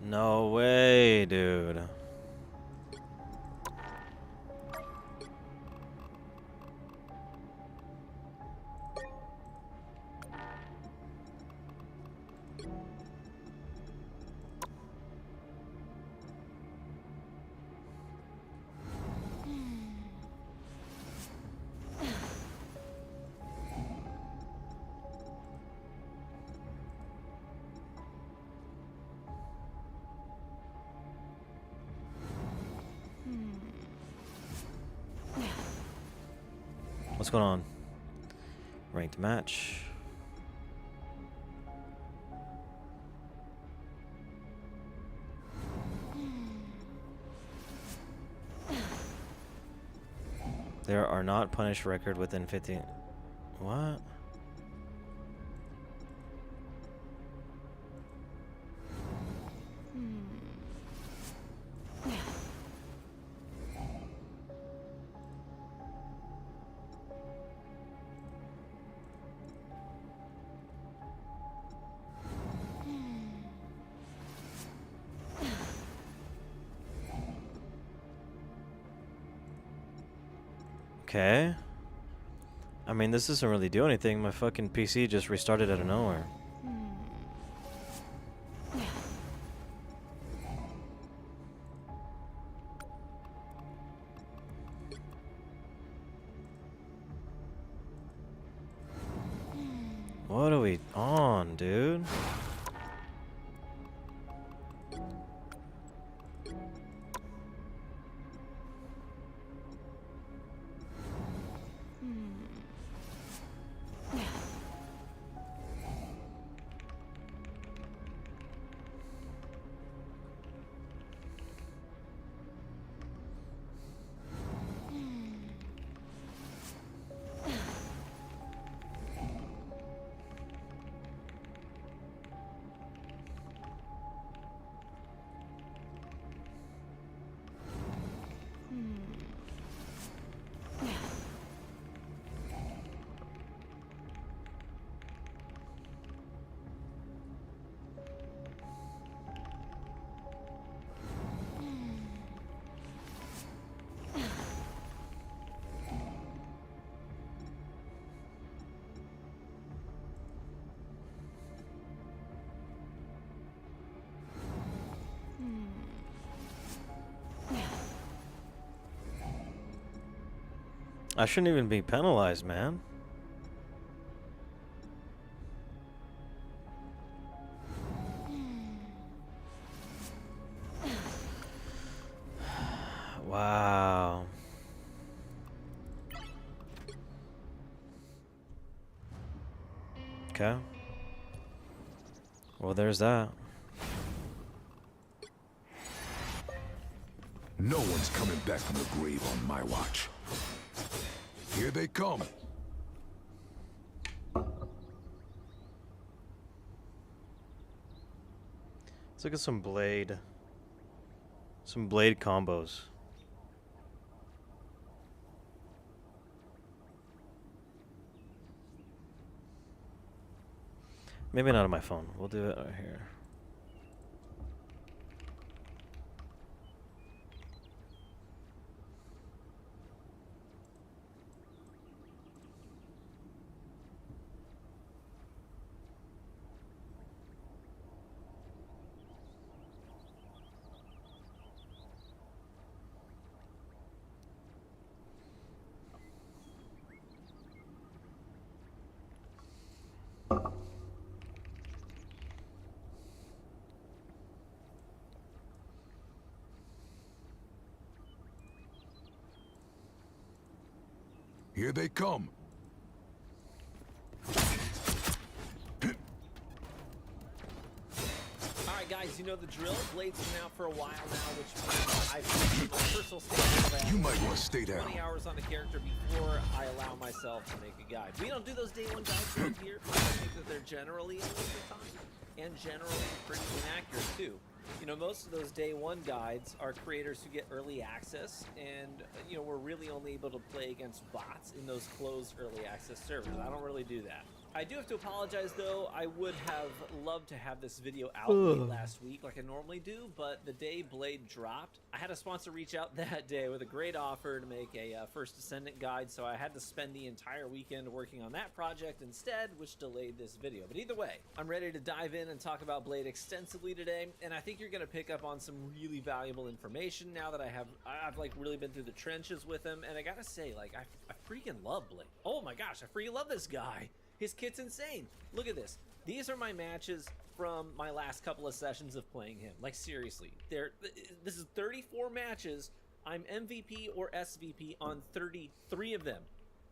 No way, dude. What's going on? Ranked match. There are not punished record within 15. What? Okay. I mean, this doesn't really do anything. My fucking PC just restarted out of nowhere. What are we on, dude? I shouldn't even be penalized, man. Wow. Okay. Well, there's that. No one's coming back from the grave on my watch. Here they come. Let's look at some blade combos. Maybe not on my phone. We'll do it right here. Here they come. Alright guys, you know the drill. Blade's been out for a while now, which means I've reached my personal standard You might want to stay down. 20 hours on a character before I allow myself to make a guide. We don't do those day one guides right here, but I think that they're generally a waste of time and generally pretty inaccurate too. You know, most of those day one guides are creators who get early access, and you know, we're really only able to play against bots in those closed early access servers. I don't really do that. I do have to apologize though. I would have loved to have this video out late last week like I normally do, but the day Blade dropped, I had a sponsor reach out that day with a great offer to make a First Descendant guide, so I had to spend the entire weekend working on that project instead, which delayed this video. But either way, I'm ready to dive in and talk about Blade extensively today, and I think you're going to pick up on some really valuable information now that I've like really been through the trenches with him, and I gotta say, like, I freaking love Blade. Oh my gosh, I freaking love this guy. His kit's insane. Look at this. These are my matches from my last couple of sessions of playing him. Like, seriously. This is 34 matches. I'm MVP or SVP on 33 of them.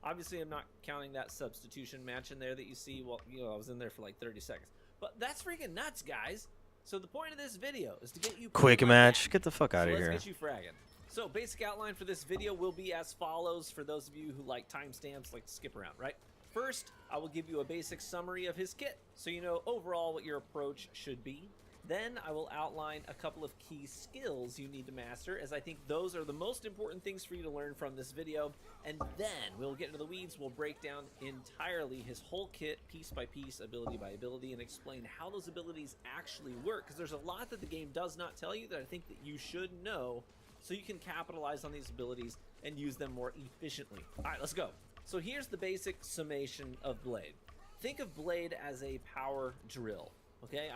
Obviously, I'm not counting that substitution match in there that you see. Well, you know, I was in there for like 30 seconds. But that's freaking nuts, guys. So the point of this video is to get you... Quick match. Get the fuck out of here. Let's get you fragging. So basic outline for this video will be as follows for those of you who like timestamps, like to skip around, right? First, I will give you a basic summary of his kit, so you know overall what your approach should be. Then I will outline a couple of key skills you need to master, as I think those are the most important things for you to learn from this video. And then we'll get into the weeds, we'll break down entirely his whole kit, piece by piece, ability by ability, and explain how those abilities actually work, because there's a lot that the game does not tell you that I think that you should know, so you can capitalize on these abilities and use them more efficiently. All right, let's go. So here's the basic summation of Blade. Think of Blade as a power drill, okay?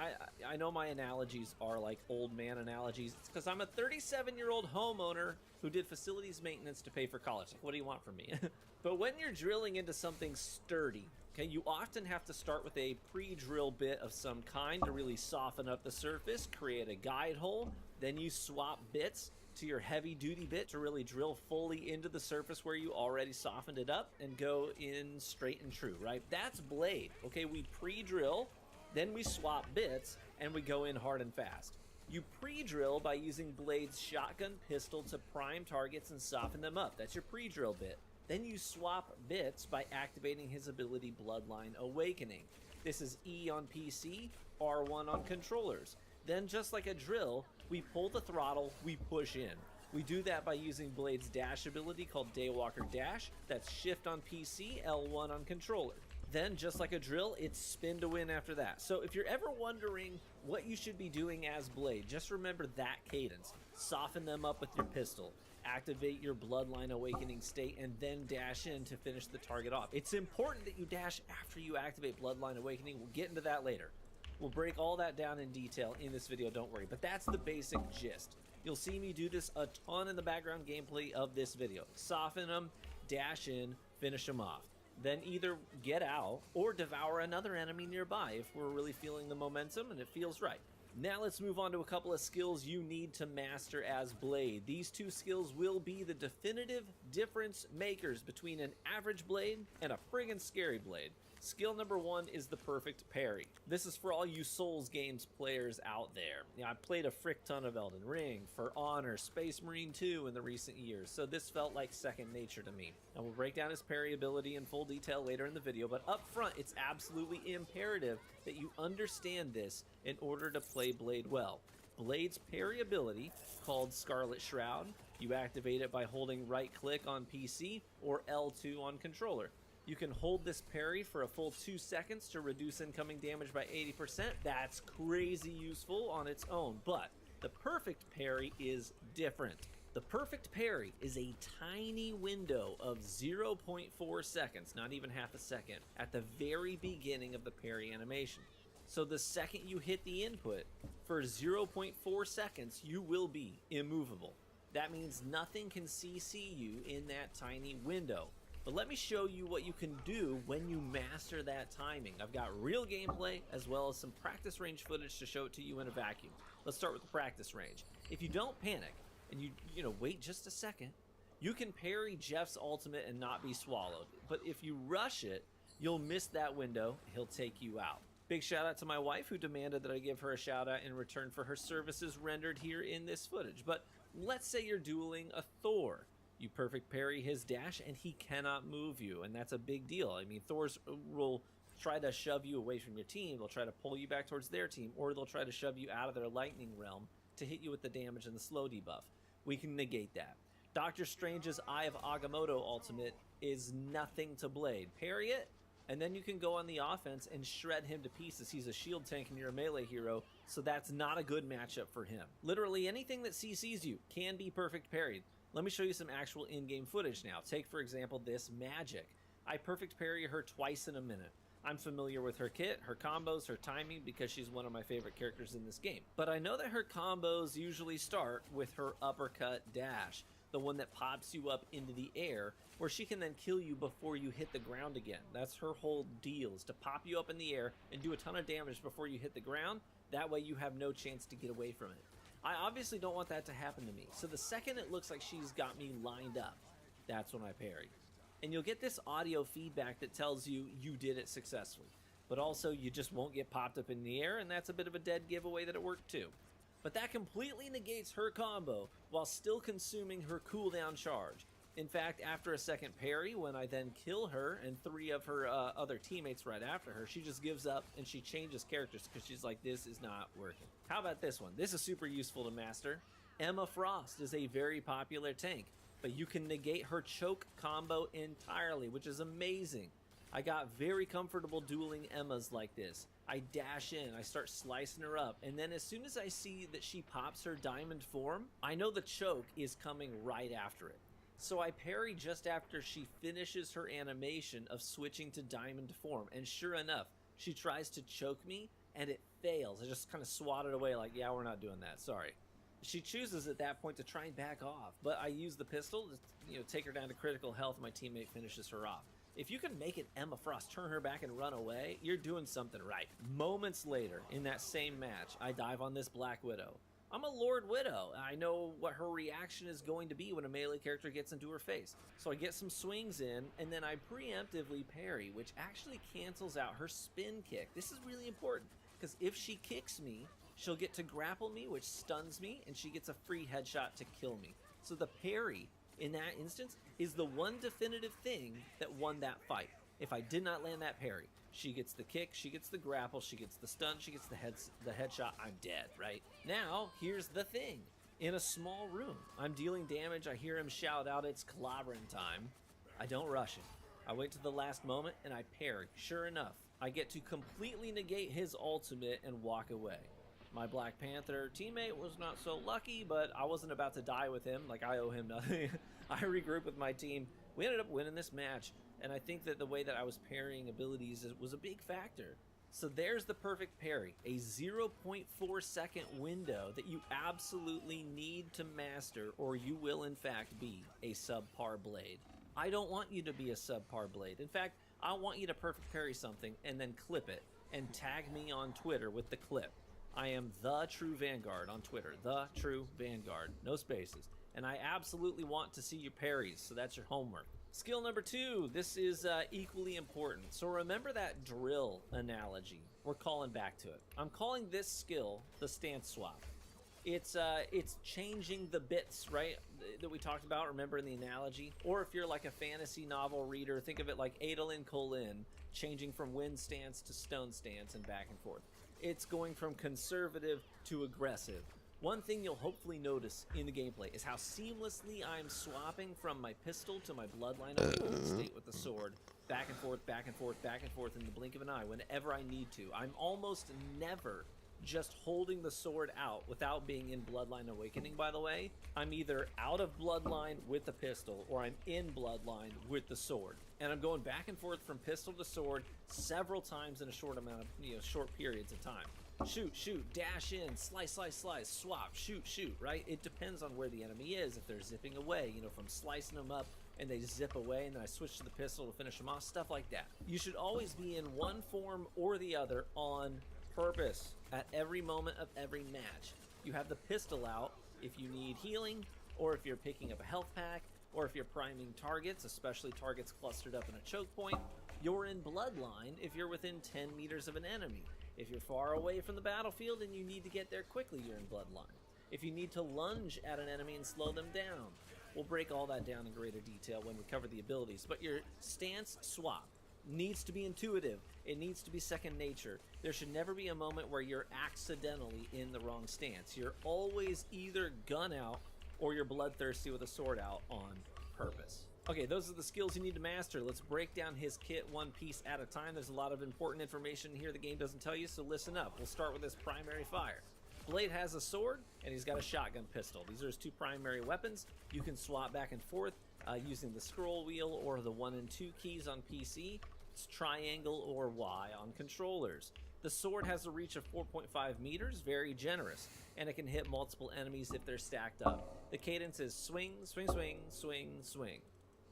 I know my analogies are like old man analogies. It's because I'm a 37-year-old homeowner who did facilities maintenance to pay for college. Like, what do you want from me? But when you're drilling into something sturdy, okay, you often have to start with a pre-drill bit of some kind to really soften up the surface, create a guide hole, then you swap bits to your heavy duty bit to really drill fully into the surface where you already softened it up and go in straight and true, right? That's Blade. Okay, we pre-drill, then we swap bits, and we go in hard and fast. You pre-drill by using Blade's shotgun pistol to prime targets and soften them up. That's your pre-drill bit. Then you swap bits by activating his ability Bloodline Awakening. This is E on PC, R1 on controllers. Then, just like a drill, we pull the throttle, we push in. We do that by using Blade's dash ability called Daywalker Dash. That's shift on PC, L1 on controller. Then, just like a drill, it's spin to win after that. So if you're ever wondering what you should be doing as Blade, just remember that cadence. Soften them up with your pistol. Activate your Bloodline Awakening state, and then dash in to finish the target off. It's important that you dash after you activate Bloodline Awakening. We'll get into that later. We'll break all that down in detail in this video, don't worry. But that's the basic gist. You'll see me do this a ton in the background gameplay of this video. Soften them, dash in, finish them off. Then either get out or devour another enemy nearby if we're really feeling the momentum and it feels right. Now let's move on to a couple of skills you need to master as Blade. These two skills will be the definitive difference makers between an average Blade and a friggin' scary Blade. Skill number one is the perfect parry. This is for all you Souls games players out there. You know, I've played a frick ton of Elden Ring, For Honor, Space Marine 2 in the recent years, so this felt like second nature to me. And we'll break down his parry ability in full detail later in the video, but up front, it's absolutely imperative that you understand this in order to play Blade well. Blade's parry ability, called Scarlet Shroud, you activate it by holding right click on PC or L2 on controller. You can hold this parry for a full 2 seconds to reduce incoming damage by 80%. That's crazy useful on its own, but the perfect parry is different. The perfect parry is a tiny window of 0.4 seconds, not even half a second, at the very beginning of the parry animation. So the second you hit the input, for 0.4 seconds, you will be immovable. That means nothing can CC you in that tiny window. But let me show you what you can do when you master that timing. I've got real gameplay as well as some practice range footage to show it to you in a vacuum. Let's start with the practice range. If you don't panic and you wait just a second, you can parry Jeff's ultimate and not be swallowed. But if you rush it, you'll miss that window. He'll take you out. Big shout out to my wife who demanded that I give her a shout out in return for her services rendered here in this footage. But let's say you're dueling a Thor. You perfect parry his dash and he cannot move you, and that's a big deal. I mean, Thors will try to shove you away from your team, they'll try to pull you back towards their team, or they'll try to shove you out of their lightning realm to hit you with the damage and the slow debuff. We can negate that. Doctor Strange's Eye of Agamotto ultimate is nothing to Blade. Parry it, And then you can go on the offense and shred him to pieces. He's a shield tank and you're a melee hero, so that's not a good matchup for him. Literally anything that CCs you can be perfect parried. Let me show you some actual in-game footage now. Take, for example, this Magic. I perfect parry her twice in a minute. I'm familiar with her kit, her combos, her timing, because she's one of my favorite characters in this game. But I know that her combos usually start with her uppercut dash, the one that pops you up into the air, where she can then kill you before you hit the ground again. That's her whole deal, is to pop you up in the air and do a ton of damage before you hit the ground. That way you have no chance to get away from it. I obviously don't want that to happen to me, so the second it looks like she's got me lined up, that's when I parry. And you'll get this audio feedback that tells you you did it successfully, but also you just won't get popped up in the air, and that's a bit of a dead giveaway that it worked too. But that completely negates her combo while still consuming her cooldown charge. In fact, after a second parry, when I then kill her and 3 of her other teammates right after her, she just gives up and she changes characters because she's like, this is not working. How about this one? This is super useful to master. Emma Frost is a very popular tank, but you can negate her choke combo entirely, which is amazing. I got very comfortable dueling Emmas like this. I dash in, I start slicing her up, and then as soon as I see that she pops her diamond form, I know the choke is coming right after it. So I parry just after she finishes her animation of switching to diamond form, and sure enough, she tries to choke me, and it fails. I just kind of swat it away like, yeah, we're not doing that, sorry. She chooses at that point to try and back off, but I use the pistol to take her down to critical health, and my teammate finishes her off. If you can make it Emma Frost turn her back and run away, you're doing something right. Moments later, in that same match, I dive on this Black Widow. I'm a Lord Widow. I know what her reaction is going to be when a melee character gets into her face. So I get some swings in, and then I preemptively parry, which actually cancels out her spin kick. This is really important, because if she kicks me, she'll get to grapple me, which stuns me, and she gets a free headshot to kill me. So the parry in that instance is the one definitive thing that won that fight. If I did not land that parry, she gets the kick, she gets the grapple, she gets the stun, she gets the headshot, I'm dead, right? Now, here's the thing. In a small room, I'm dealing damage, I hear him shout out, it's clobbering time. I don't rush it. I wait to the last moment and I parry. Sure enough, I get to completely negate his ultimate and walk away. My Black Panther teammate was not so lucky, but I wasn't about to die with him. Like, I owe him nothing. I regrouped with my team. We ended up winning this match, and I think that the way that I was parrying abilities was a big factor. So there's the perfect parry, a 0.4 second window that you absolutely need to master, or you will in fact be a subpar blade. I don't want you to be a subpar blade. In fact, I want you to perfect parry something and then clip it and tag me on Twitter with the clip. I am The True Vanguard on Twitter. The True Vanguard. No spaces. And I absolutely want to see your parries, so that's your homework. Skill number 2. This is equally important. So remember that drill analogy. We're calling back to it. I'm calling this skill the stance swap. It's changing the bits, right, that we talked about, remember in the analogy? Or if you're like a fantasy novel reader, think of it like Adolin Colin, changing from wind stance to stone stance and back and forth. It's going from conservative to aggressive. One thing you'll hopefully notice in the gameplay is how seamlessly I'm swapping from my pistol to my bloodline awakened state with the sword, back and forth, back and forth, back and forth in the blink of an eye whenever I need to. I'm almost never just holding the sword out without being in Bloodline Awakening, by the way. I'm either out of Bloodline with the pistol or I'm in Bloodline with the sword. And I'm going back and forth from pistol to sword several times in a short amount of, short periods of time. Shoot, shoot, dash in, slice, slice, slice, swap, shoot, shoot, right? It depends on where the enemy is. If they're zipping away, if I'm slicing them up and they zip away and then I switch to the pistol to finish them off, stuff like that. You should always be in one form or the other on purpose at every moment of every match. You have the pistol out if you need healing, or if you're picking up a health pack, or if you're priming targets, especially targets clustered up in a choke point. You're in Bloodline if you're within 10 meters of an enemy. If you're far away from the battlefield and you need to get there quickly, you're in Bloodline. If you need to lunge at an enemy and slow them down, we'll break all that down in greater detail when we cover the abilities. But your stance swap needs to be intuitive. It needs to be second nature. There should never be a moment where you're accidentally in the wrong stance. You're always either gun out or you're bloodthirsty with a sword out on purpose. Okay, those are the skills you need to master. Let's break down his kit one piece at a time. There's a lot of important information here the game doesn't tell you, so listen up. We'll start with his primary fire. Blade has a sword, and he's got a shotgun pistol. These are his two primary weapons. You can swap back and forth using the scroll wheel or the 1 and 2 keys on PC. It's triangle or Y on controllers. The sword has a reach of 4.5 meters, very generous, and it can hit multiple enemies if they're stacked up. The cadence is swing, swing, swing, swing, swing.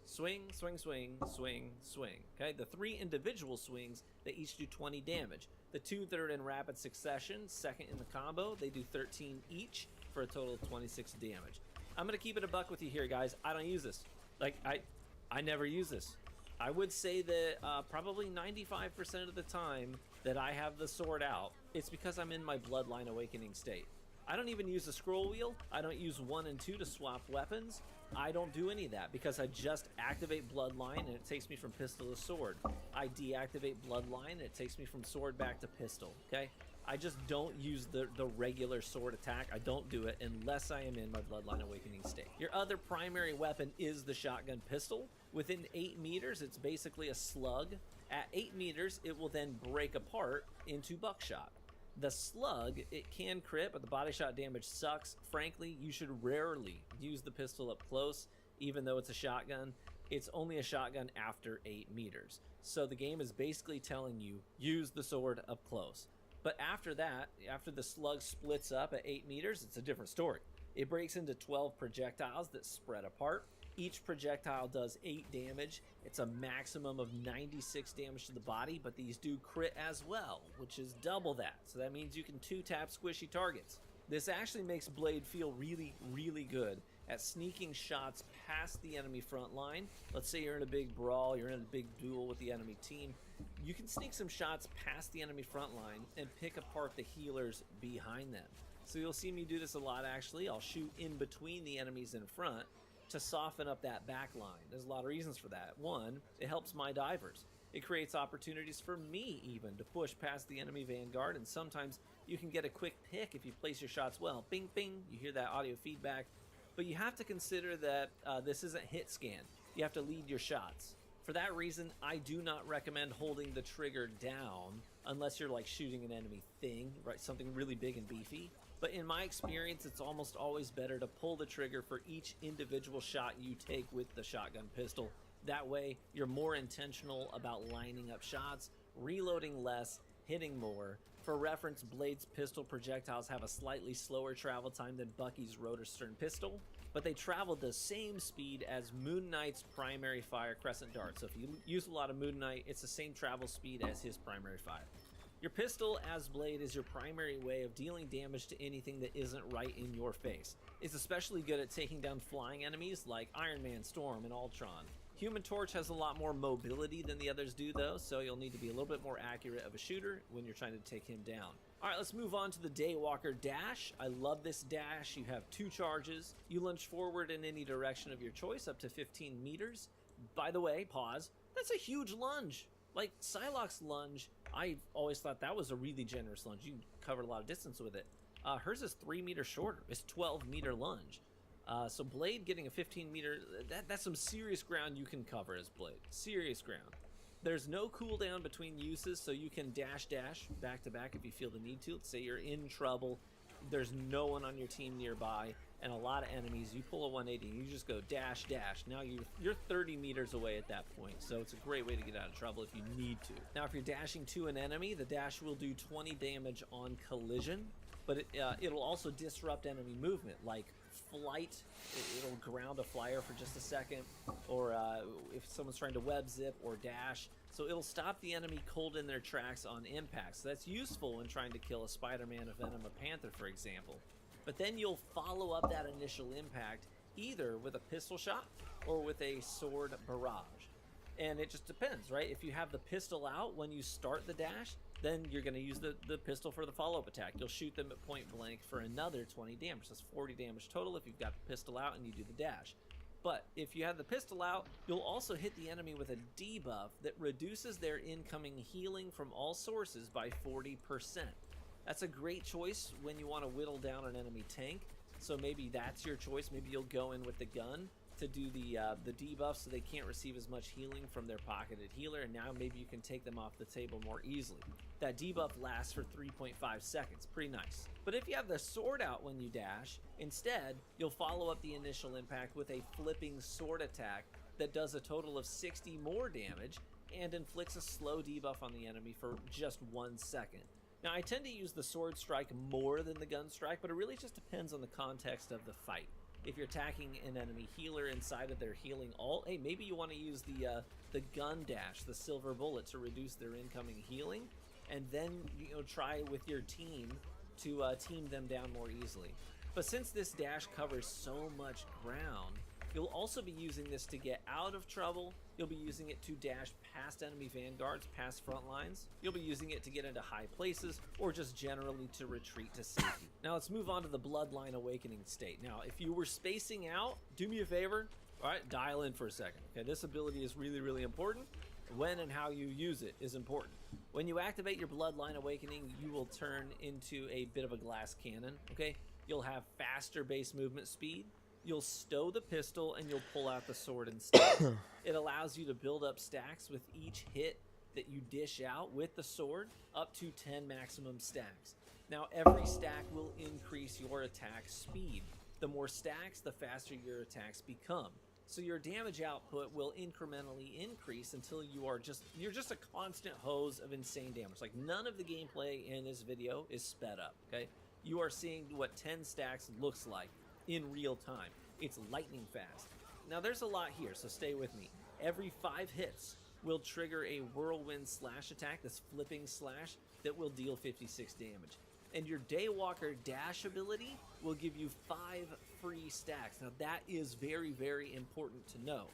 Swing, swing, swing, swing, swing. Okay, the 3 individual swings, they each do 20 damage. The 2 that are in rapid succession, second in the combo, they do 13 each for a total of 26 damage. I'm gonna keep it a buck with you here, guys. I don't use this. Like, I never use this. I would say that probably 95% of the time that I have the sword out, it's because I'm in my Bloodline Awakening state. I don't even use the scroll wheel. I don't use 1 and 2 to swap weapons. I don't do any of that because I just activate Bloodline and it takes me from pistol to sword. I deactivate Bloodline and it takes me from sword back to pistol, okay? I just don't use the regular sword attack. I don't do it unless I am in my Bloodline Awakening state. Your other primary weapon is the shotgun pistol. Within 8 meters, it's basically a slug. At 8 meters, it will then break apart into buckshot. The slug, it can crit, but the body shot damage sucks. Frankly, you should rarely use the pistol up close, even though it's a shotgun. It's only a shotgun after 8 meters. So the game is basically telling you, use the sword up close. But after that, after the slug splits up at 8 meters, it's a different story. It breaks into 12 projectiles that spread apart. Each projectile does 8 damage. It's a maximum of 96 damage to the body, but these do crit as well, which is double that. So that means you can 2-tap squishy targets. This actually makes Blade feel really, really good at sneaking shots past the enemy front line. Let's say you're in a big brawl, you're in a big duel with the enemy team. You can sneak some shots past the enemy front line and pick apart the healers behind them. So you'll see me do this a lot actually. I'll shoot in between the enemies in front to soften up that back line. There's a lot of reasons for that. One, it helps my divers. It creates opportunities for me even to push past the enemy vanguard, and sometimes you can get a quick pick if you place your shots well. Bing, bing, you hear that audio feedback. But you have to consider that this isn't hit scan. You have to lead your shots. For that reason, I do not recommend holding the trigger down unless you're like shooting an enemy thing, right? Something really big and beefy. But in my experience, it's almost always better to pull the trigger for each individual shot you take with the shotgun pistol. That way, you're more intentional about lining up shots, reloading less, hitting more. For reference, Blade's pistol projectiles have a slightly slower travel time than Bucky's rotor stern pistol, but they travel the same speed as Moon Knight's primary fire crescent dart. So if you use a lot of Moon Knight, it's the same travel speed as his primary fire. Your pistol as Blade is your primary way of dealing damage to anything that isn't right in your face. It's especially good at taking down flying enemies like Iron Man, Storm, and Ultron. Human Torch has a lot more mobility than the others do though, so you'll need to be a little bit more accurate of a shooter when you're trying to take him down. Alright, let's move on to the Daywalker Dash. I love this dash. You have 2 charges. You lunge forward in any direction of your choice up to 15 meters. By the way, pause. That's a huge lunge. Like Psylocke's lunge, I've always thought that was a really generous lunge. You covered a lot of distance with it. Hers is 3 meters shorter. It's 12-meter lunge. So Blade getting a 15-meter, that's some serious ground you can cover as Blade. Serious ground. There's no cooldown between uses, so you can dash back to back if you feel the need to. Let's say you're in trouble, there's no one on your team nearby, and a lot of enemies. You pull a 180 and you just go dash. Now you're 30 meters away at that point, so it's a great way to get out of trouble if you need to. Now if you're dashing to an enemy, the dash will do 20 damage on collision, but it'll also disrupt enemy movement, like flight. It'll ground a flyer for just a second, or if someone's trying to web zip or dash. So it'll stop the enemy cold in their tracks on impact. So that's useful when trying to kill a Spider-Man, a Venom, a Panther, for example. But then you'll follow up that initial impact either with a pistol shot or with a sword barrage. And it just depends, right? If you have the pistol out when you start the dash, then you're going to use the pistol for the follow-up attack. You'll shoot them at point blank for another 20 damage. That's 40 damage total if you've got the pistol out and you do the dash. But if you have the pistol out, you'll also hit the enemy with a debuff that reduces their incoming healing from all sources by 40%. That's a great choice when you want to whittle down an enemy tank. So maybe that's your choice. Maybe you'll go in with the gun. to do the debuff so they can't receive as much healing from their pocketed healer, and now maybe you can take them off the table more easily. That debuff lasts for 3.5 seconds, pretty nice. But if you have the sword out when you dash, instead, you'll follow up the initial impact with a flipping sword attack that does a total of 60 more damage and inflicts a slow debuff on the enemy for just 1 second. Now, I tend to use the sword strike more than the gun strike, but it really just depends on the context of the fight. If you're attacking an enemy healer inside of their healing ult, hey, maybe you want to use the gun dash, the silver bullet, to reduce their incoming healing, and then try with your team to team them down more easily. But since this dash covers so much ground, you'll also be using this to get out of trouble. You'll be using it to dash past enemy vanguards, past front lines. You'll be using it to get into high places, or just generally to retreat to safety. Now let's move on to the Bloodline Awakening state. Now, if you were spacing out, do me a favor, all right, dial in for a second. Okay, this ability is really, really important. When and how you use it is important. When you activate your Bloodline Awakening, you will turn into a bit of a glass cannon, okay? You'll have faster base movement speed. You'll stow the pistol and you'll pull out the sword instead. It allows you to build up stacks with each hit that you dish out with the sword, up to 10 maximum stacks. Now, every stack will increase your attack speed. The more stacks, the faster your attacks become. So your damage output will incrementally increase until you're just a constant hose of insane damage. Like, none of the gameplay in this video is sped up, okay? You are seeing what 10 stacks looks like in real time. It's lightning fast. Now, there's a lot here, so stay with me. Every 5 hits will trigger a whirlwind slash attack, this flipping slash, that will deal 56 damage. And your Daywalker dash ability will give you 5 free stacks. Now, that is very, very important to know.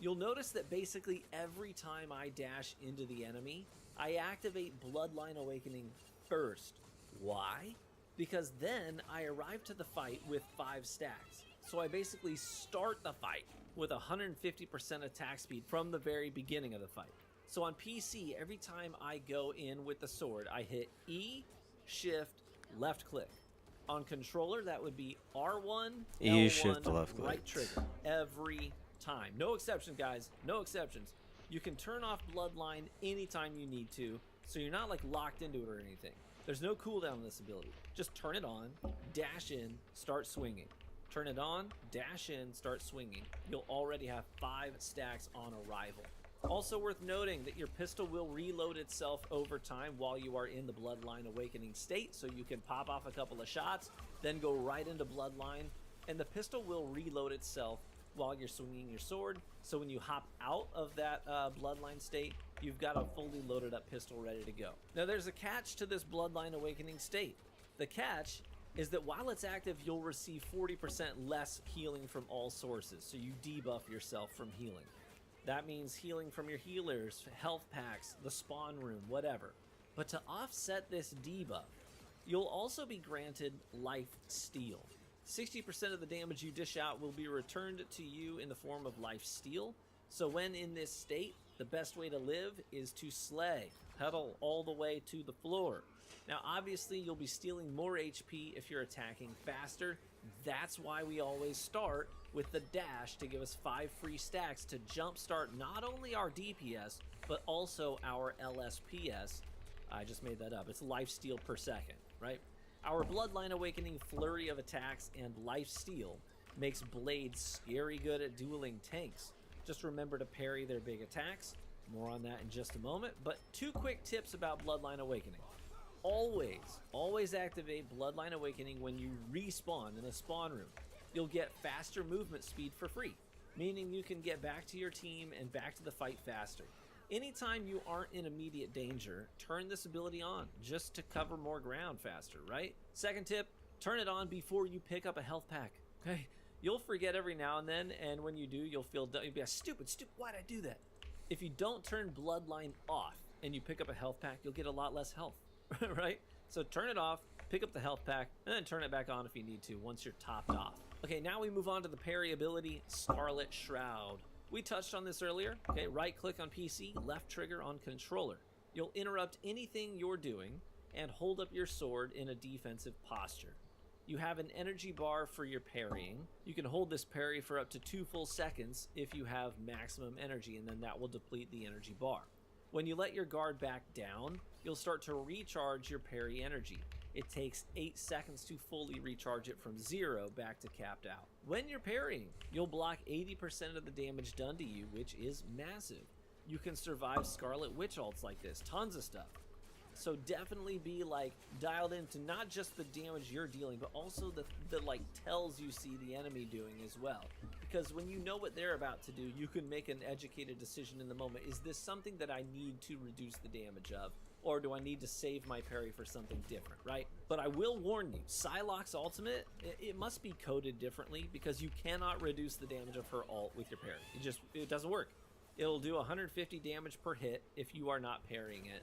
You'll notice that basically every time I dash into the enemy, I activate Bloodline Awakening first. Why? Because then I arrive to the fight with 5 stacks. So I basically start the fight with 150% attack speed from the very beginning of the fight. So on PC, every time I go in with the sword, I hit E, Shift, left click. On controller, that would be R1, E, L1, shift, left click. right trigger. Every time. No exceptions, guys. No exceptions. You can turn off Bloodline anytime you need to, so you're not like locked into it or anything. There's no cooldown on this ability. Just turn it on, dash in, start swinging. Turn it on, dash in, start swinging. You'll already have 5 stacks on arrival. Also worth noting that your pistol will reload itself over time while you are in the Bloodline Awakening state, so you can pop off a couple of shots, then go right into Bloodline, and the pistol will reload itself while you're swinging your sword, so when you hop out of that Bloodline state, you've got a fully loaded up pistol ready to go. Now, there's a catch to this Bloodline Awakening state. The catch is that while it's active, you'll receive 40% less healing from all sources, so you debuff yourself from healing. That means healing from your healers, health packs, the spawn room, whatever. But to offset this debuff, you'll also be granted life steal. 60% of the damage you dish out will be returned to you in the form of life steal. So when in this state, the best way to live is to slay, pedal all the way to the floor. Now, obviously, you'll be stealing more HP if you're attacking faster. That's why we always start with the dash to give us 5 free stacks to jumpstart not only our DPS, but also our LSPS. I just made that up. It's life steal per second, right? Our Bloodline Awakening flurry of attacks and life steal makes Blades scary good at dueling tanks. Just remember to parry their big attacks. More on that in just a moment. But 2 quick tips about Bloodline Awakening. Always activate Bloodline Awakening when you respawn in a spawn room. You'll get faster movement speed for free, meaning you can get back to your team and back to the fight faster. Anytime you aren't in immediate danger, turn this ability on just to cover more ground faster, right? Second tip, turn it on before you pick up a health pack, okay? You'll forget every now and then, and when you do, you'll feel dumb. You'll be like, stupid, why'd I do that? If you don't turn Bloodline off and you pick up a health pack, you'll get a lot less health, right? So turn it off, pick up the health pack, and then turn it back on if you need to once you're topped off. Okay, now we move on to the parry ability, Scarlet Shroud. We touched on this earlier. Okay, right click on PC, left trigger on controller. You'll interrupt anything you're doing and hold up your sword in a defensive posture. You have an energy bar for your parrying. You can hold this parry for up to 2 full seconds if you have maximum energy, and then that will deplete the energy bar. When you let your guard back down, you'll start to recharge your parry energy. It takes 8 seconds to fully recharge it from 0 back to capped out. When you're parrying, you'll block 80% of the damage done to you, which is massive. You can survive Scarlet Witch ults like this, tons of stuff. So definitely be like dialed into not just the damage you're dealing, but also the like tells you see the enemy doing as well. Because when you know what they're about to do, you can make an educated decision in the moment. Is this something that I need to reduce the damage of? Or do I need to save my parry for something different, right? But I will warn you, Psylocke's ultimate, it must be coded differently because you cannot reduce the damage of her ult with your parry. It doesn't work. It'll do 150 damage per hit if you are not parrying it.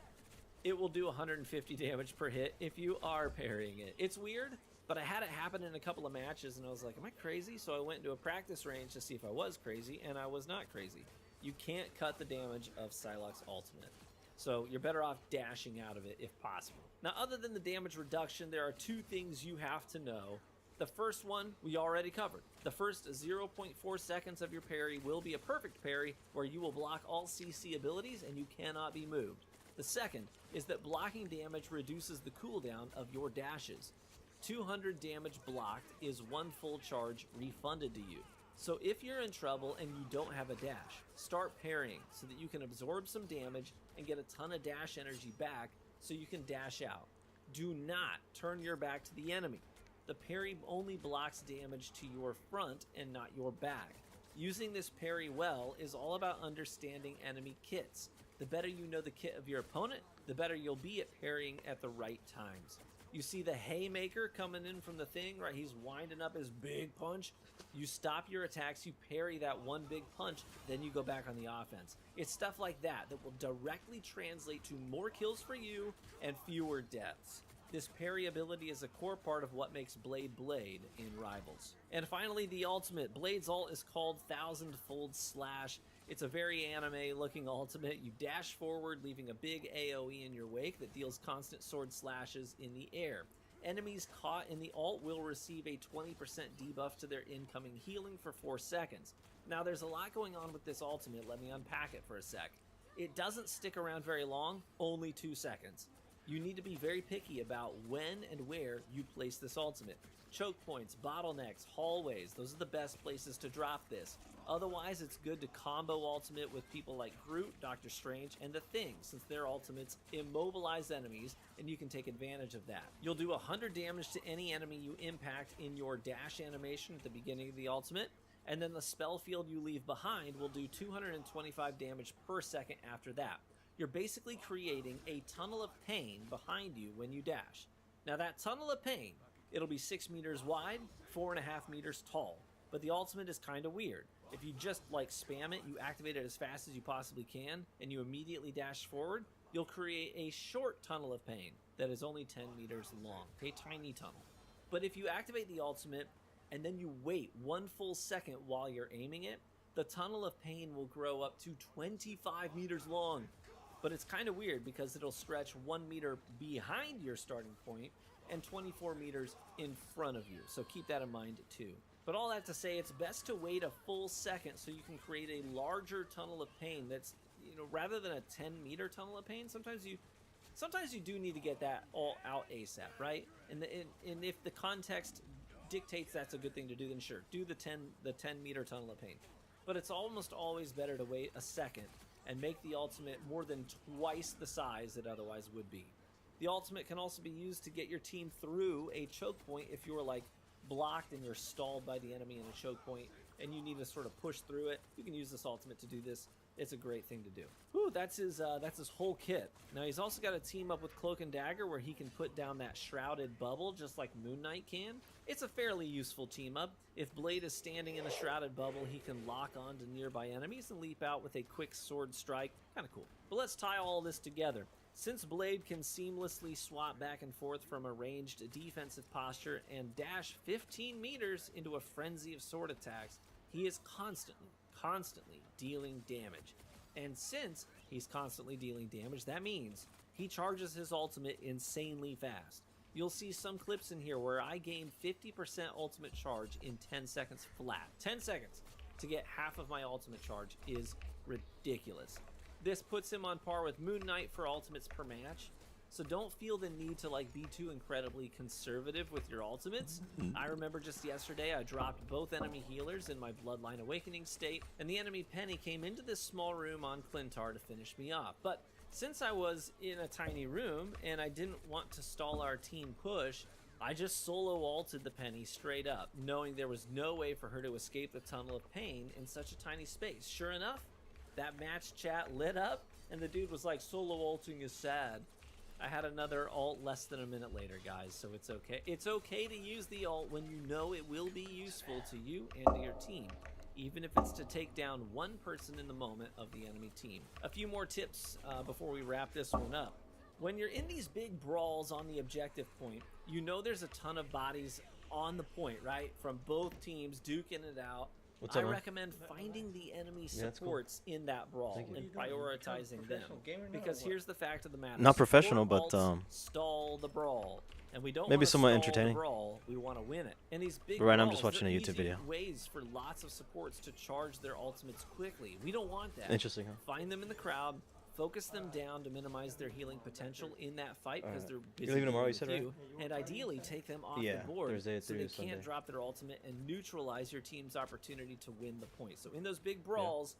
It will do 150 damage per hit if you are parrying it. It's weird, but I had it happen in a couple of matches and I was like, am I crazy? So I went into a practice range to see if I was crazy, and I was not crazy. You can't cut the damage of Psylocke's ultimate. So you're better off dashing out of it if possible. Now, other than the damage reduction, there are 2 things you have to know. The first one we already covered. The first 0.4 seconds of your parry will be a perfect parry where you will block all CC abilities and you cannot be moved. The second is that blocking damage reduces the cooldown of your dashes. 200 damage blocked is 1 full charge refunded to you. So if you're in trouble and you don't have a dash, start parrying so that you can absorb some damage and get a ton of dash energy back so you can dash out. Do not turn your back to the enemy. The parry only blocks damage to your front and not your back. Using this parry well is all about understanding enemy kits. The better you know the kit of your opponent, the better you'll be at parrying at the right times. You see the haymaker coming in from the thing, right? He's winding up his big punch. You stop your attacks, you parry that one big punch, then you go back on the offense. It's stuff like that that will directly translate to more kills for you and fewer deaths. This parry ability is a core part of what makes Blade Blade in Rivals. And finally, the ultimate. Blade's ult is called Thousand-Fold Slash. It's a very anime-looking ultimate. You dash forward, leaving a big AoE in your wake that deals constant sword slashes in the air. Enemies caught in the ult will receive a 20% debuff to their incoming healing for 4 seconds. Now, there's a lot going on with this ultimate. Let me unpack it for a sec. It doesn't stick around very long, only 2 seconds. You need to be very picky about when and where you place this ultimate. Choke points, bottlenecks, hallways, those are the best places to drop this. Otherwise, it's good to combo ultimate with people like Groot, Doctor Strange, and The Thing, since their ultimates immobilize enemies, and you can take advantage of that. You'll do 100 damage to any enemy you impact in your dash animation at the beginning of the ultimate, and then the spell field you leave behind will do 225 damage per second after that. You're basically creating a tunnel of pain behind you when you dash. Now that tunnel of pain, it'll be 6 meters wide, 4.5 meters tall. But the ultimate is kind of weird. If you just like spam it, you activate it as fast as you possibly can, and you immediately dash forward, you'll create a short tunnel of pain that is only 10 meters long, a tiny tunnel. But if you activate the ultimate, and then you wait 1 full second while you're aiming it, the tunnel of pain will grow up to 25 meters long. But it's kind of weird because it'll stretch 1 meter behind your starting point and 24 meters in front of you. So keep that in mind too. But all that to say, it's best to wait a full second so you can create a larger tunnel of pain that's, rather than a 10-meter tunnel of pain, sometimes you do need to get that all out ASAP, right? And if the context dictates that's a good thing to do, then sure, do the 10-meter tunnel of pain. But it's almost always better to wait a second and make the ultimate more than twice the size it otherwise would be. The ultimate can also be used to get your team through a choke point if you're like blocked and you're stalled by the enemy in a choke point and you need to sort of push through it. You can use this ultimate to do this. It's a great thing to do. Whew, that's his whole kit. Now he's also got a team up with Cloak and Dagger where he can put down that shrouded bubble just like Moon Knight can. It's a fairly useful team up. If Blade is standing in a shrouded bubble, he can lock on to nearby enemies and leap out with a quick sword strike. Kind of cool. But let's tie all this together. Since Blade can seamlessly swap back and forth from a ranged defensive posture and dash 15 meters into a frenzy of sword attacks, he is constantly dealing damage. And since he's constantly dealing damage, that means he charges his ultimate insanely fast. You'll see some clips in here where I gained 50% ultimate charge in 10 seconds flat. 10 seconds to get half of my ultimate charge is ridiculous. This puts him on par with Moon Knight for ultimates per match. So don't feel the need to like be too incredibly conservative with your ultimates. I remember just yesterday I dropped both enemy healers in my Bloodline Awakening state, and the enemy Penny came into this small room on Clintar to finish me off. But since I was in a tiny room and I didn't want to stall our team push, I just solo ulted the Penny straight up, knowing there was no way for her to escape the Tunnel of Pain in such a tiny space. Sure enough, that match chat lit up, and the dude was like, solo ulting is sad. I had another ult less than a minute later, guys, so it's okay. It's okay to use the ult when you know it will be useful to you and to your team, even if it's to take down one person in the moment of the enemy team. A few more tips before we wrap this one up. When you're in these big brawls on the objective point, you know there's a ton of bodies on the point, right? From both teams duking it out. What's up, I man? recommend finding the enemy Yeah, that's cool. supports in that brawl Thank you. and prioritizing them. Because here's the fact of the matter. Not professional, Support but, ults stall the brawl. And we don't maybe wanna somewhat stall entertaining. The brawl, we want to win it. And these big Right, I'm brawls, just watching they're a YouTube easy video. ways for lots of supports to charge their ultimates quickly. We don't want that. Interesting, huh? Find them in the crowd. Focus them down to minimize their healing potential in that fight because they're busy. You're leaving tomorrow, you with said, right? you, and ideally take them off Yeah, the board Thursday so through they Sunday. can't drop their ultimate and neutralize your team's opportunity to win the point. So in those big brawls,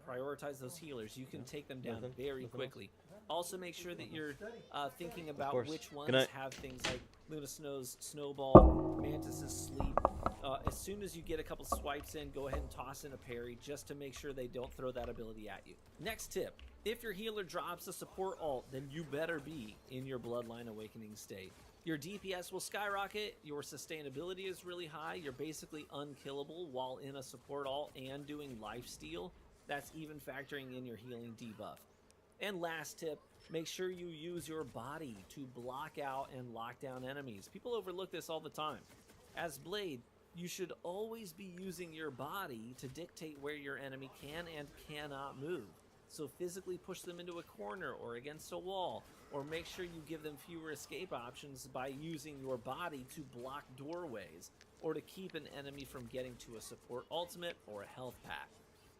prioritize those healers. You can take them down very quickly. Also make sure that you're thinking about course. which Good ones night. have things like Luna Snow's Snowball, Mantis's Sleep. As soon as you get a couple swipes in, go ahead and toss in a parry just to make sure they don't throw that ability at you. Next tip, if your healer drops a support ult, then you better be in your Bloodline Awakening state. Your DPS will skyrocket, your sustainability is really high, you're basically unkillable while in a support ult and doing lifesteal. That's even factoring in your healing debuff. And last tip, make sure you use your body to block out and lock down enemies. People overlook this all the time. As Blade, you should always be using your body to dictate where your enemy can and cannot move. So physically push them into a corner or against a wall, or make sure you give them fewer escape options by using your body to block doorways, or to keep an enemy from getting to a support ultimate or a health pack.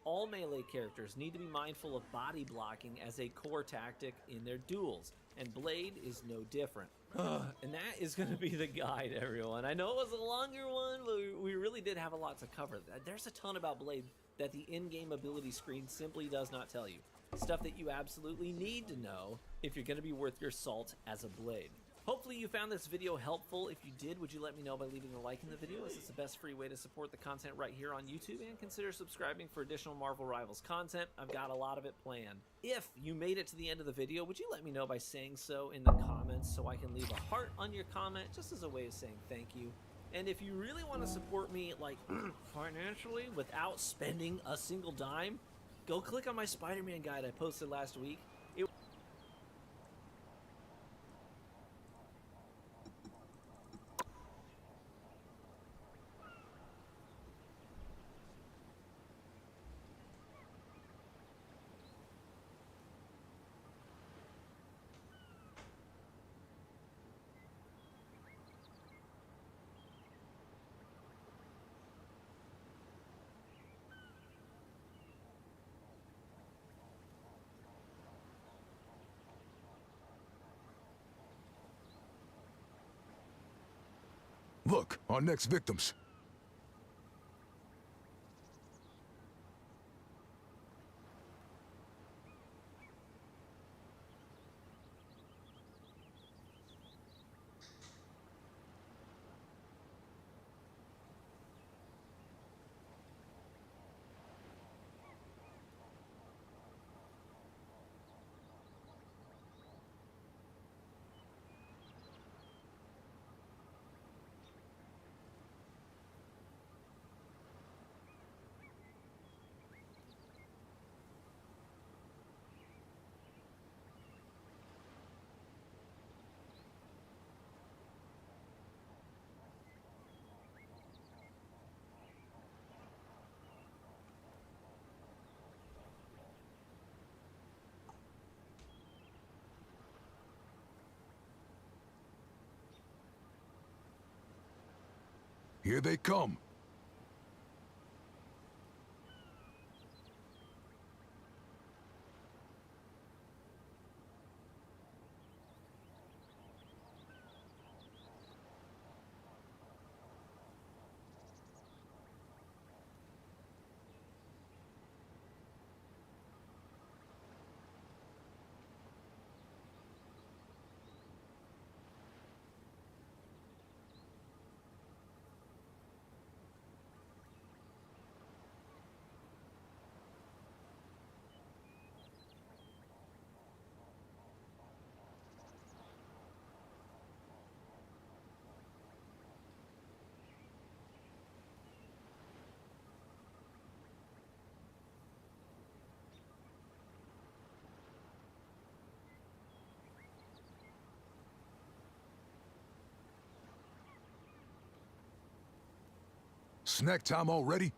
All melee characters need to be mindful of body blocking as a core tactic in their duels, and Blade is no different. And that is going to be the guide, everyone. I know it was a longer one, but we really did have a lot to cover. There's a ton about Blade that the in-game ability screen simply does not tell you. Stuff that you absolutely need to know if you're going to be worth your salt as a Blade. Hopefully you found this video helpful. If you did, would you let me know by leaving a like in the video, as it's the best free way to support the content right here on YouTube, and consider subscribing for additional Marvel Rivals content. I've got a lot of it planned. If you made it to the end of the video, would you let me know by saying so in the comments so I can leave a heart on your comment just as a way of saying thank you? And if you really want to support me, like, financially without spending a single dime, go click on my Spider-Man guide I posted last week. Look, our next victims. Here they come. Snack time already?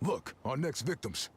Look, our next victims.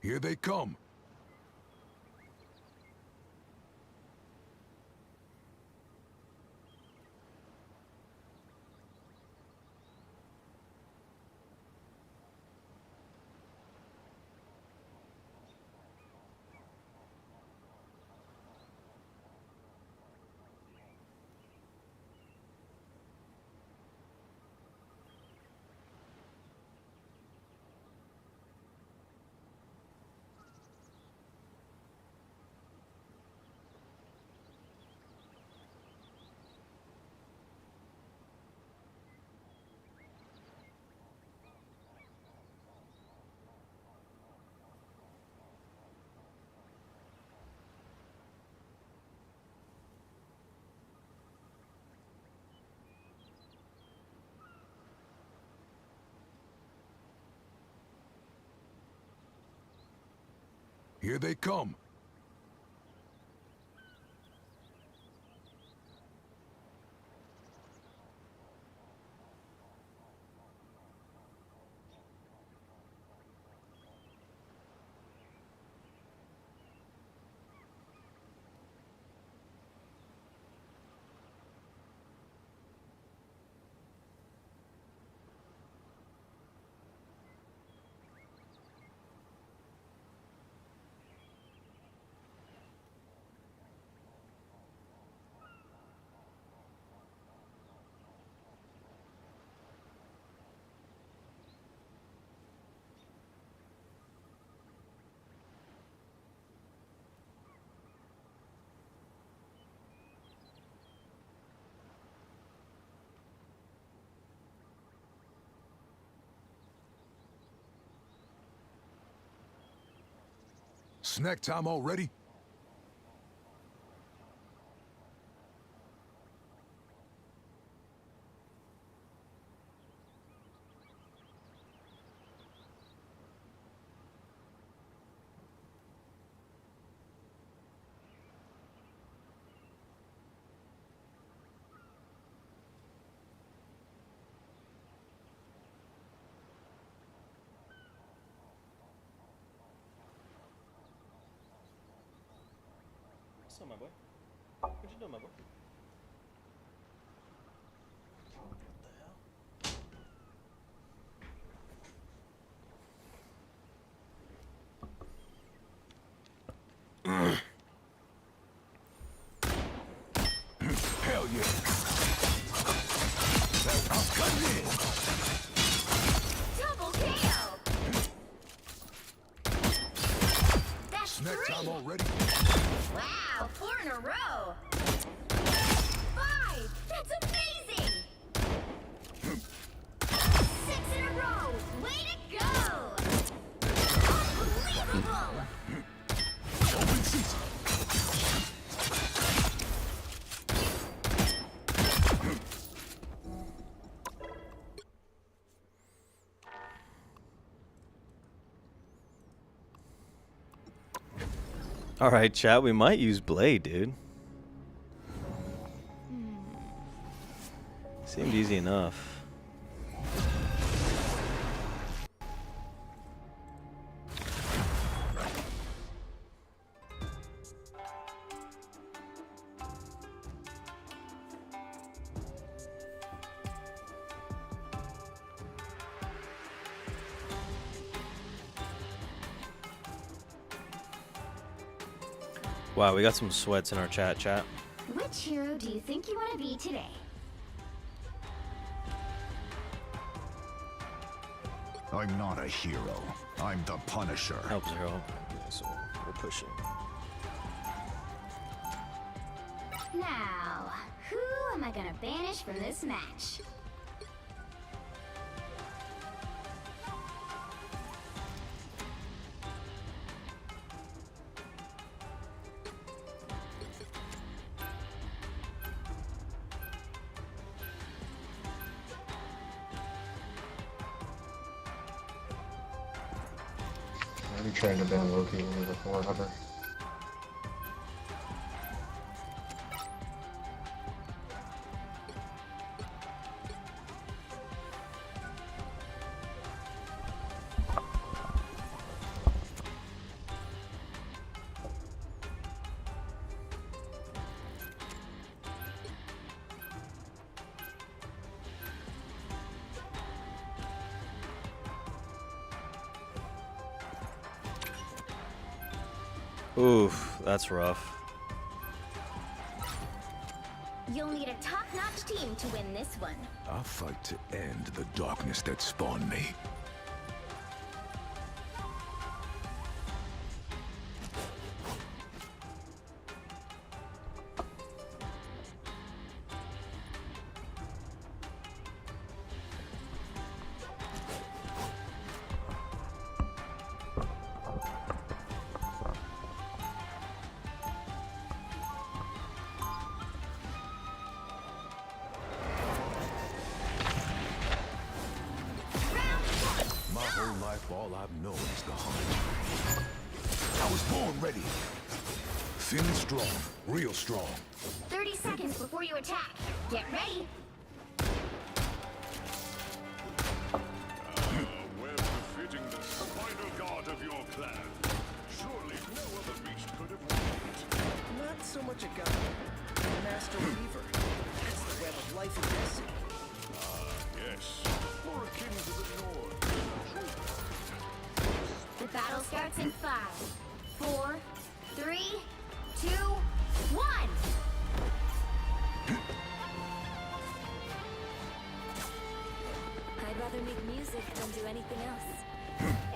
Here they come. Here they come. Snack time already? What's up, my boy? What you doing, my boy? Hell yeah. I'm cutting in. Double KO! That's Snack three! time already? Wow, 4 in a row! 5! That's amazing! 6 in a row! Way to go! Unbelievable! Open season. Alright, chat, we might use Blade, dude. Seemed easy enough. Wow, we got some sweats in our chat. Which hero do you think you want to be today? I'm not a hero. I'm the Punisher. Help Zero. So we're pushing. Now, who am I gonna banish from this match? Have you tried to ban Loki before, ever? Oof, that's rough. You'll need a top-notch team to win this one. I'll fight to end the darkness that spawned me. All I've known is the hunt. I was born ready. Feeling strong, real strong. 30 seconds before you attack. Get ready. Well befitting the spider god of your clan. Surely no other beast could have won it. Not so much a god, a master weaver. That's the web of life and destiny. Yes, more akin to the Nord. The battle starts in 5, 4, 3, 2, 1. I'd rather make music than do anything else.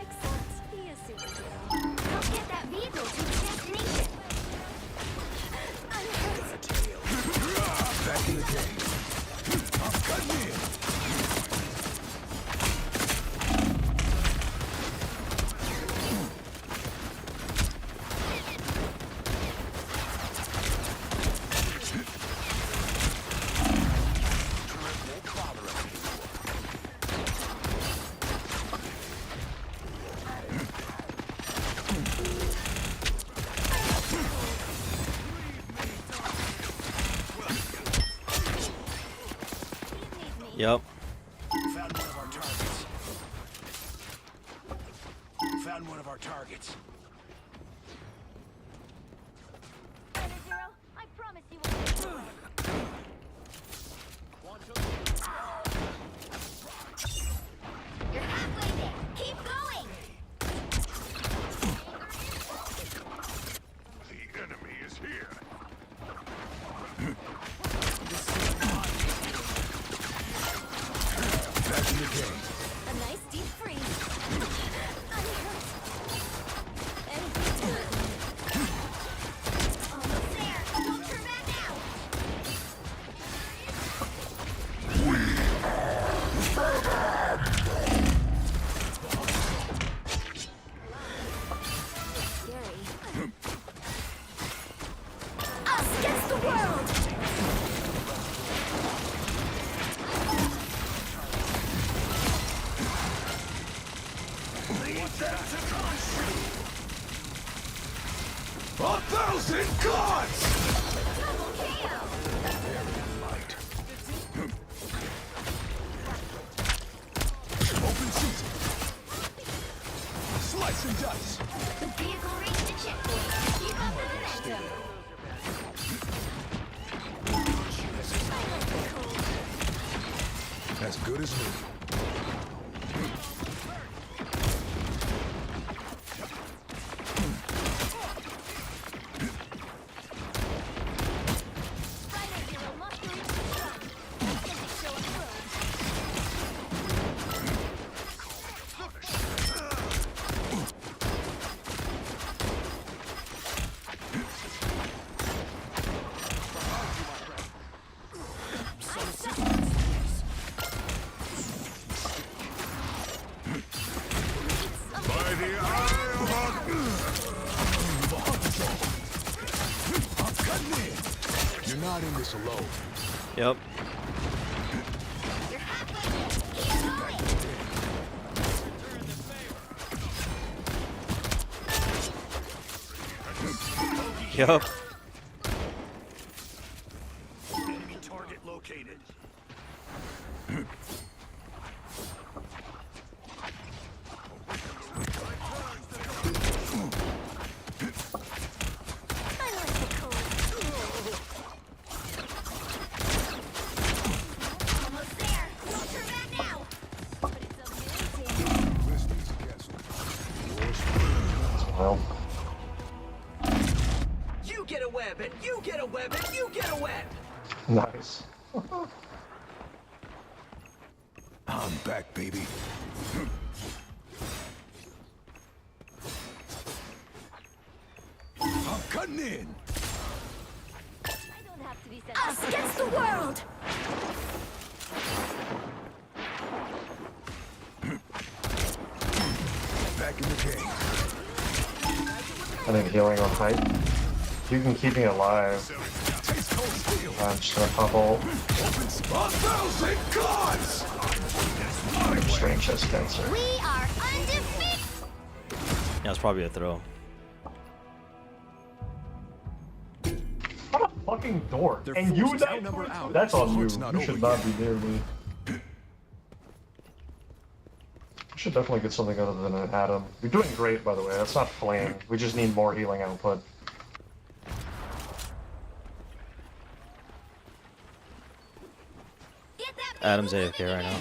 Except be a superhero. Help get that vehicle to its destination. Back in the game. I'm cutting in. Yep. Found one of our targets. Found one of our targets. Zero, I promise you will. You're halfway there. Keep going. The enemy is here. Back in the game. A nice deep freeze. I'm hurt. Anything to it. Almost there. Don't turn back now. Scary. Us against the world! A thousand gods! Double KO. Open season. Slice and dice. The vehicle reached the checkpoint. Keep up the momentum. As good as new. Final Zero must reach the sun. Authentic show of growth. By the eye of our... I'm cutting in. You're not in this alone. Yep. You're halfway there. Keep going. Yep. Enemy target located. I like the cold. Almost there. Don't turn back now. But it's amazing. Listeners against Well, You get a web, and you get a web, and you get a web! nice. I'm back, baby. I'm cutting in. I don't have to be sent. Us against the world. Back in the game. I think healing on height. If you can keep me alive, Taste cold steel. I'm just gonna pop ult. Open spot. 1,000 gods! Strange chest cancer. We are undefeated. Yeah, it's probably a throw. What a fucking dork. Their And you forces died outnumber for it? ours. That's on So you. it's not You should over not be near me. We should definitely get something other than an Atom. You're doing great, by the way. That's not flame. We just need more healing output. Get that Adam's vehicle AFK right now.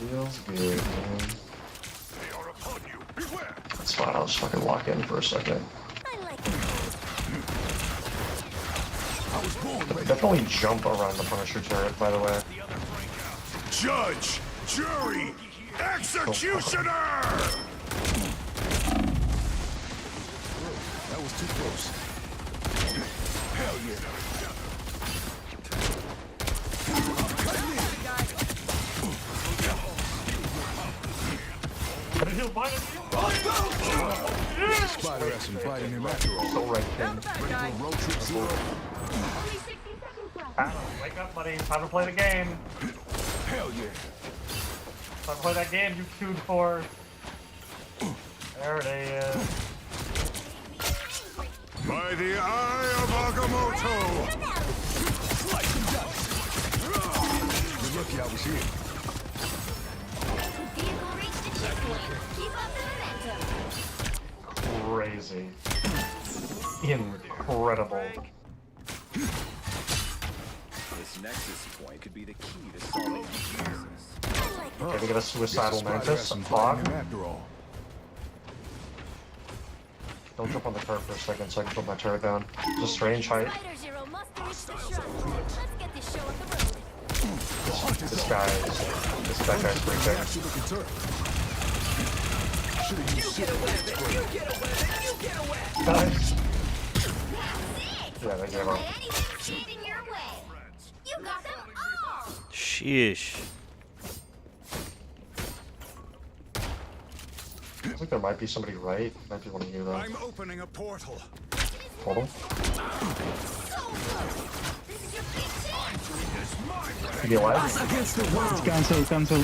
Feels good, man. They are upon you. Beware. That's fine. I'll just fucking lock in for a second. I like the cold. I was born ready. Definitely jump around the Punisher turret, by the way. Judge, jury, executioner! That was too close. Hell yeah. Spider has some fighting him after all. So right thing. Ready for road trip zero? Only 60 seconds left. Adam, wake up, buddy. Time to play the game. Hell yeah. Time to play that game you queued for. There it is. By the eye of Agamotto! Slice and dice. here. Vehicle reached the checkpoint. Keep up the momentum. Crazy. Incredible. This nexus point could be the key to solving the crisis. Okay, we get a suicidal Spider has mantis, some some fighting fog. him after all. Don't jump on the cart for a second so I can put my turret down. It's a strange height. Spider Zero must reach the shrine. Let's get this show on the road. That guy's pretty big. Nasty looking turret. Should have used shit. Guys. That's it. Yeah, they gave Don't up. let anything stand in your way. You got them all. Sheesh. I think there might be somebody right. Might be one of you though. I'm opening a portal. Hold on. So close. This is your big chance. Be alive? Cancel.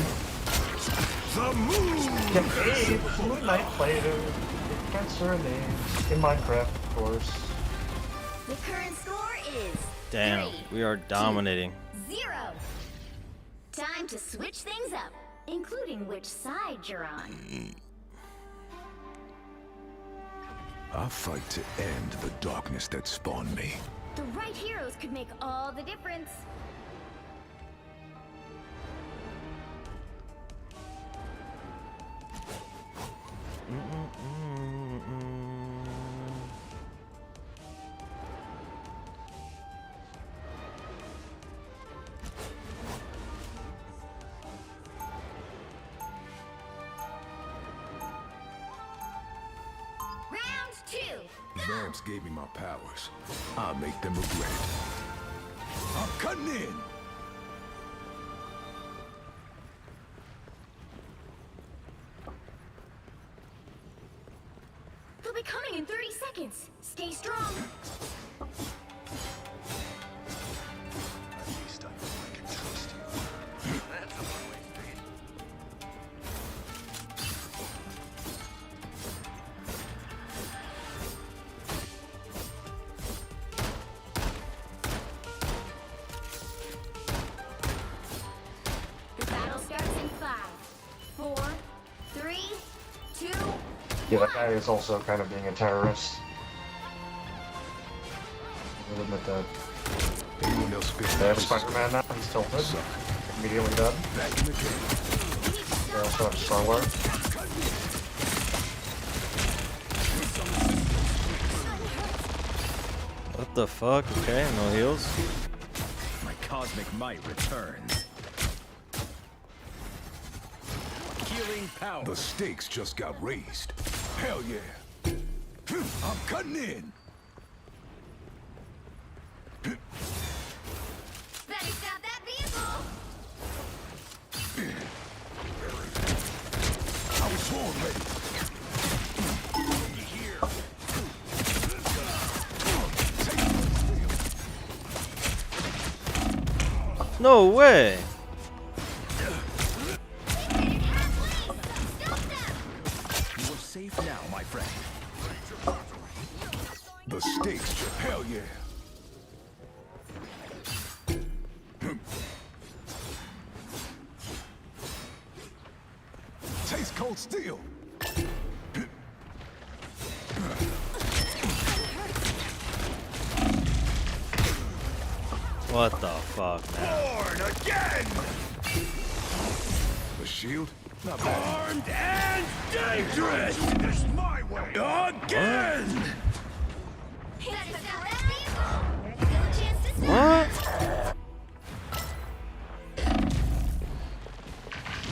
The moon! Hey, Blue Knight played Cancer names in Minecraft, of course. The current score is Damn, 3, we are dominating. 0. Time to switch things up, including which side you're on. I fight to end the darkness that spawned me. The right heroes could make all the difference. Round 2. Vamps gave me my powers. I'll make them regret it. I'm cutting in. They'll be coming in 30 seconds. Stay strong. The battle starts in 5, 4, 3, 2. Yeah, that guy is also kind of being a terrorist. I'll admit that. Anyone else spit They have a Spider-Man now, he's tilted. Immediately dead. back in the game. They also have Star-Lord. What the fuck? Okay, no heals. My cosmic might returns. Healing power. The stakes just got raised. Hell yeah. I'm cutting in. Better stop that vehicle. I was born ready. No way. You are safe now, my friend. The stakes just hell yeah. Taste cold steel. What the fuck, man? Born again! The shield? Not bad. Armed and dangerous! This my way! Again! Better stop that vehicle. Still a chance to score. What?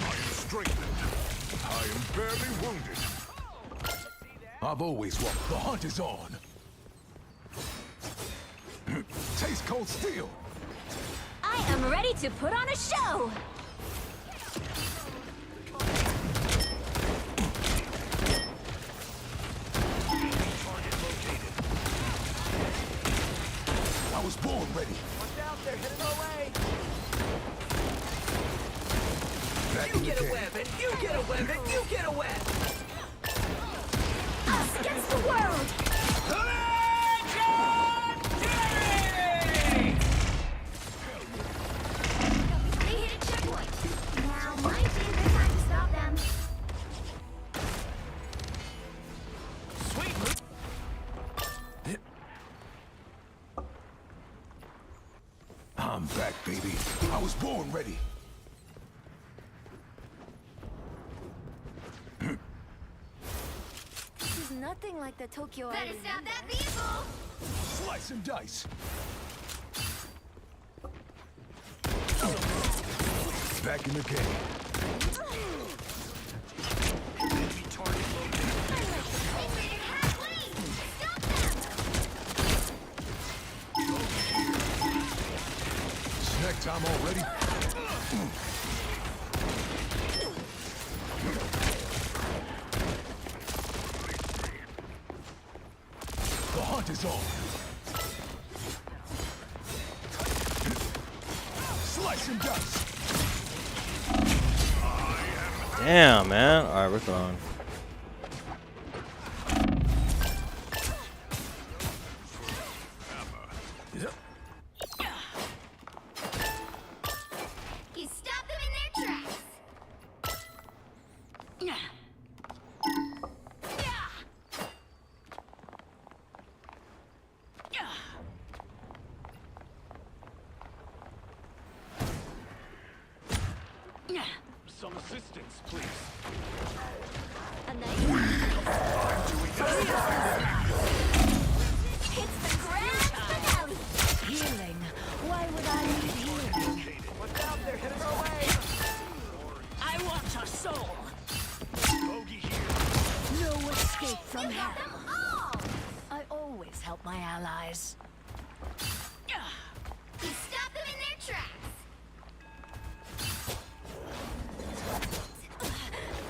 I am strengthened. I am barely wounded. I've always walked. The hunt is on. Taste cold steel. I am ready to put on a show. I was born ready. Back in the game. You get a weapon! You get a weapon! Us against the world. They hit a checkpoint. I'm back, baby. I was born ready. This is nothing like the Tokyo I Better stop remember. that vehicle! Slice and dice. Back in the game. Enemy target located. They made it halfway! Stop them! Snack time already? The hunt is on. Slice and dice. Damn, man. Alright, we're throwing. You stop them in their tracks! Some assistance, please. A nice It's the grand finale! Healing. Why would I need healing? What's out there? Headed our way! I want a soul. Bogey here. No escape from You got hell. them all! I always help my allies. You stop them in their tracks!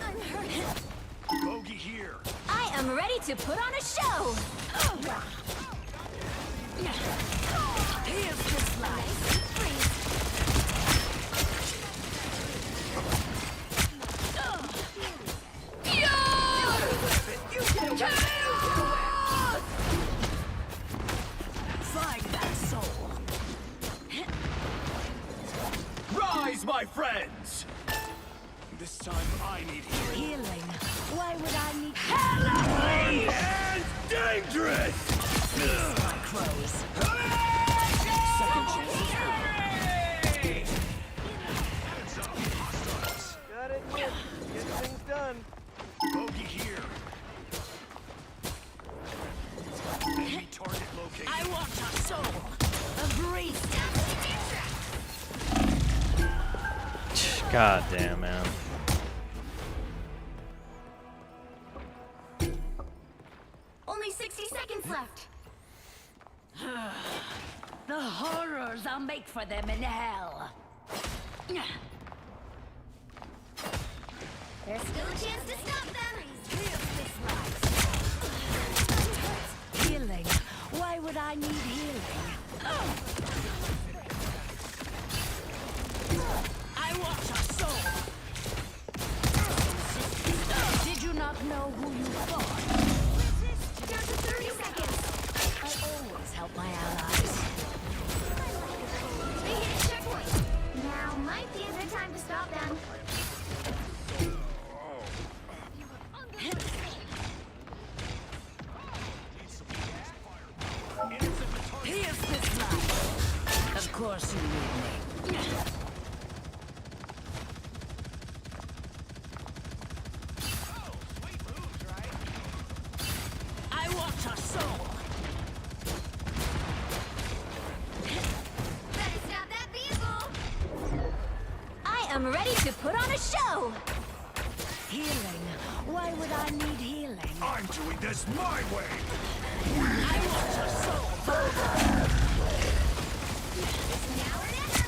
I'm hurt. Bogey here. I am ready to put on a show! Here's this life. Find that soul. Rise, my friends! This time I need healing. Healing. Why would I need And dangerous! my crows? Second chance. Gotta admit, get things done. Bogey here. Enemy target located. I want a soul. A breeze. God damn, man. Only 60 seconds left. The horrors I'll make for them in hell. There's still a chance to stop them. Healing. Why would I need healing? I want a soul. Did you not know who you fought? Down to 30 seconds. I always help my allies. They hit a checkpoint. Now might be a good time to stop them. Here's this life. Of course you need me. I want a soul. Better stop that vehicle. I am ready to put on a show. Healing. Why would I need healing? I'm doing this my way. I want a soul. Now or never.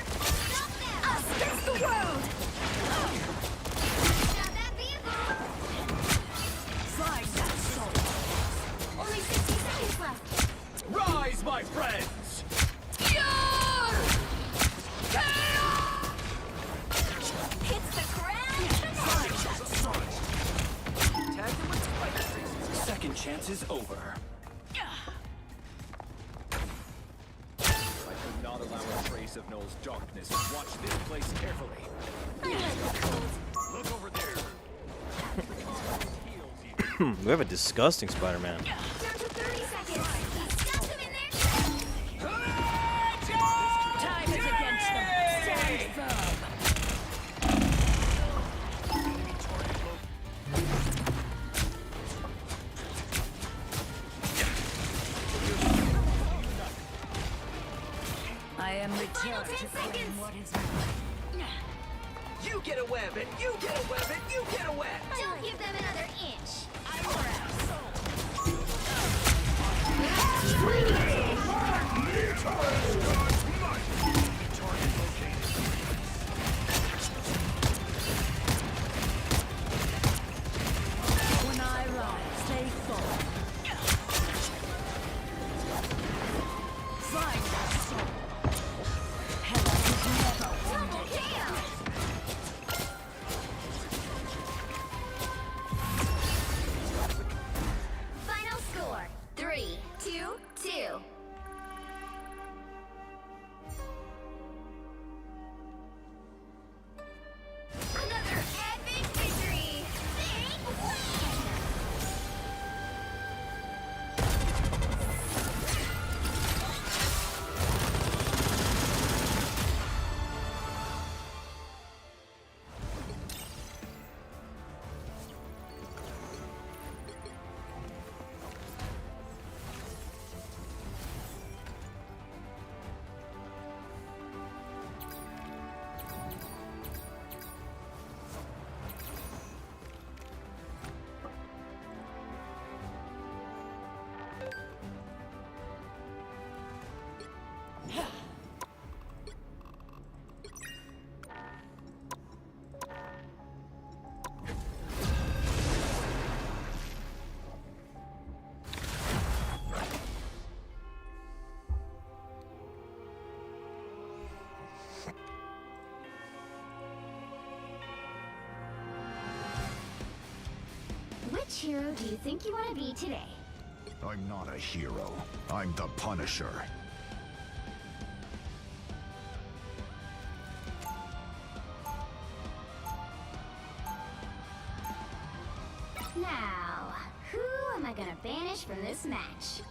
Stop them. Us against the world. Stop that vehicle. Find that soul. Only 60 seconds left. Rise, my friends! It's the grand finale. Second chance is over. I could not allow a trace of Noel's darkness. Watch this place carefully. Look over there. We have a disgusting Spider-Man. Down to 30 seconds. Stop them in their tracks. Time is against 10 seconds! You get a web, and you get a web, and you get a web! Don't give them another inch! When I rise, they fall. Find your soul. Hell is never Double kill! Final score, 3-2-2. Another epic victory! Big win! Which hero do you think you want to be today? I'm not a hero. I'm the Punisher. Now, who am I gonna banish from this match?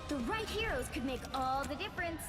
The right heroes could make all the difference.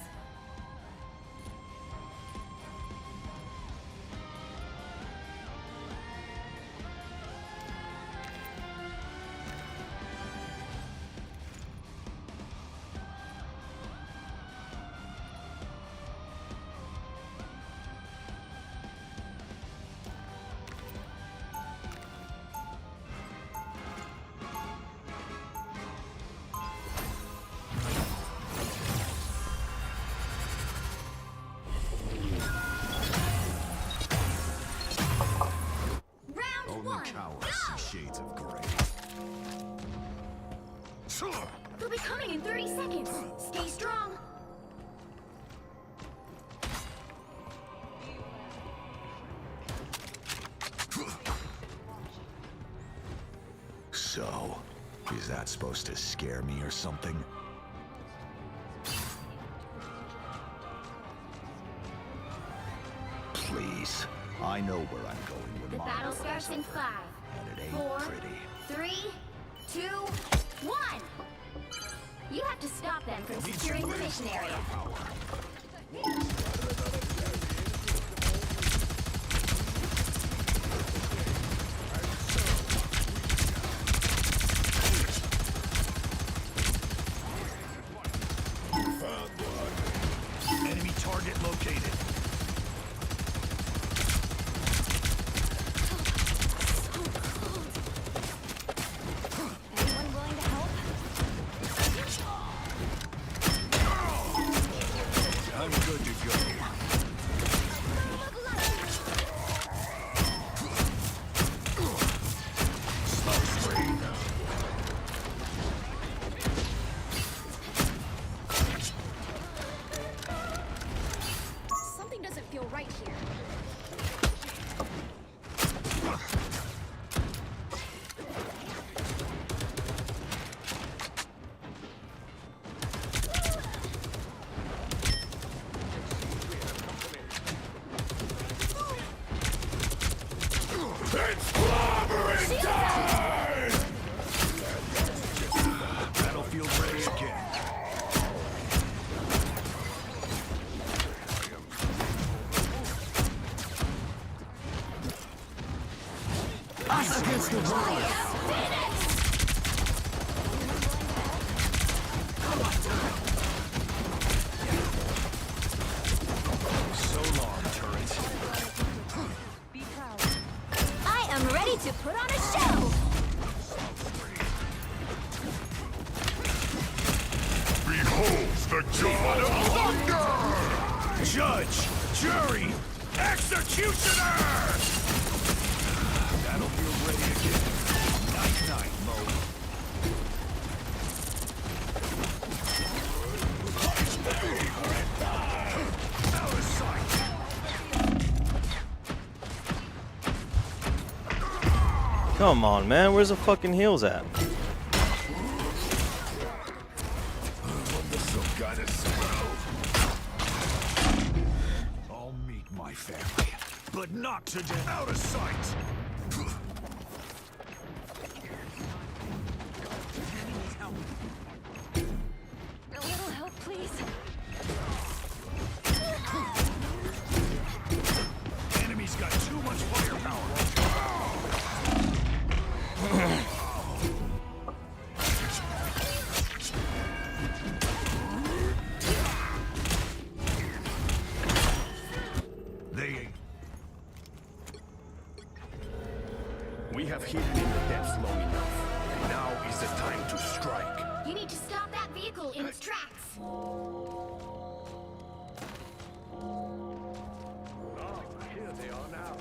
Shades of gray. They'll be coming in 30 seconds. Stay strong. So, is that supposed to scare me or something? Please, I know where I'm going when The my battle war starts is in over, 5, and it ain't 4, pretty. 3, 2, 1. You have to stop them from securing the mission area. Enemy target located. Anyone willing to help? I'm good to go. It's clobbering time! Battlefield ready again. Us against the world. So long, turret. Be proud. I am ready to put on a show. Behold the god of thunder! Judge, jury, executioner! Battlefield ready again. Night-night, Mo. Out of sight. Come on, man. Where's the fucking heels at? I'll meet my family, but not today. Out of sight. A little help, please. Enemy's got too much firepower. We have hidden in the depths long enough. Now is the time to strike. You need to stop that vehicle in its tracks. Here they are now.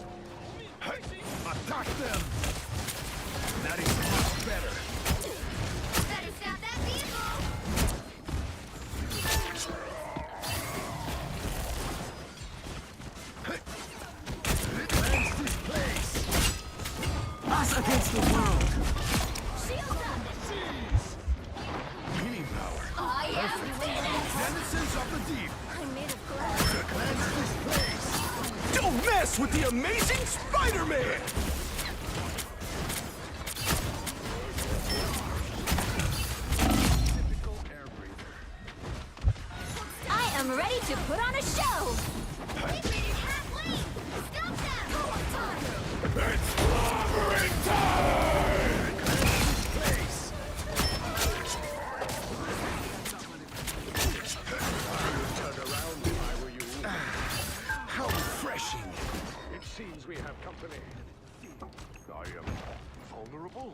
Attack them! That is much better. Better stop that vehicle. Cleanse this place! Us against the world. Shields up. Healing power. I am finished. Denizens of the deep. I'm made of glass. Cleanse this place! Don't mess with the amazing Spider-Man! Typical air breather. I am ready to put on a show. We made it halfway. Stop that. It's clobbering time! Place! Turn around if I were you. How refreshing! It seems we have company. I am vulnerable.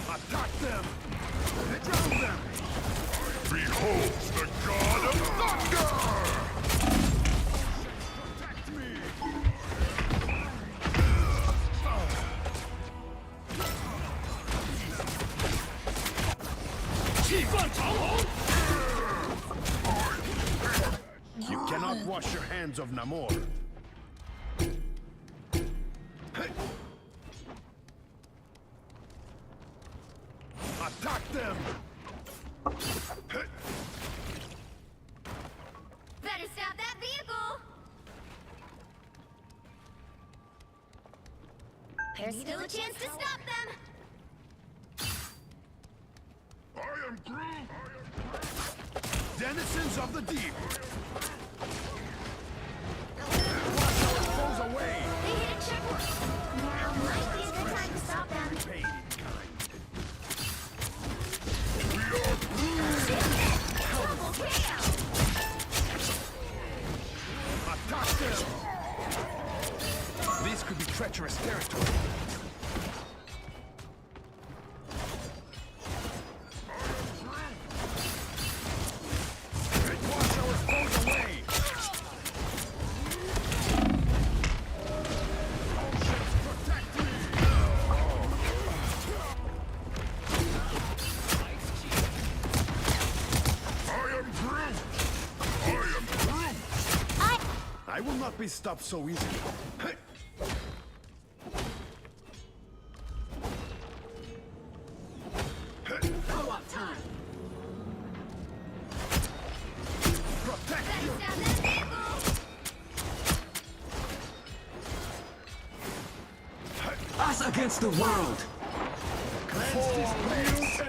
Attack them! Drown them! Behold the god of thunder! Protect me! You cannot wash your hands of Namor. Attack them! Better stop that vehicle. There's still a chance to stop them. I am Groot! Denizens of the deep! Wash our foes away! They hit a checkpoint. Now might be a good time to stop them. Paid in kind. Double KO. Attack them! This could be treacherous territory. Wash our foes away! Protect me! I am Groot! I am Groot! I will not be stopped so easily. Co-op time. us against the world. Cleanse this place.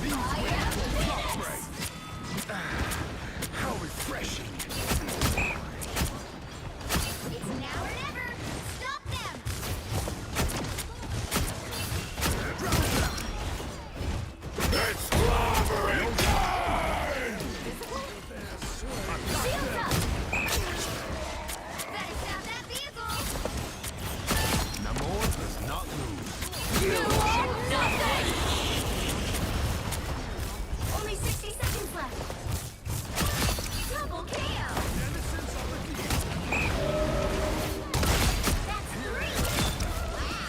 Mutant How refreshing. It's now or never. Stop them. It's clobbering time! Shields up. Better stop that vehicle. Namor does not lose. You are nothing. Only 60 seconds left. Double KO. That's 3.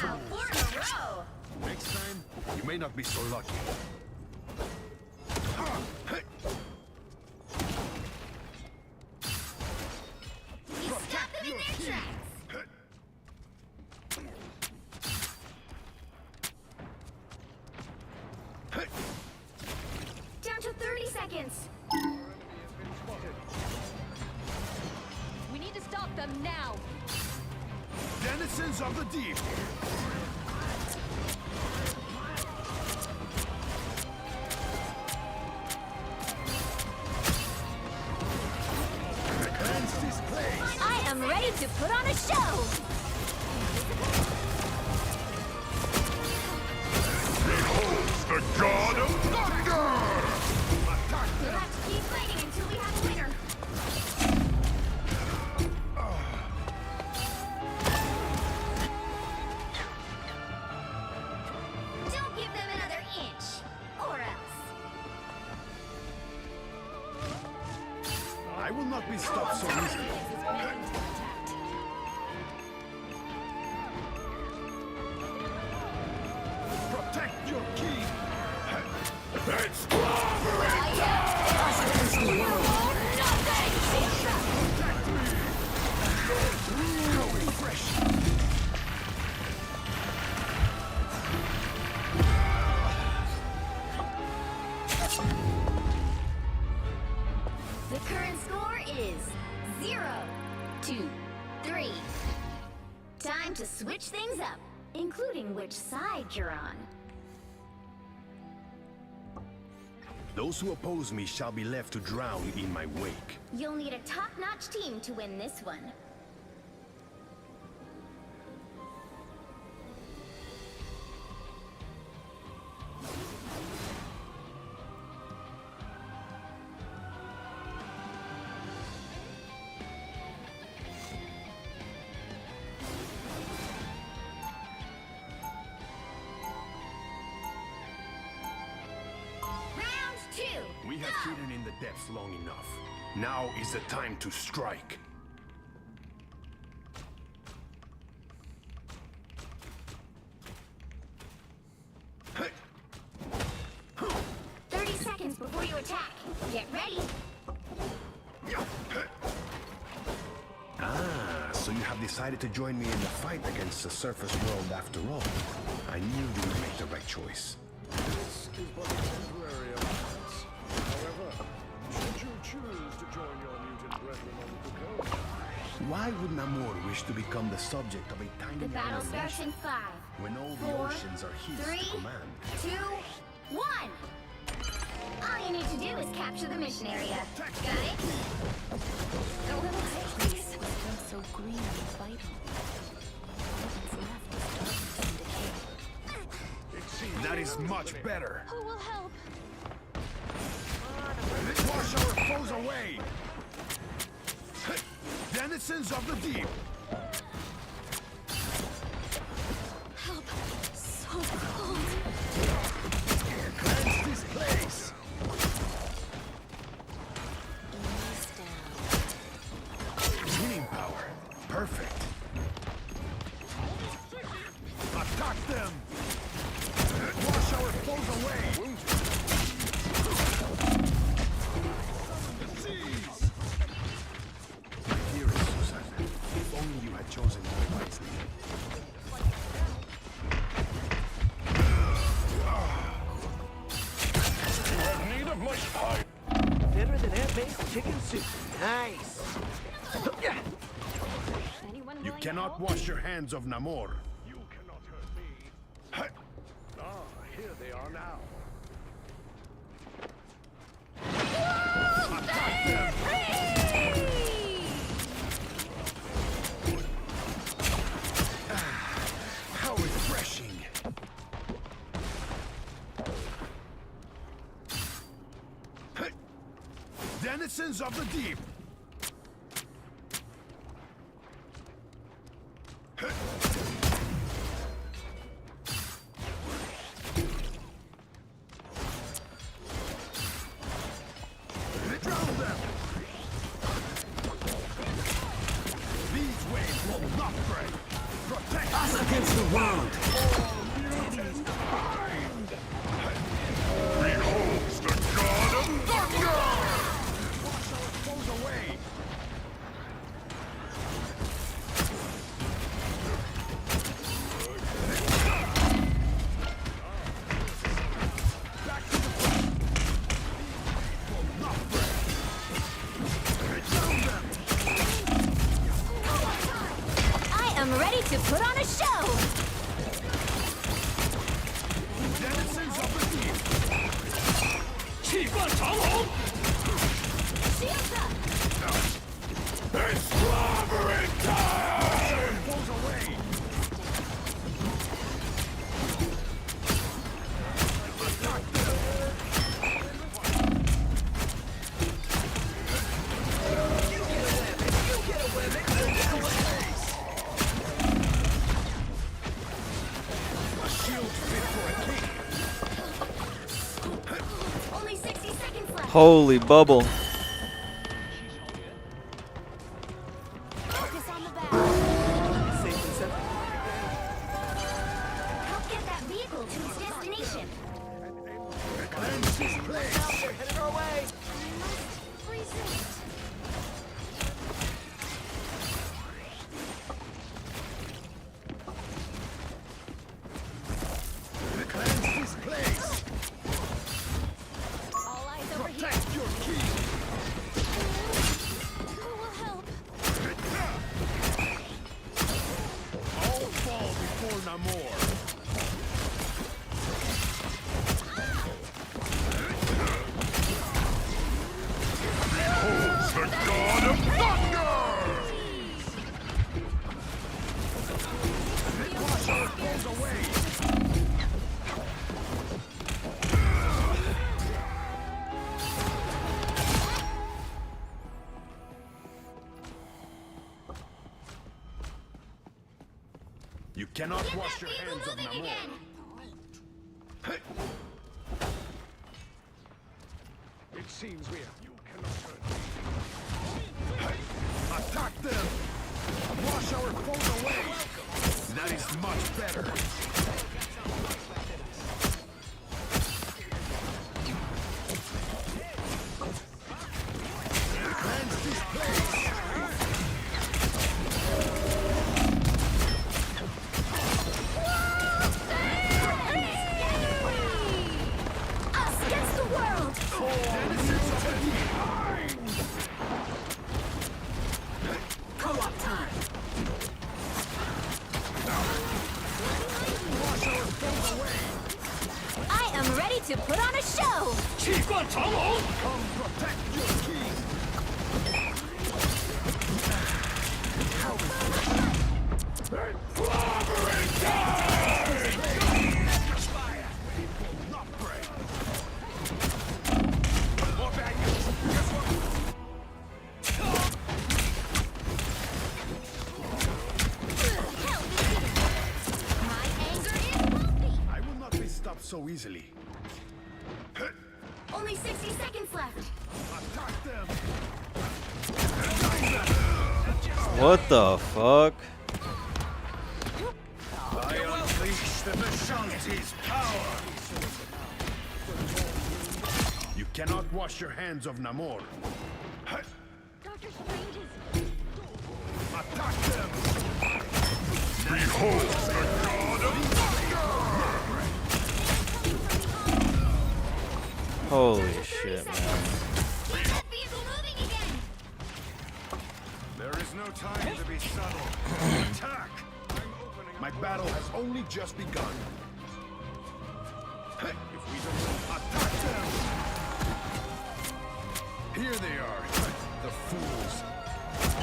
Wow, 4 in a row. Next time, you may not be so lucky. You stop them in their tracks. Down to 30 seconds. We need to stop them now. Denizens of the deep. Cleanse this place. I am ready to put on a show. The god of thunder! We'll have to keep fighting until we have a winner. Don't give them another inch, or else. I will not be stopped so easily. Protect your king! It's clobbering How refreshing! The current score is 0-3. Time to switch things up, including which side you're on. Those who oppose me shall be left to drown in my wake. You'll need a top-notch team to win this one. Round 2. We have hidden in the depths long enough. Now is the time to strike. Hey! 30 seconds before you attack. Get ready. Ah, so you have decided to join me in the fight against the surface world after all. I knew you would make the right choice. This is but a temporary alliance. However, should you choose to join your mutant brethren on the coast, Why would Namor wish to become the subject of a tiny The battle island starts in nation 5, when all the 4, oceans are his 3, to command? 2, 1. All you need to do is capture the mission area. Got it? The little place was once so green and vital. What's left is darkness and decay. That is much better. Who will help? Wash our foes away. Denizens of the deep. Help! So cold. Cleanse this place. Ease down. Healing power. Perfect. Attack them. Wash our foes away. My dearest Susan, if only you had chosen more wisely. you have need of my spy. Better than Aunt May's chicken Nice. Anyone You willing to cannot help? wash your hands of Namor. You cannot hurt me. Ah, here they are now. How refreshing. Denizens of the deep. Drown them. These waves will not break. Protect us against the world. Behold the god of thunder! Wash our foes away. Back to the front. Will not break. Drown them. I am ready to put on a show! Denizens of the deep. Shields up! It's slobbering time! Foes away. Attack them. A shield fit for a king. Only 60 seconds left! Holy bubble. Focus on the back! Safe and separate. Help get that vehicle to its destination! Cleanse this place. They're headed our way. Resist! Cleanse this place. All eyes over here! Protect your king. Who will help? All fall before Namor. Behold the god of thunder! Wash our foes away. You cannot Get wash that your vehicle hands of moving Namor. again! It seems we have. You cannot hurt me. Attack them! Wash our foes away! That is much better. Cleanse this place! Us against the world! Denizens of the deep! Co-op time. Wash our foes away! I am ready to put on a show! Come protect your king! Clobbering time! Fire! Will not break! More baggage! Guess what? Hell, my anger is bumpy! I will not be stopped so easily. Only 60 seconds left! Attack them! What the fuck? I unleash the Vishanti's power! You cannot wash your hands of Namor. Dr. Strange is... Attack them! Behold the god of Holy shit, man. Get that vehicle moving again! no time to be subtle. Attack! I'm opening My up battle has only just begun. If we don't Attack them! Here they are, the fools.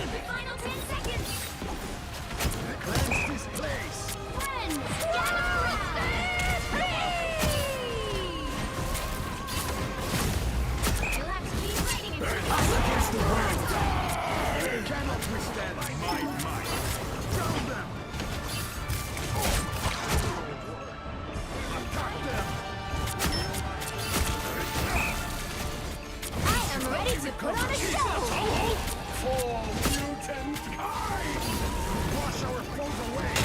In the final 10 seconds! Cleanse this place! Friends, gather You'll have to keep fighting until Against the world! They cannot withstand my might. Drown them! Attack them! I am ready to put on a show! Fall, mutant kind! Wash our foes away!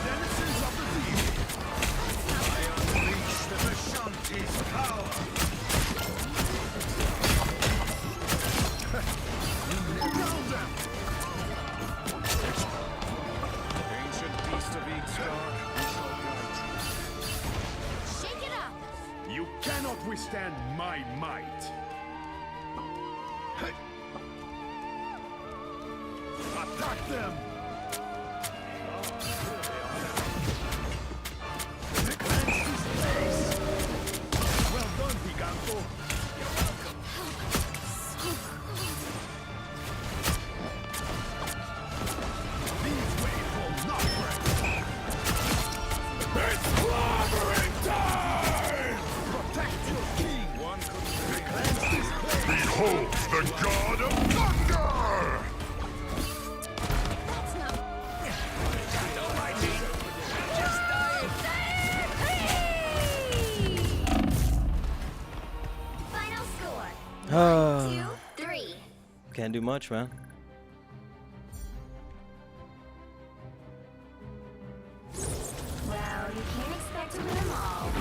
Denizens of the deep! I unleash the Vishanti's power! Drown them! Ancient beast of Eagstar, we shall guide you. Shake it up! You cannot withstand my might! Attack them! Cleanse this place! Well done, Giganto! You're welcome! These waves will not break! It's clobbering time! Protect your king! One could Cleanse this place! Behold the god of thunder! That's not... Final score. 1, 2, 3. Can't do much, man. Well, you can't expect to win them all.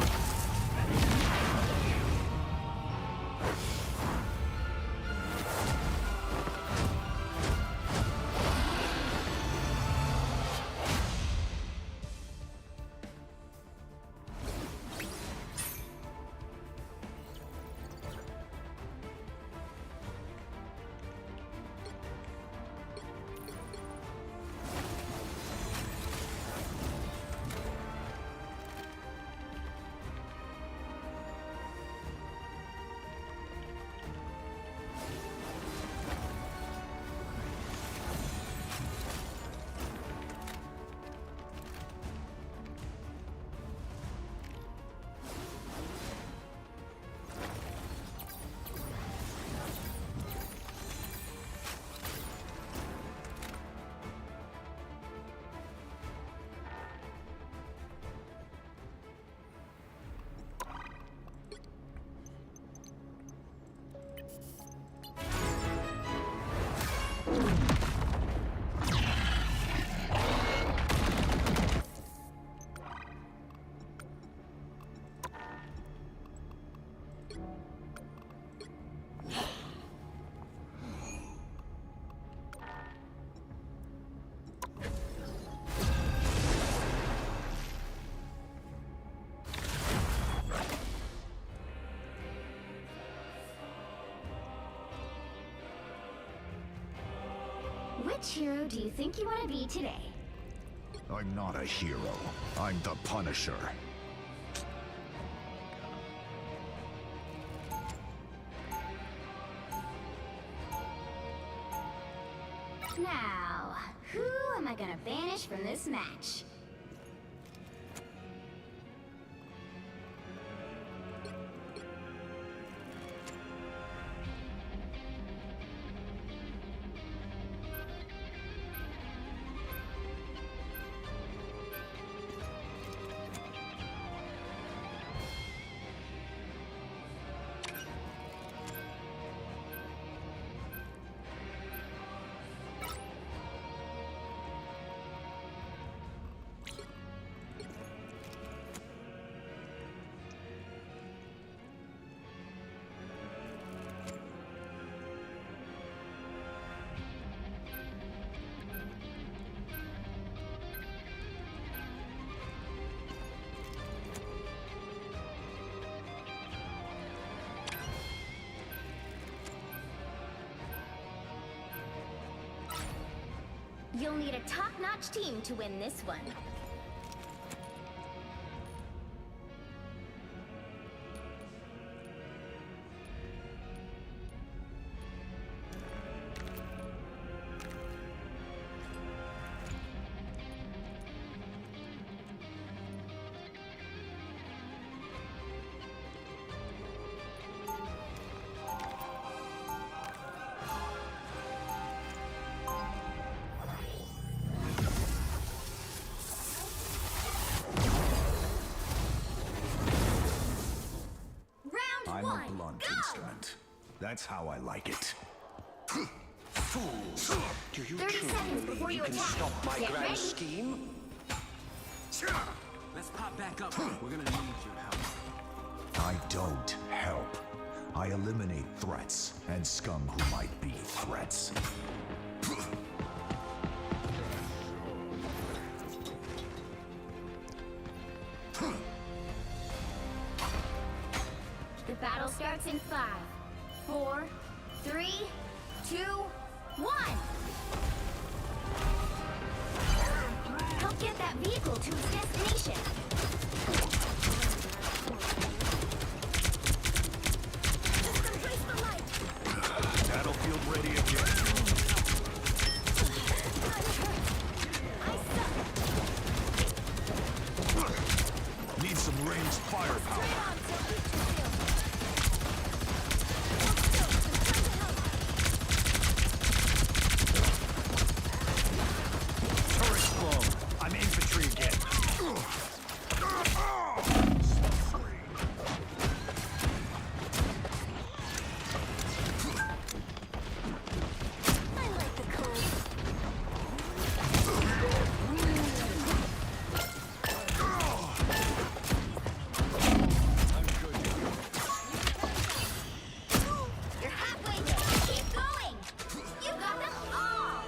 Which hero do you think you want to be today? I'm not a hero. I'm the Punisher. Now, who am I gonna banish from this match? You'll need a top-notch team to win this one. I'm a blunt instrument. That's how I like it. Fools! Do you 30 truly seconds believe before you you can attack. stop my Get grand ready. scheme? Let's pop back up. We're gonna need your help. I don't help. I eliminate threats and scum who might be threats. The battle starts in 5, 4, 3, 2, 1. Help get that vehicle to its destination. System, place the light. Battlefield ready again. Need some ranged firepower. Turret blown. I'm infantry again. I like the cold. You're halfway there. Keep going. You got them all.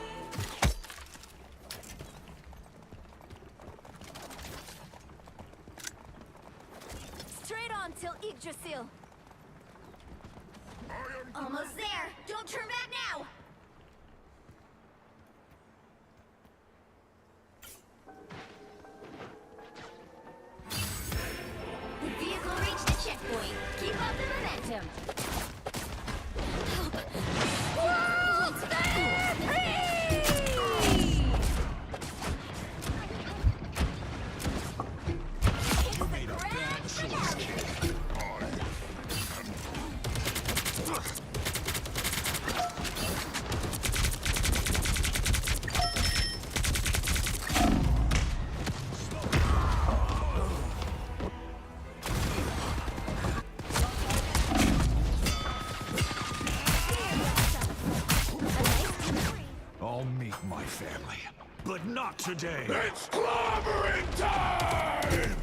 Straight on till Yggdrasil. Almost there. Don't turn back now. The vehicle reached the checkpoint. Keep up the momentum. World's Fair You made a bad choice, kid. I'll meet my family, but not today. It's clobbering time!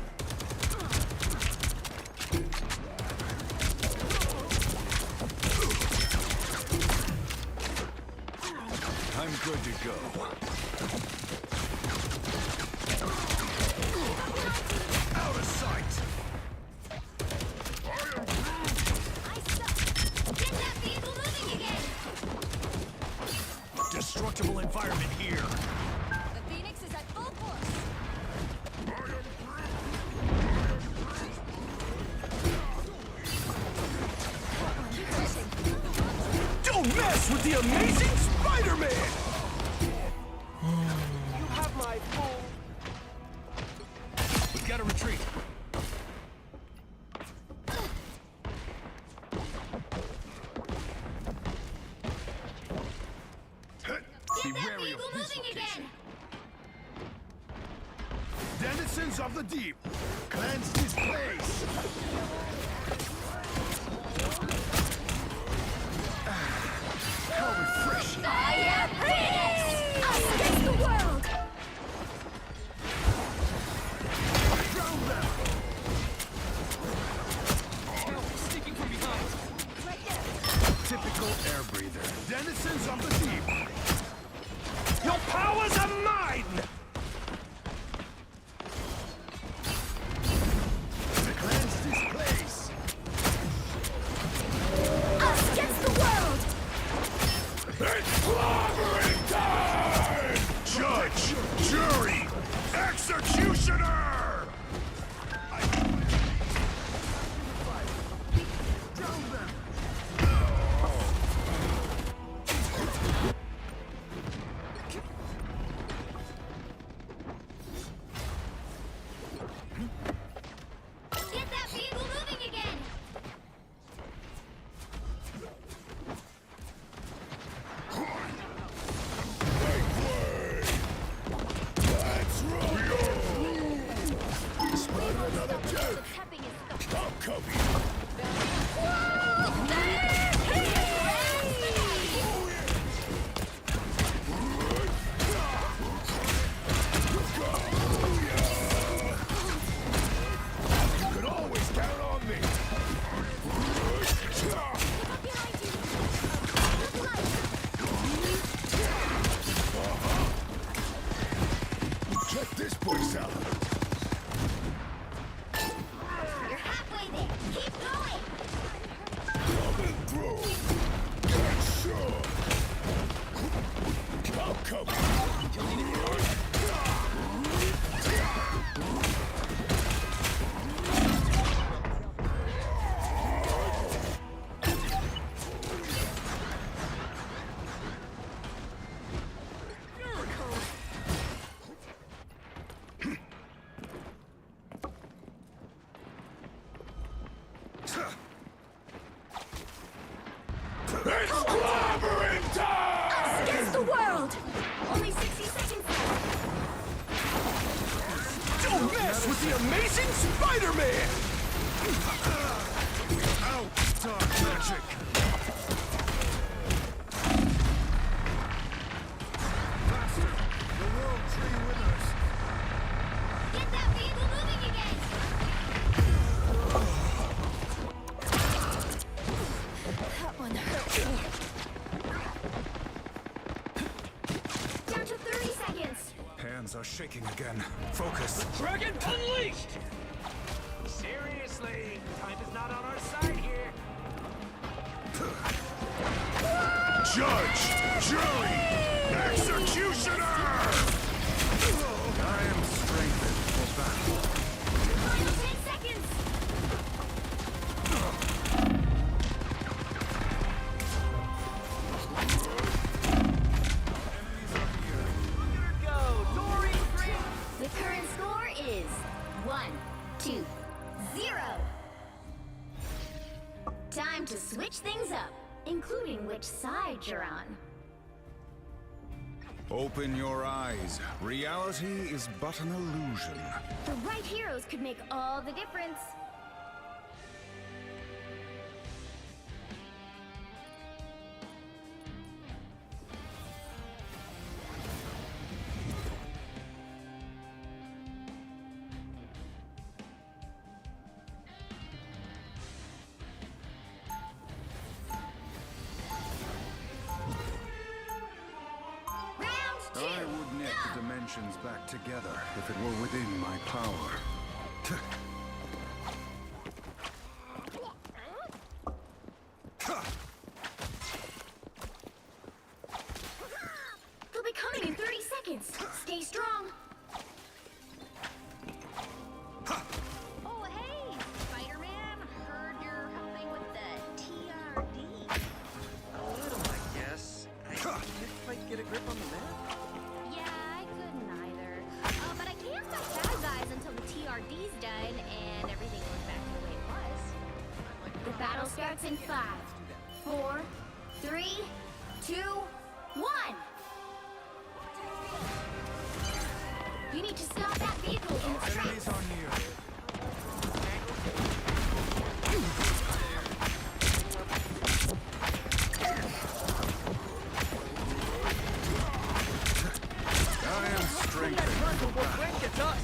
I'm good to go. Out of sight! I suck. Get that vehicle moving again. Destructible environment here. The Phoenix is at full force. Don't mess with the amazing Spider-Man! You have my full... We gotta retreat. Be Get that wary of vehicle this moving location. again. Denizens of the deep, cleanse this place. How refreshing. I am Phoenix! Us against the world! Drown them. Sneaking from behind. Right there. Typical air breather. Denizens of the deep. Your powers are mine! Cleanse this place. Us against the world! It's clobbering time! Voice out. You're halfway there. Keep going. Up and throw. Get shot. I'll cover. It's clobbering time! Against the world. Only 60 seconds left. Don't mess with the amazing Spider-Man! Out, dark magic! Faster! The World Tree winners! Get that vehicle moving again. That one hurt. Down to 30 seconds. Hands are shaking again. Focus. Dragon unleashed! Seriously, time is not on our side here. Judge! Jury! Executioner! I am strengthened for battle. Final 10 seconds. The current score is 1-2-0. Time to switch things up, including which side you're on. Open your eyes. Reality is but an illusion. The right heroes could make all the difference. Round two. I would knit the dimensions back together if it were within my power. They'll be coming in 30 seconds. Stay strong. Oh, hey, Spider-Man. Heard you're helping with the TRD. A little, I guess. I can't quite get a grip on the map. Yeah, I couldn't either. But I can't fight bad guys until the TRD's done and everything goes back to the way it was. The battle starts in 5, 4, 3, 2, 1. You need to stop that vehicle in its tracks. Enemies are near. I am strengthened for battle. When gets us?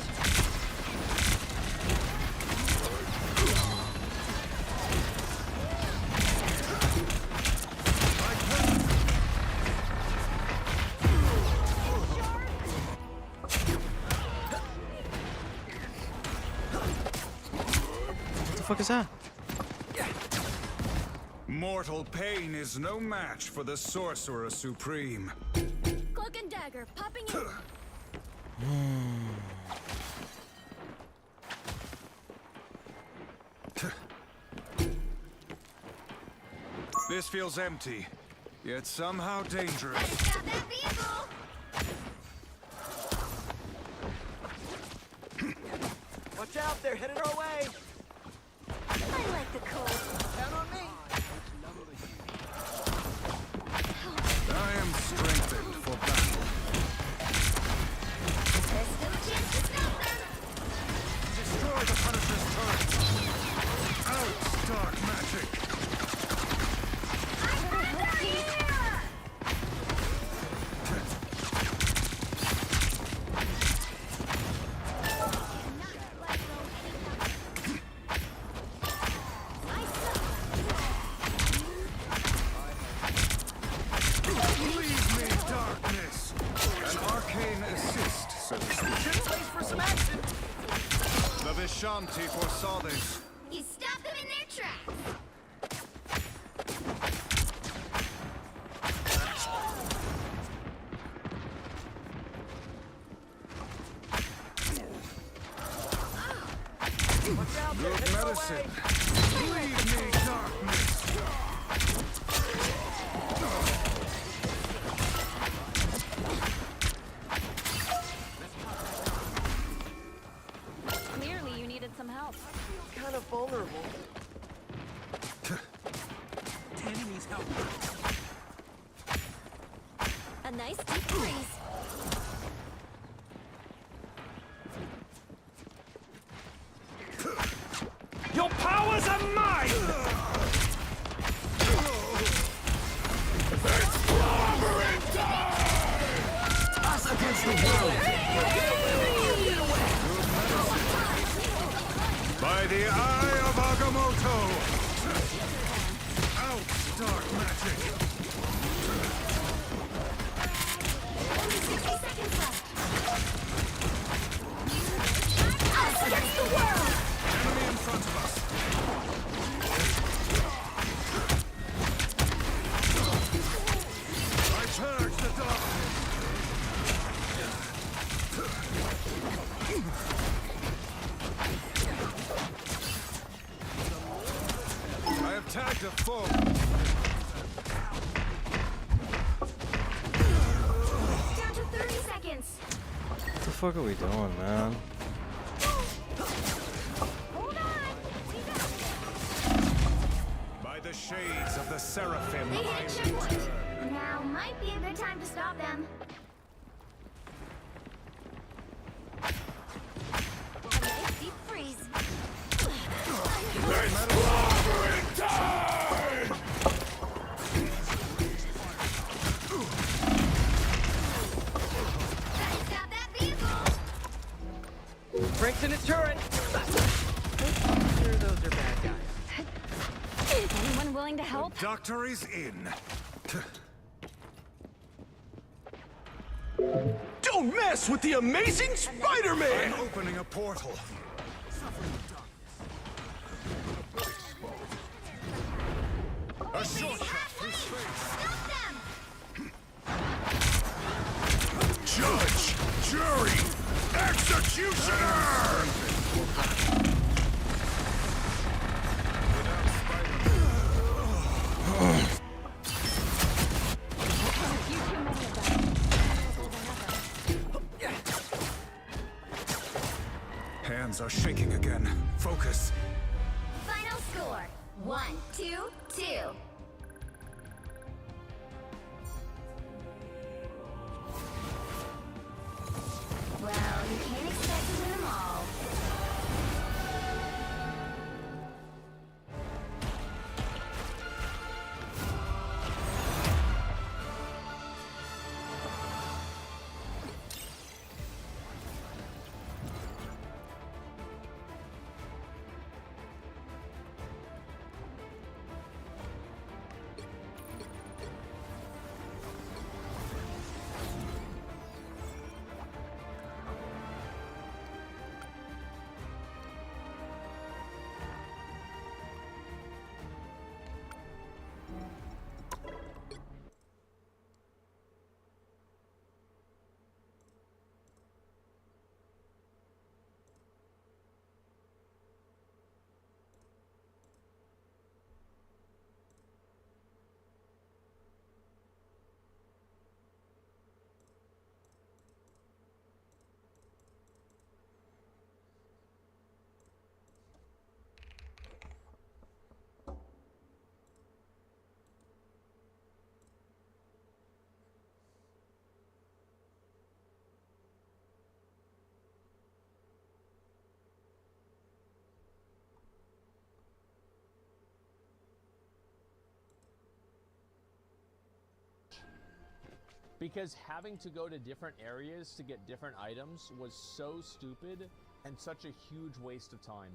What the fuck is that? Mortal pain is no match for the Sorcerer Supreme. Cloak and dagger, popping in. This feels empty, yet somehow dangerous. Stop that vehicle. Watch out, they're headed our way. I like the cold. Count on me. I am strengthened for battle. There's still a chance to stop them. Destroy the Punisher's turret. Out, dark magic. Shanti foresaw this. You stop them in their tracks. Good medicine. Leave me, darkness. Clearly, you needed some help. Kind of vulnerable. Tanny needs help. A nice deep freeze. Your powers are mine! Us against the world. By the eye of Agamotto! Out, dark magic! 60 seconds left. Us against the world! Enemy in front of us! I purge the darkness! I have tagged a foe! Down to 30 seconds. What the fuck are we doing, man? Hold on. We got By the shades of the Seraphim, They I hit checkpoint. return! Now might be a good time to stop them. A nice deep freeze. Gotta stop that vehicle. Frank's in his turret. Sure, those are bad guys. Anyone willing to help? Doctor is in. Don't mess with the amazing Spider-Man! I'm opening a portal. A shortcut through space. Stop them. Judge, jury, executioner! Hands are shaking again. Focus. Final score. 1-2-2. Well, you can't expect to win them all. Because having to go to different areas to get different items was so stupid and such a huge waste of time.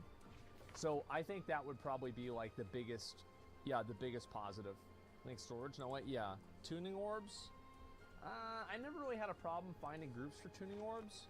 So I think that would probably be like the biggest, the biggest positive. I think storage, no wait, yeah. Tuning orbs? I never really had a problem finding groups for tuning orbs.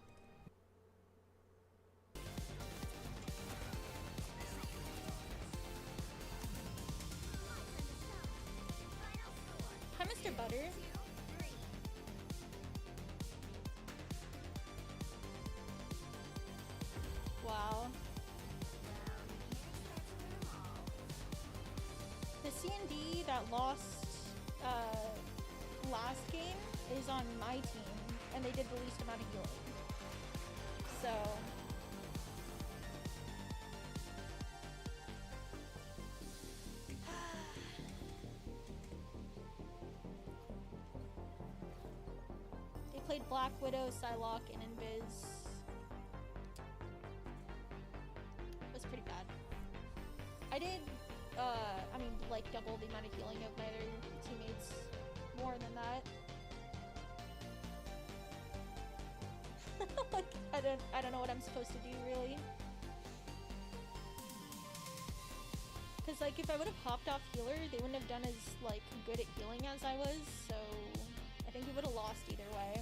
lost last game is on my team, and they did the least amount of healing. So they played Black Widow, Psylocke, and Invis. It was pretty bad. I did, I mean, like double the amount of healing of my other teammates. More than that. Like, I don't know what I'm supposed to do, really. Because, like, if I would have popped off healer, they wouldn't have done as, like, good at healing as I was, so I think we would have lost either way.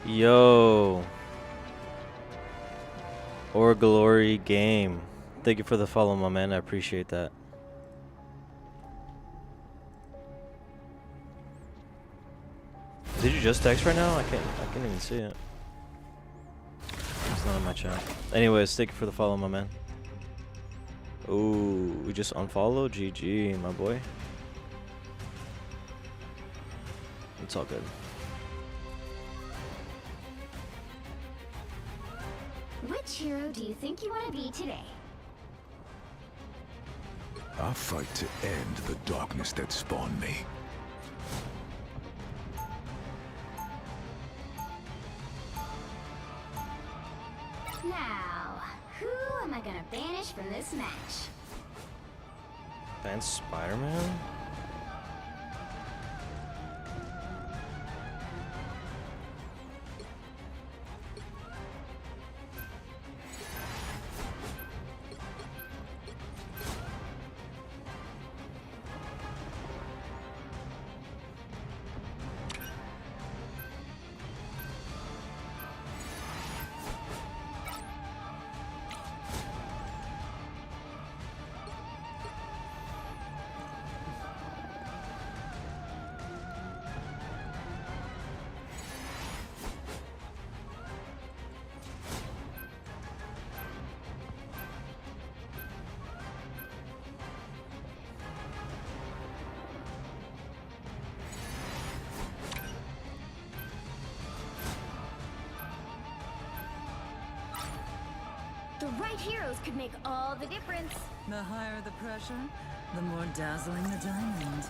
Yo. Or Glory Game. Thank you for the follow, my man. I appreciate that. Did you just text right now? I can't even see it. It's not in my chat. Anyways, thank you for the follow, my man. Ooh, we just unfollowed? GG, my boy. It's all good. Which hero do you think you want to be today? I'll fight to end the darkness that spawned me. Now, who am I gonna banish from this match? Ban Spider-Man? The right heroes could make all the difference. The higher the pressure, the more dazzling the diamond.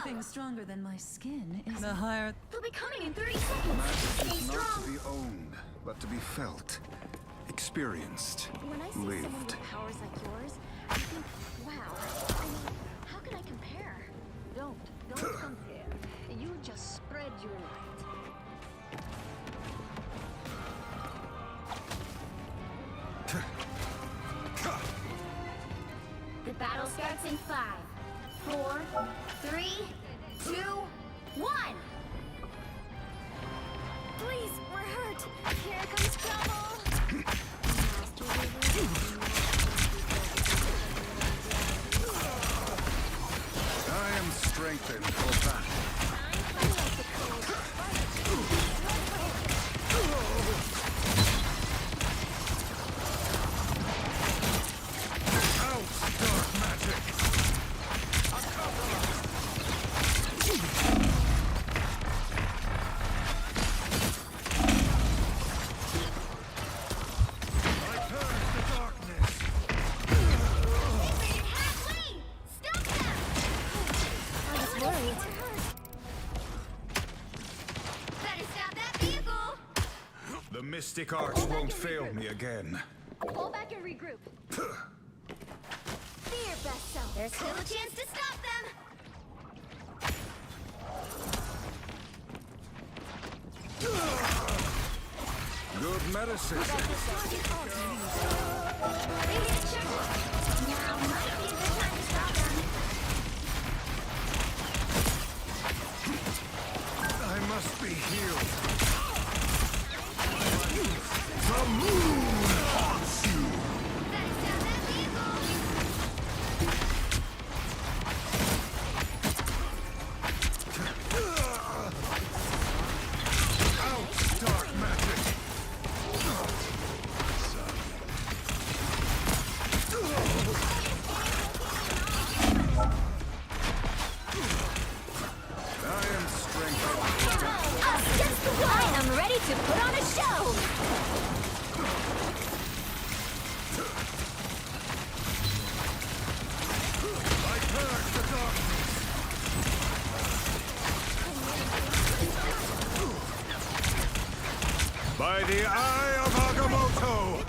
thing stronger than my skin is the higher. They'll be coming in 30 seconds. Magic Stay is not strong. to be owned, but to be felt, experienced, When I see someone lived. with powers like yours, I think, wow. I mean, how can I compare? Don't compare. You just spread your light. The battle starts in 5, 4, 3, 2, 1. Please, we're hurt. Here comes trouble. I am strengthened for battle. Out, dark magic! I purge the darkness! Halfway! Stop them! I was worried. Better stop that vehicle! The mystic arts won't fail me again. Fall back and regroup. Be your best self. There's still a chance to stop them! Good medicine. Now might be a good time to stop them. I must be healed. The moon haunts you! Better stop that vehicle! Out, dark magic! I am strengthened. Us against the wall! I am ready to put on a show! I purge the darkness. By the eye of Agamotto!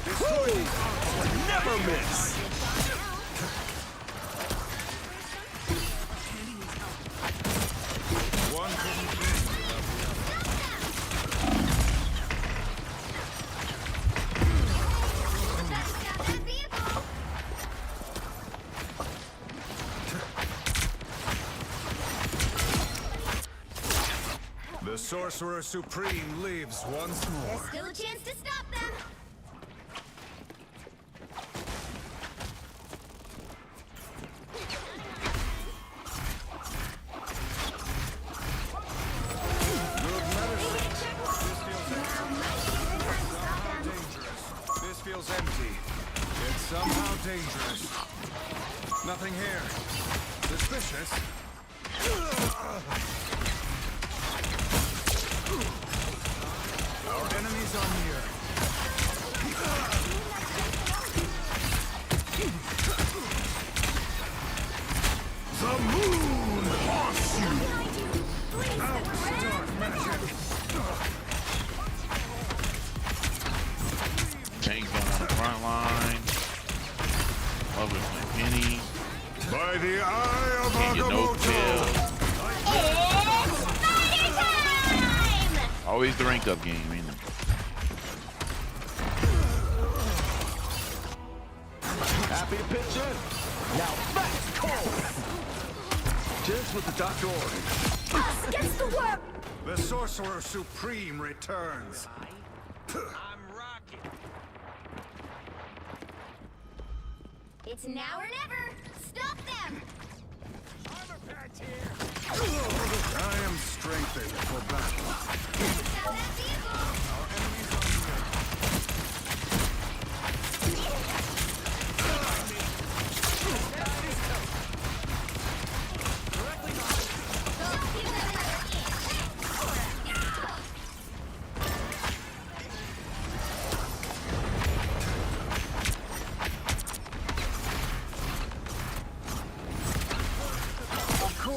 Destroy these arts will never miss! One couldn't win. Better stop that vehicle! The Sorcerer Supreme lives once more. Still a chance to stop them! Good medicine. This feels empty. It's somehow dangerous. Nothing here. Suspicious. Our enemies are near. The moon haunts you! Out, dark magic! Tank going on the front line. Love with my penny. By the eye of Can't get no kill. It's spider time! Always the rank up game, ain't it? Happy to pitch in. Now fast cold. Just what the doctor ordered. Us against the world! The Sorcerer Supreme returns. It's now or never! Stop them! I am strengthened for battle. Stop that vehicle! Our enemies are Don't give them another inch!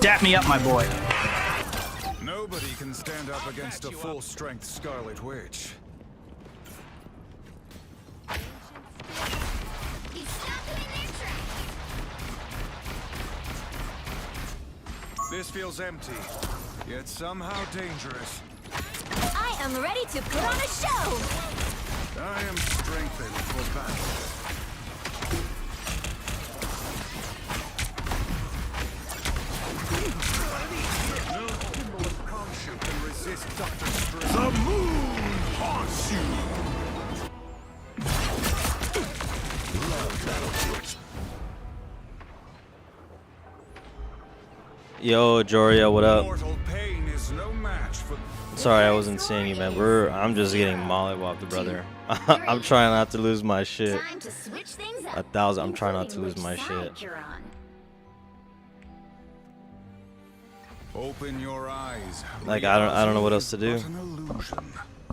Dap me up, my boy. Nobody can stand up against a full-strength Scarlet Witch. This feels empty, yet somehow dangerous. I am ready to put on a show! I am strengthened for battle. No symbol of Khonshu can resist Dr. Strange. The moon haunts you! Love battle switch. Yo, Joria, what up? Mortal pain is no match for... Sorry, I wasn't seeing you, man. I'm just getting mollywopped, brother. I'm trying not to lose my shit. Time to switch things up, 1,000. I'm trying not to including lose my which shit. side you're on. Open your eyes. Like I don't know what else to do.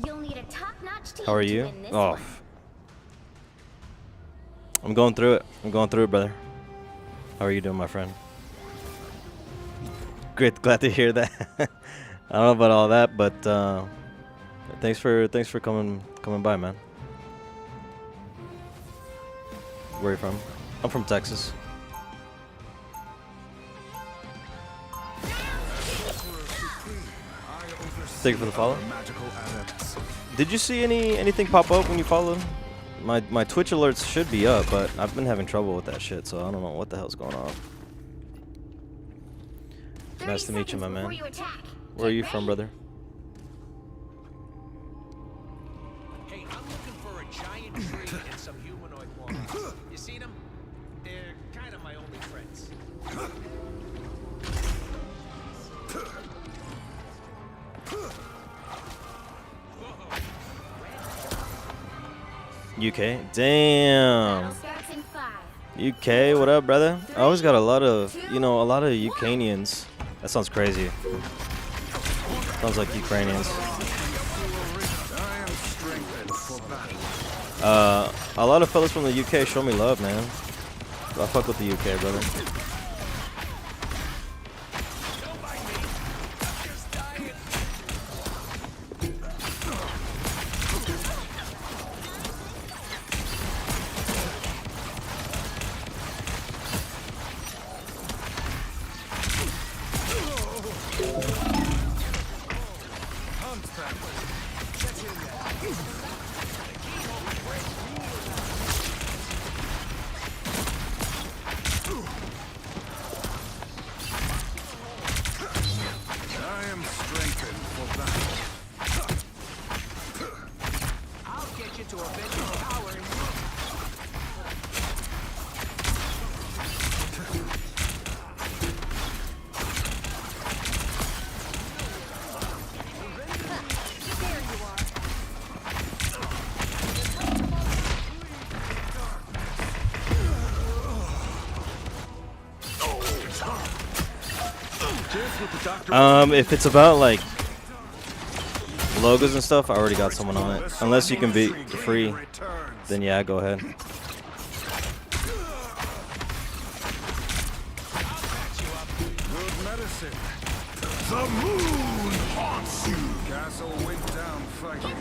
You'll need a top-notch team How are to you? win this Oh, one. I'm going through it. I'm going through it, brother. How are you doing, my friend? Great, glad to hear that. I don't know about all that, but thanks for coming by, man. Where are you from? I'm from Texas. Thank you for the follow. Did you see anything pop up when you followed? My Twitch alerts should be up, but I've been having trouble with that shit, so I don't know what the hell's going on. Nice to meet you, my man. Where are you from, brother? Hey, I'm looking for a giant tree and some humanoid walkers. You seen them? They're kind of my only friends. UK? Damn. UK, what up, brother? I always got a lot of Ukrainians. That sounds crazy. Sounds like Ukrainians. A lot of fellas from the UK show me love, man. I fuck with the UK, brother. If it's about like logos and stuff, I already got someone on it. Unless you can beat for free, then yeah, go ahead. The moon haunts you. Castle went down fighting.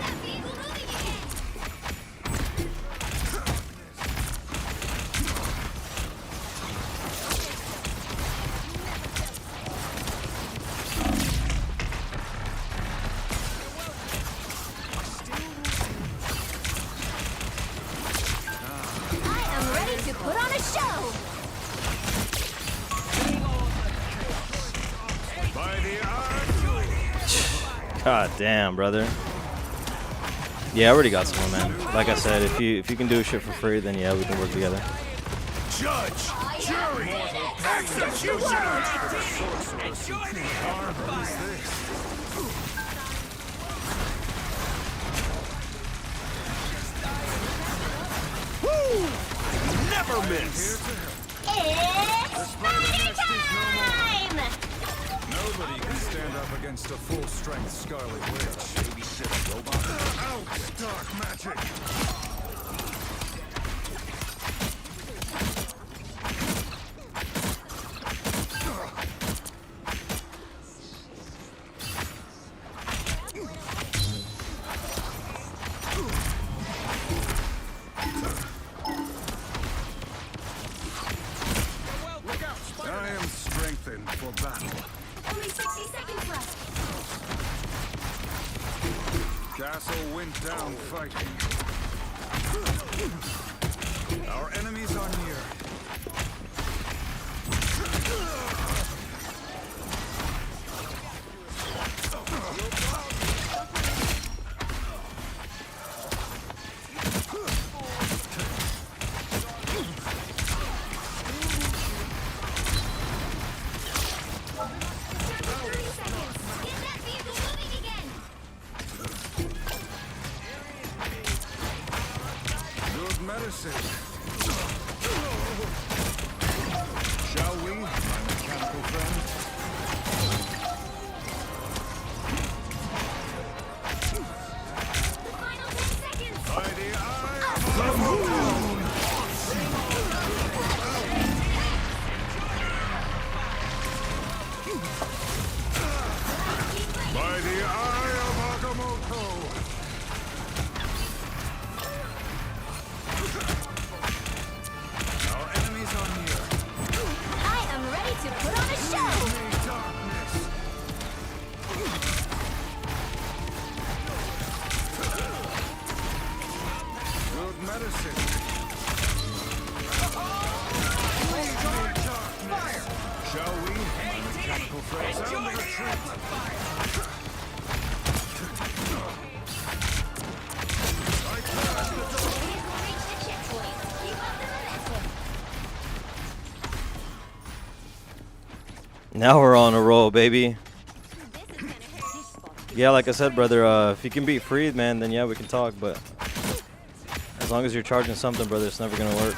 God damn, brother. Yeah, I already got someone, man. Like I said, if you can do shit for free, then yeah, we can work together. Judge, jury, executioner. Woo! Never miss. It's party time! Nobody can stand up against a full-strength Scarlet Witch. Babysitter robot. Out, dark magic. am strengthened for battle. Only 60 seconds left. Castle went down fighting. Our enemies are near. Medicine. Shall we, my mechanical friend? The final 10 seconds. By the eye of the moon. By the eye of Agamotto. To put on a show! Good medicine. Fire! Shall we, my mechanical friends? Sound the retreat! Now we're on a roll, baby. Yeah, like I said, brother, if you can beat Freed, man, then yeah, we can talk, but as long as you're charging something, brother, it's never gonna work.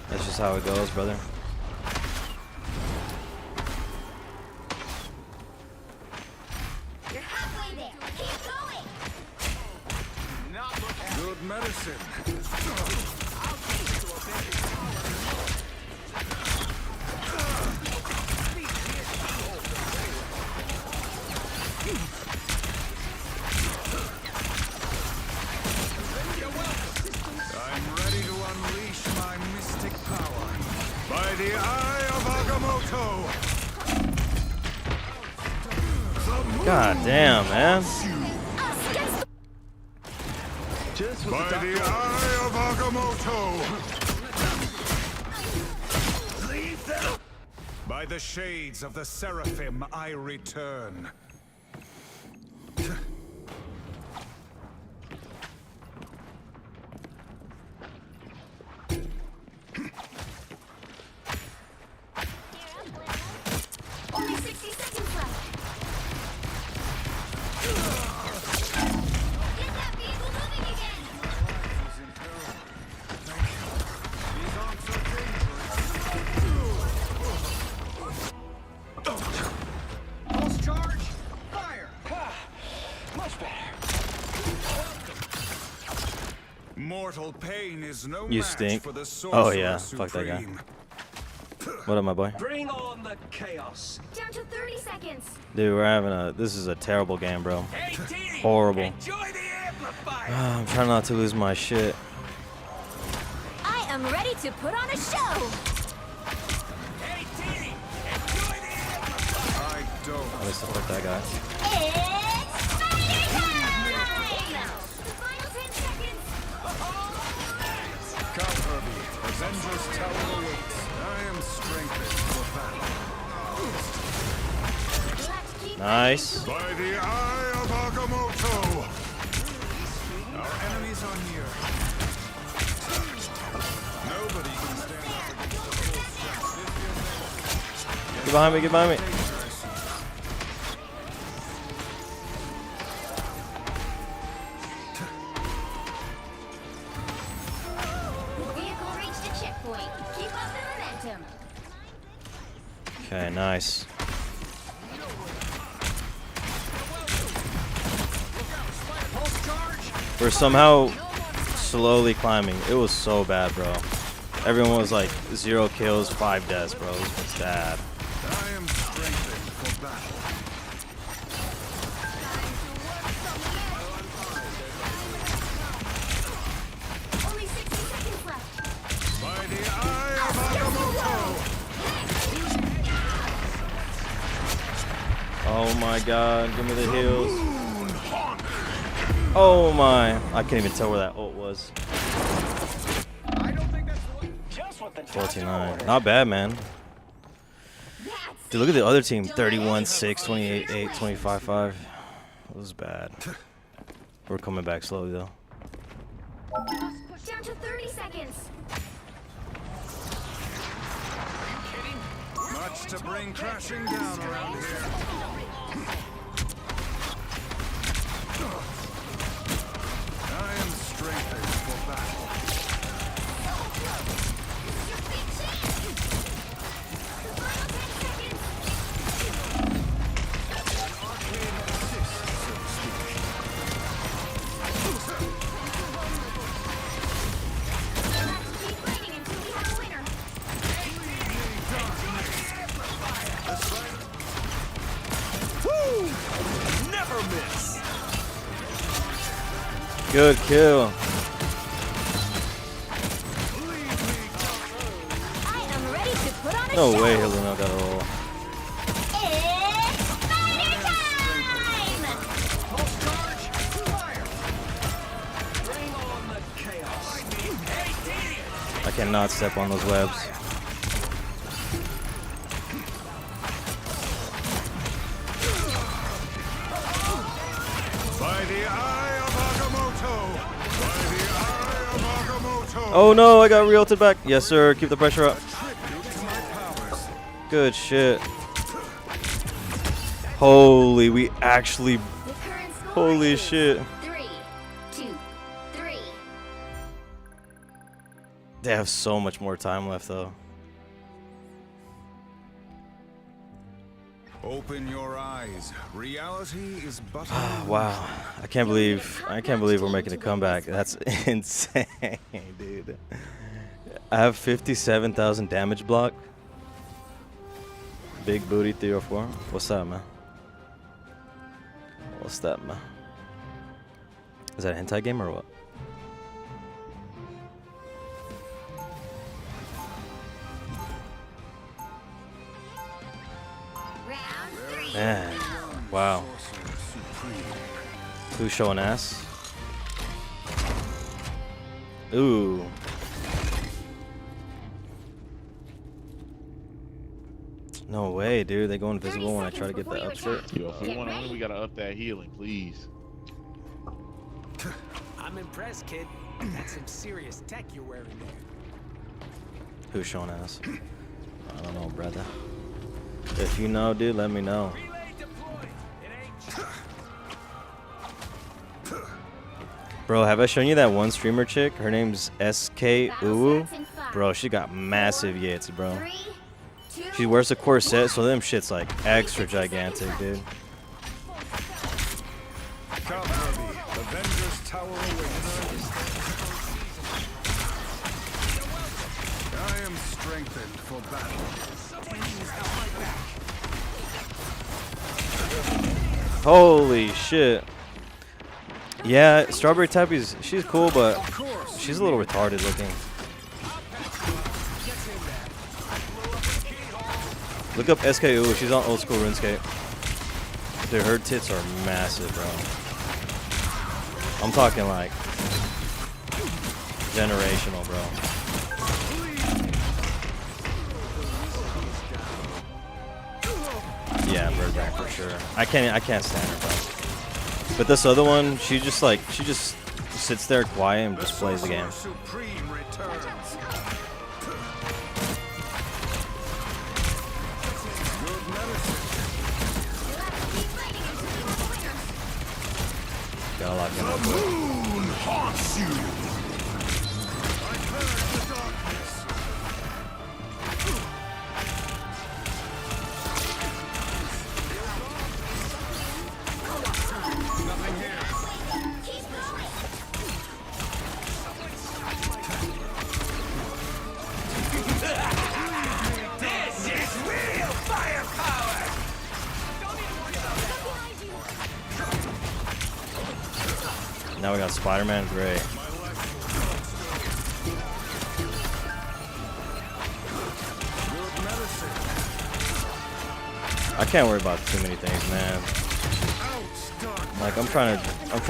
That's just how it goes, brother. You're halfway there. Keep going. Good medicine. I'm ready to unleash my mystic power. By the eye of Agamotto. God damn, man. By the eye of Agamotto. By the shades of the Seraphim, I return. Only 60 seconds left. Get that vehicle moving again. These aren't so dangerous. Pulse charge, fire! Much better. Mortal pain is no You match stink. for the sorcerer Oh yeah, fuck that guy. supreme. What up, my boy? Bring on the chaos. Down to 30 seconds. Dude, we're having a. This is a terrible game, bro. Hey, T, Horrible. enjoy the amplifier. I'm trying not to lose my shit. I am ready to put on a show. Hey, T, enjoy the amplifier. I don't. At least support that guy. It's Spider time! The final 10 seconds. Come, Herbie. Avengers Tower awaits. I am strengthened for battle. Let's keep Nice. By the eye of Agamotto. Our enemies are near. Nobody can stand up against the full strength. Get behind me, get behind me. Vehicle reached a checkpoint. Keep up the momentum. Okay, nice. We're somehow slowly climbing. It was so bad, bro. Everyone was like 0 kills, 5 deaths, bro. It was bad. I am strengthened for battle. my god, give me the heals. Oh my, I can't even tell where that ult was. 49, not bad, man. Dude, look at the other team, 31-6, 28-8, 25-5. It was bad. We're coming back slowly though. Down to 30 seconds. Much to bring crashing down around here. I am strengthened for battle. Never miss. Good kill. I am ready to put on a No show. way Helena got a roll. It's spider time! Bring on the chaos. I cannot step on those webs. By the eye of Agamotto! By the eye of Agamotto! Oh no, I got re-ulted back. Yes, sir. Keep the pressure up. Good shit. Holy, we actually. Holy shit. 3, 2, 3. They have so much more time left, though. Open your eyes. Reality is but Wow, I can't believe we're making a comeback. That's insane, dude. I have 57,000 damage block. Big booty 304. What's that, man? What's that, man? Is that a hentai game or what? Man, wow. Who's showing ass? Ooh. No way, dude. They go invisible when I try to get the up shit. Yo, if we want to win, we gotta up that healing, please. I'm impressed, kid. That's some serious tech you're wearing there. Who's showing ass? I don't know, brother. If you know, dude, let me know. Bro, have I shown you that one streamer chick? Her name's SK Uwu. Bro, she got massive yits, bro. She wears a corset, so them shit's like extra gigantic, dude. Avengers Tower awaits. I am strengthened for battle. Holy shit. Yeah, Strawberry Tappy's, she's cool, but she's a little retarded looking. Look up SKU, she's on old school RuneScape. Dude, her tits are massive, bro. I'm talking like generational, bro. Yeah, Birdback for sure. I can't stand her, bro. But this other one, she just sits there quiet and just plays the game. Gotta lock in real quick. Moon haunts you. I purge the darkness. Nothing here. Keep going. This is real firepower. Now we got Spider-Man, great. I can't worry about too many things, man. Like I'm trying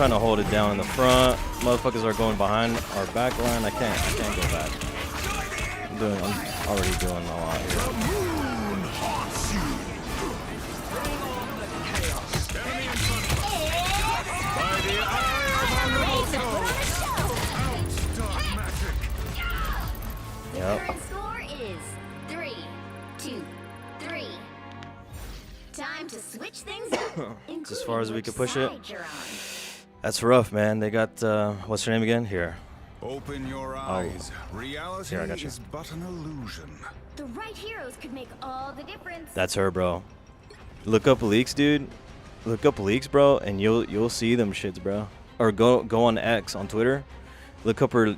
to hold it down in the front. Motherfuckers are going behind our back line. I can't go back. I'm already doing a lot here. Yep. Current score is 3-2-3. Time to switch things up. It's as far as we can push it. Side you're on. That's rough, man. They got what's her name again? Here. Open your eyes. Reality Here, I got you. is but an illusion. The right heroes could make all the difference. That's her, bro. Look up leaks, dude. Look up leaks, bro, and you'll see them shits, bro. Or go on X on Twitter. Look up her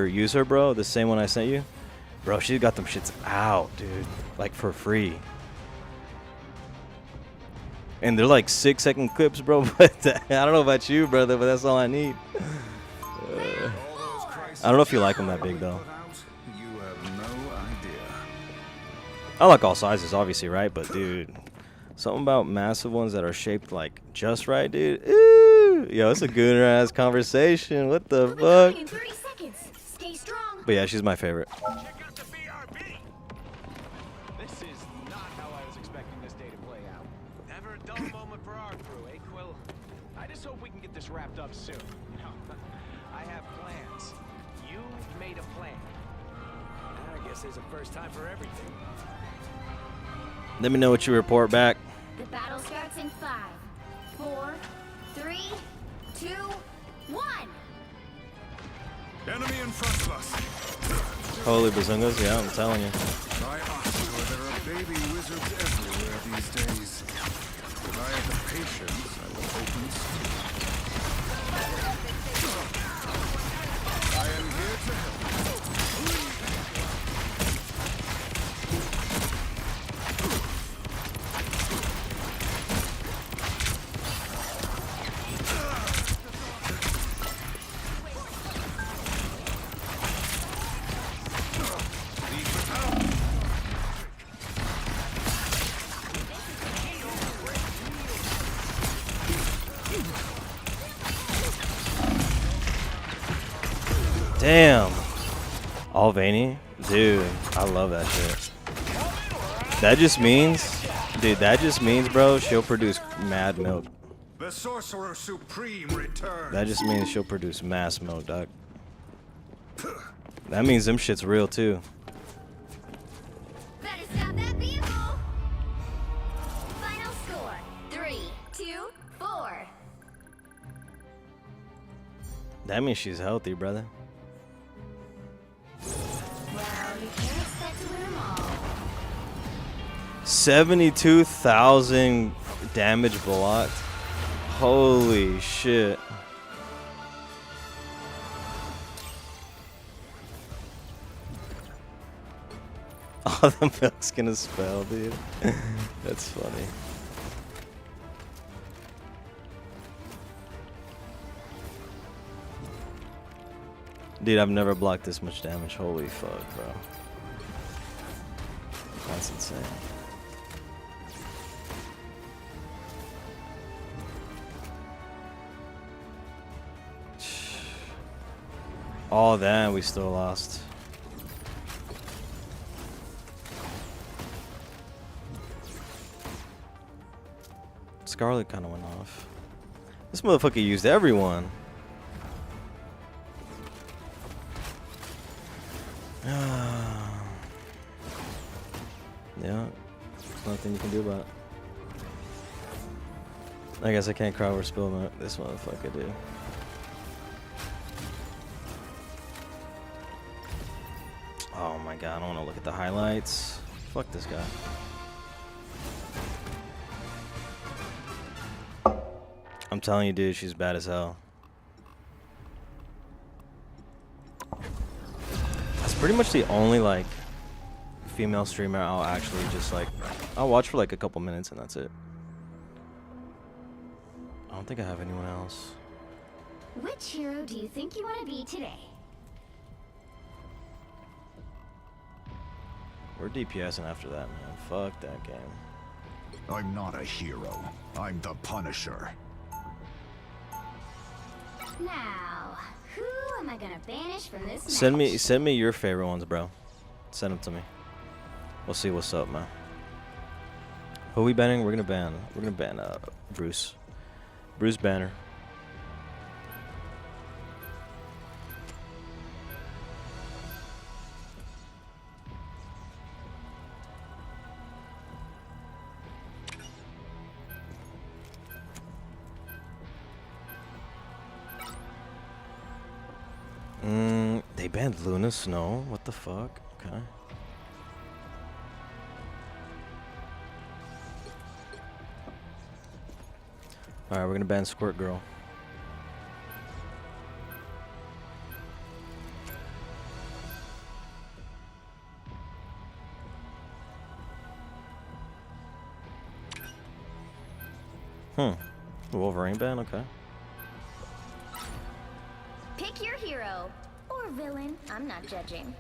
user, bro. The same one I sent you, bro. She got them shits out, dude. Like for free. And they're like 6-second clips, bro. But I don't know about you, brother, but that's all I need. I don't know if you like them that big though. You have no idea. I like all sizes, obviously, right? But dude, something about massive ones that are shaped like just right, dude. Ooh, yo, it's a good ass conversation. What the fuck? In 30 seconds. Stay strong. But yeah, she's my favorite. This is not how I was expecting this day to play out. Never a dull moment for our crew, eh, Quill? I just hope we can get this wrapped up soon. I have plans. You made a plan. I guess there's a first time for everything. Let me know what you report back. The battle starts in 5, 4, 3, 2, 1. Enemy in front of us. Holy bazungas, yeah, I'm telling you. My Oscar, there are baby wizards everywhere these days. If I have the patience, I will open soon. I am here to help. Damn. All veiny? Dude, I love that shit. That just means, dude, bro, she'll produce mad milk. The Sorcerer Supreme returns. That just means she'll produce mass milk, dog. That means them shit's real, too. Better stop that vehicle. Final score 3, 2, 4. That means she's healthy, brother. Well, you can't expect to win them all. 72,000 damage blocked. Holy shit. All the milk's gonna spell, dude. That's funny. Dude, I've never blocked this much damage. Holy fuck, bro. That's insane. All that, we still lost. Scarlet kind of went off. This motherfucker used everyone. Yeah, there's nothing you can do about it. I guess I can't cry or spill milk. This motherfucker, dude. Oh my god, I don't want to look at the highlights. Fuck this guy. I'm telling you, dude, she's bad as hell. That's pretty much the only, like, female streamer I'll actually just, like, I'll watch for, like, a couple minutes and that's it. I don't think I have anyone else. Which hero do you think you want to be today? We're DPSing after that, man. Fuck that game. I'm not a hero. I'm the Punisher. Now, who am I gonna banish from this Send me your favorite ones, bro. Send them to me. We'll see what's up, man. Who are we banning? We're gonna ban Bruce. Bruce Banner. They banned Luna Snow? What the fuck? Okay. Alright, we're gonna ban Squirt Girl. Wolverine ban? Okay. Pick your hero or villain. I'm not judging.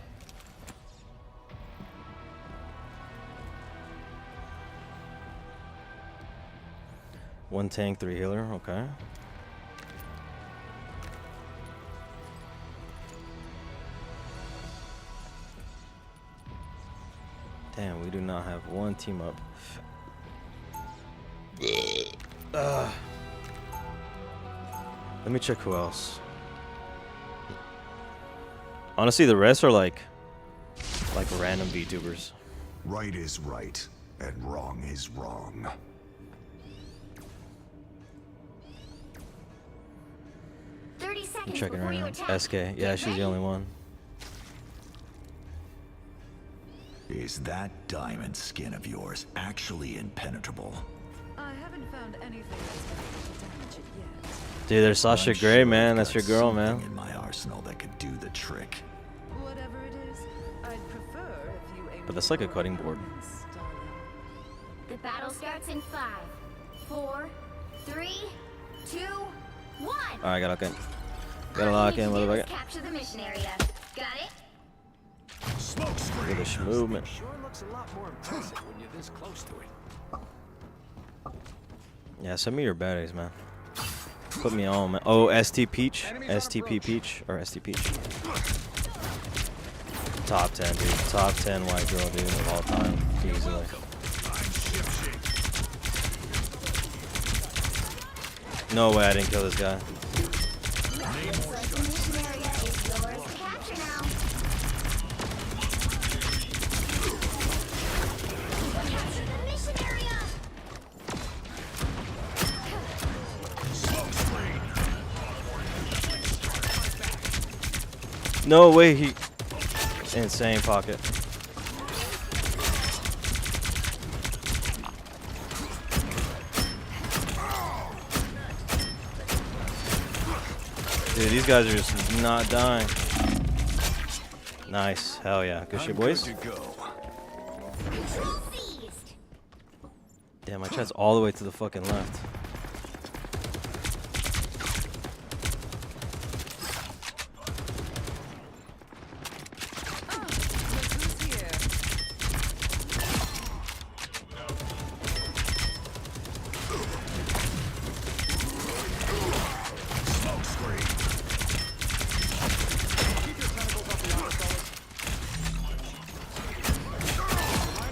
One tank, 3 healer. Okay. Damn, we do not have one team up. Let me check who else. Honestly, the rest are like random VTubers. Right is right, and wrong is wrong. I'm checking right now. SK. Yeah, she's the only one. Is that diamond skin of yours actually impenetrable? I haven't found anything that's been able to damage it yet. Dude, there's Sasha Grey, man. That's your girl, man. In my arsenal that could do the trick. Whatever it is, I'd prefer if you aim. But that's like a cutting board. The battle starts in 5, 4, 3, 2, 1. Alright, gotta lock in. Gotta lock in, motherfucker. Capture the mission area. Got it? Smoke screen. British movement. Sure looks a lot more impressive when you're this close to it. Yeah, send me your baddies, man. Put me on, man. Oh, ST Peach. STP Peach. Or ST Peach. Top 10, dude. Top 10 white girl, dude, of all time. Easily. No way I didn't kill this guy. No way he... Insane pocket. Dude, these guys are just not dying. Nice. Hell yeah. Good shit, boys. Damn, my chat's all the way to the fucking left.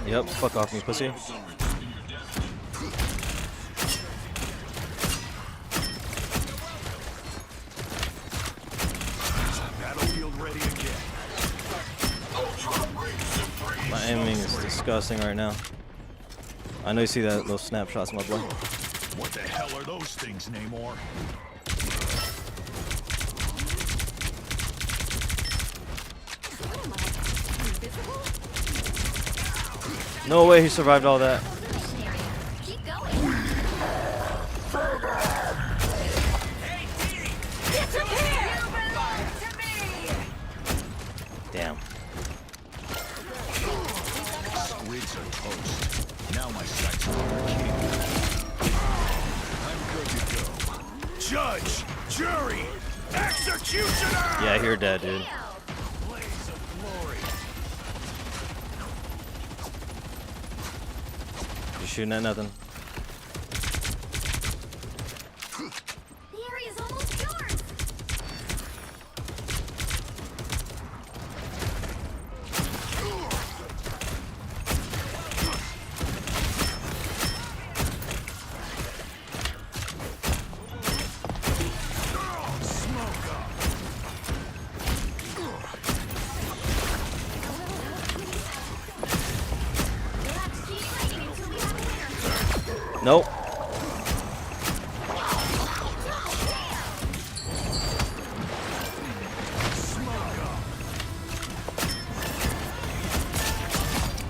Yep, fuck off me, pussy. Battlefield ready again. My aiming is disgusting right now. I know you see that those snapshots, my boy. What the hell are those things, Namor? No way he survived all that. Damn. Grids are toast. Now my sights are on king. I'm good to go. Judge, jury, executioner! Yeah, you're dead, dude. Blaze of glory. Just shooting at nothing. The area's almost yours. Nope.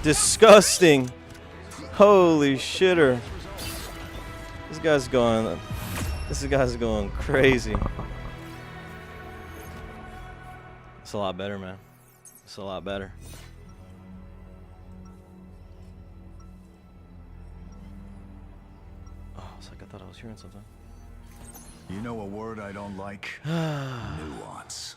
Disgusting. Holy shitter. This guy's going crazy. It's a lot better, man. It's a lot better. It's like I thought I was hearing something. You know a word I don't like? Nuance.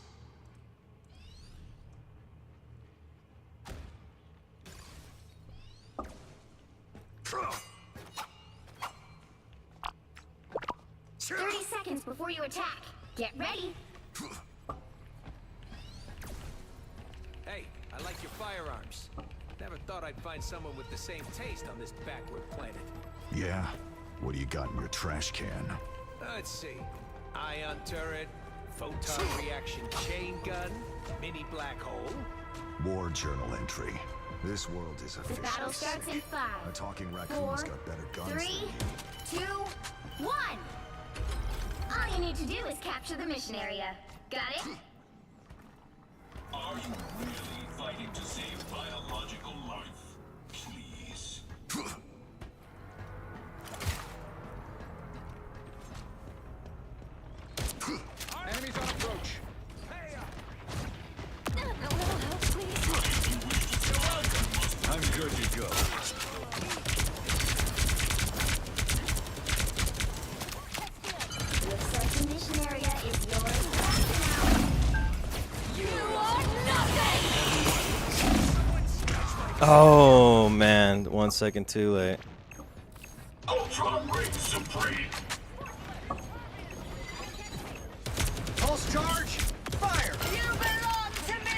"30 seconds before you attack. Get ready." Hey, I like your firearms. Never thought I'd find someone with the same taste on this backward planet. Yeah? What do you got in your trash can? Let's see. Ion turret, photon reaction chain gun, mini black hole. War journal entry. This world is The officially battle starts in sick. 5, A talking 4, raccoon's got better guns 3, than you. 2, 1. All you need to do is capture the mission area. Got it? Are you really fighting to save biological life? Please. Enemies on approach. I'm good to go. Looks like the mission area is yours now. You are nothing! Oh man, 1 second too late. Ultra Ring Supreme. Pulse charge. Fire. You belong to me!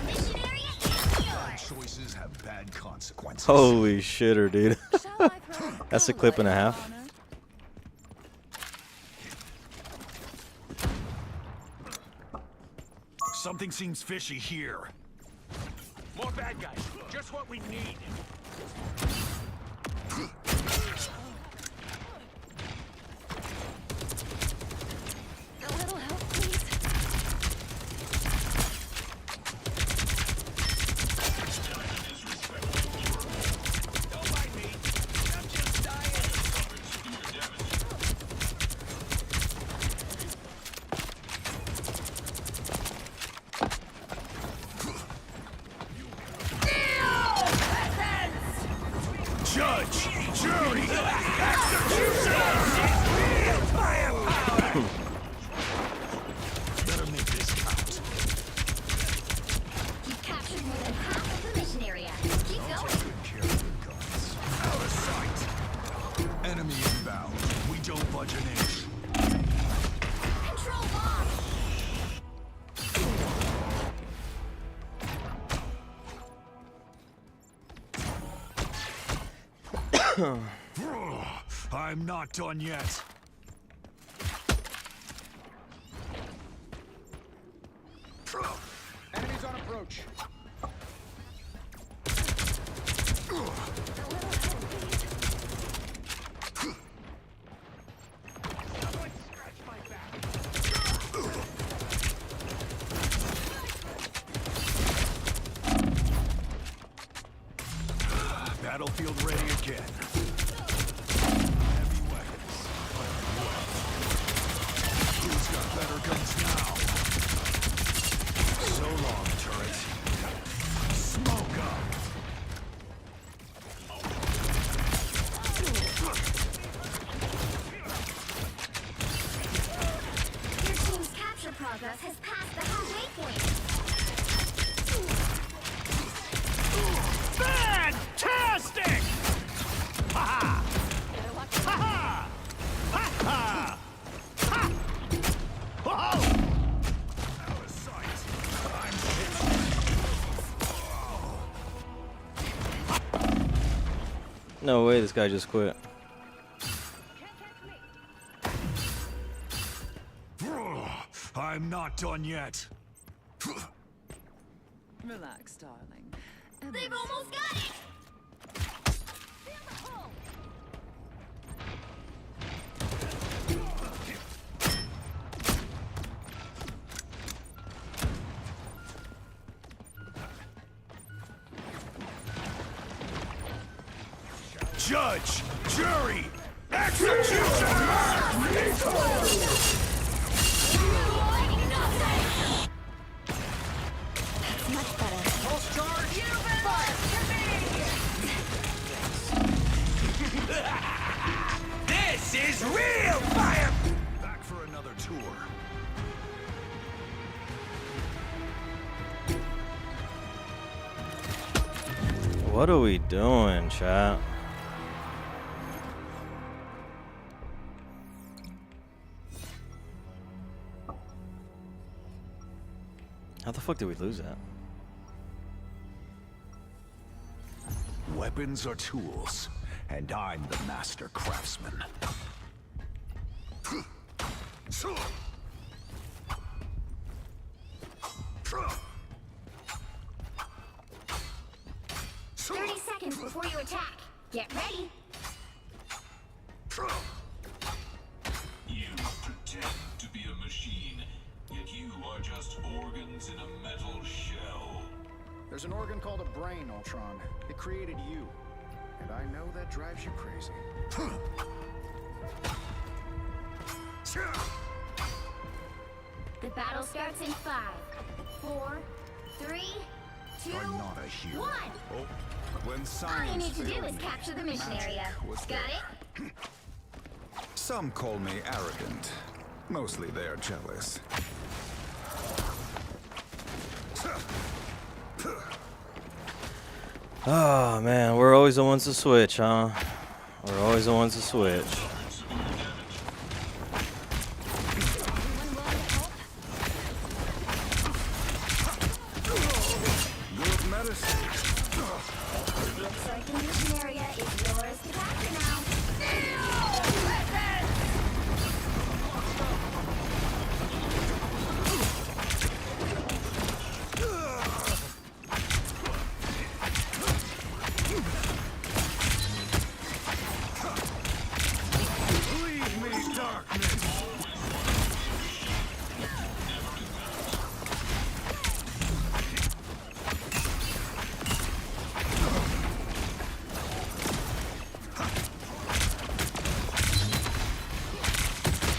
Mission area is yours! Choices have bad consequences. Holy shitter, dude. That's a clip and a half. Something seems fishy here. More bad guys. Just what we need. A little help, please. Don't mind me. I'm just dying. Judge, jury, executioner! Better make this count. You've captured more than half of the mission area. Keep going. Take good care of your guns. Out of sight. Enemy inbound. We don't budge an inch. Control bomb! I'm not done yet. Enemies on approach. Battlefield ready again. Heavy weapons. Who's got better guns now? So long, turret. Smoke up. has passed the halfway point. Fantastic! Ha ha! Ha ha! Ha ha! Ha! Whoa! Out of sight. No way, this guy just quit. I'm not done yet. Relax, darling. They've almost got it! Judge, jury, executioner! Much better. Pulse charge! This is real fire! Back for another tour. What are we doing, chat? How the fuck did we lose that? Weapons are tools, and I'm the master craftsman. 30 seconds before you attack. Get ready. You pretend to be a machine, yet you are just organs in a metal shell. There's an organ called a brain, Ultron. It created you. And I know that drives you crazy. The battle starts in 5, 4, 3, 2, I'm not a hero. 1. Oh, when All you science need to do failed is me, capture the mission magic area. was Got there. it? Some call me arrogant. Mostly they're jealous. Oh man, we're always the ones to switch, huh? We're always the ones to switch. Good medicine. Looks like the mission area is yours to capture now. Leave me, darkness.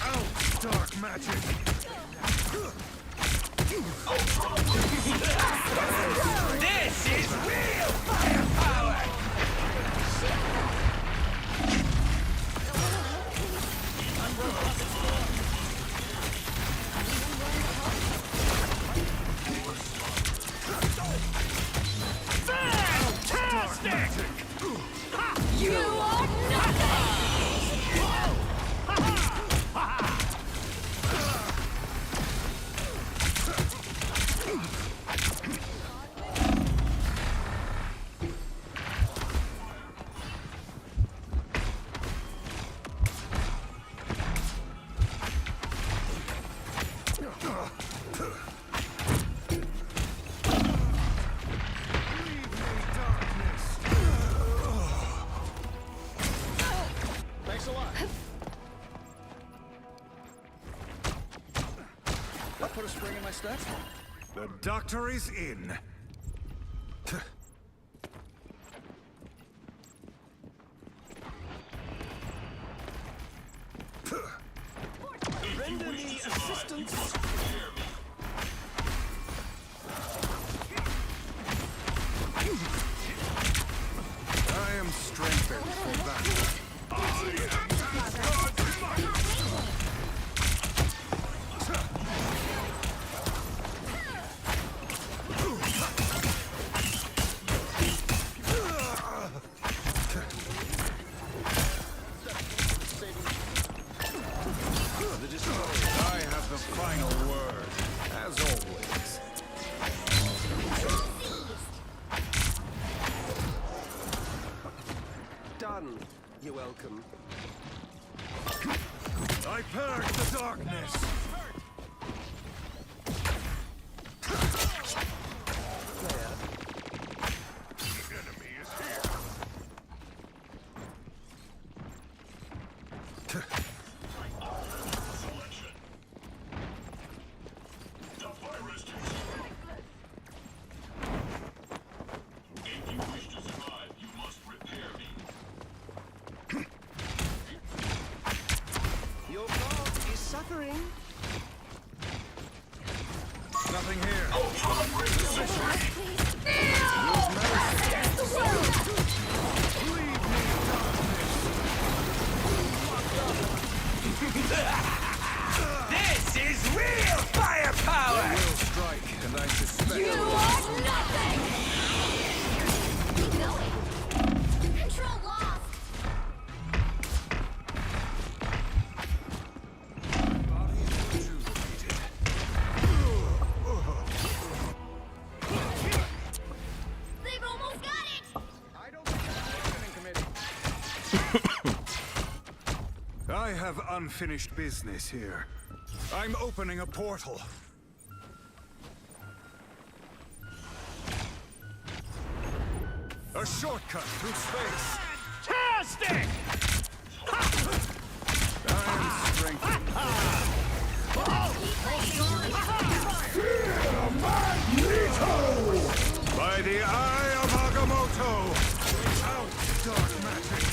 Out, dark magic. This is real firepower. Fantastic! You are nothing! Thanks a lot. That put a spring in my step? The doctor is in. Render me assistance. I am strengthened for that. welcome. I purge the darkness. The enemy is here. Selection. The virus takes over. If you wish to survive, you must repair me. Your god is suffering. Nothing here. This is real firepower! They will strike, and I suspect. You are nothing! Keep going. Control lost. They've almost got it! I don't think that's listening committee. I have unfinished business here. I'm opening a portal. A shortcut through space. Fantastic! I am strengthened. By the eye of Agamotto! Without dark magic!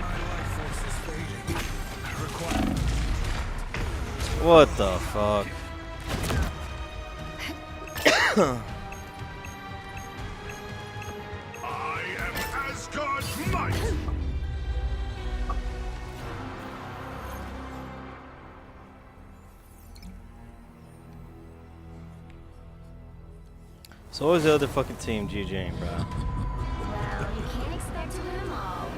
My life force is fading. I require... What the fuck? I am Asgard's might. So what was the other fucking team GJing, bro? Well, you can't expect to win them all.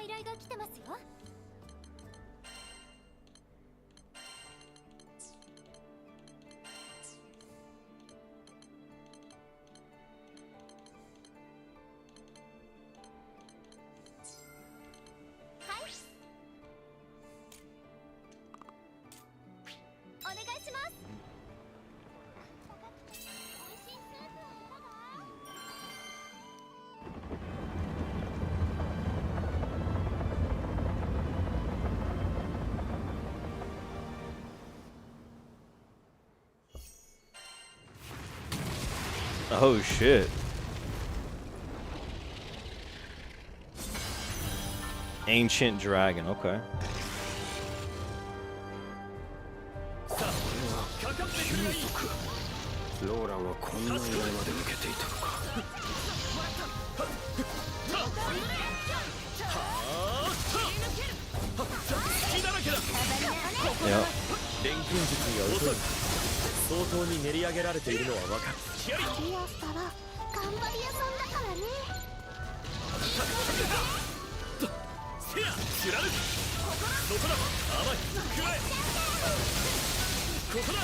依頼が来てますよ。はい。お願いします。美味しいスープはいかが？Oh shit. Ancient dragon, okay. ローランはこんな依頼まで受けていたのか。Yep. 錬金術には遅い。相当に練り上げられているのは分かる。アリアスタは頑張り屋さんだからね。せや貫く。そこだ甘い食らえ。ここだ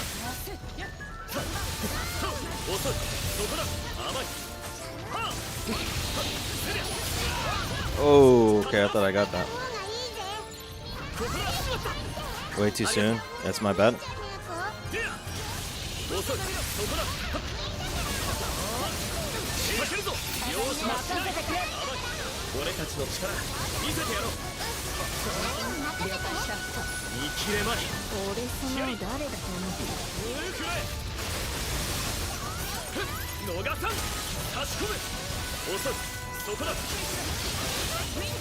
遅いそこだ甘い。 Oh, okay, I thought I got that. Way too soon. That's my bad. 遅いそこだ仕掛けるぞ。容赦はしない。甘い俺たちの力見せてやろう。見切れまい。俺様を誰だと思ってる？くらえ。逃さん差し込む。遅いそこだ。こ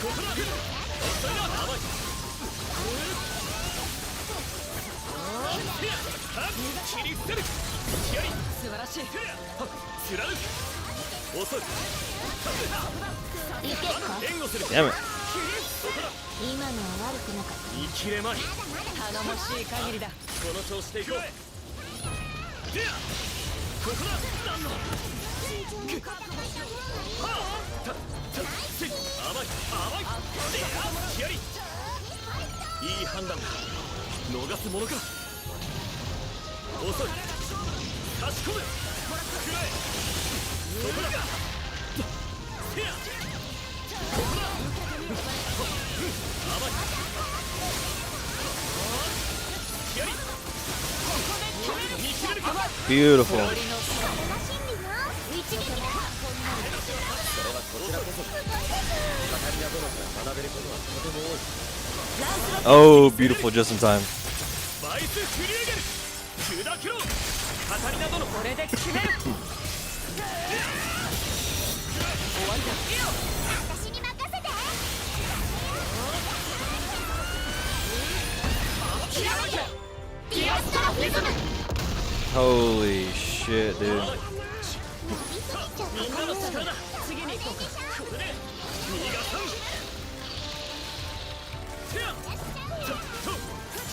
こだ遅いな甘い。切り捨てる。気合い素晴らしい。貫く。遅い。援護する。Damn it. 今のは悪くなかった。見切れまい。頼もしい限りだ。この調子でいこう。ここだ。なんの甘い甘い。気合いいい判断だ。逃すものか。遅い差し込む。食らえ。そこだ。せやここだ。甘い気合い見切れるか。 Beautiful. それはこちらこそカタリナ殿から学べることはとても多い。 Oh, beautiful, just in time. バイス振り上げる。砕けろカタリナ殿。これで決める。終わりだ。私に任せて。 Holy shit, dude. みんなの力だ。次に行こうか。これで逃がさん。せや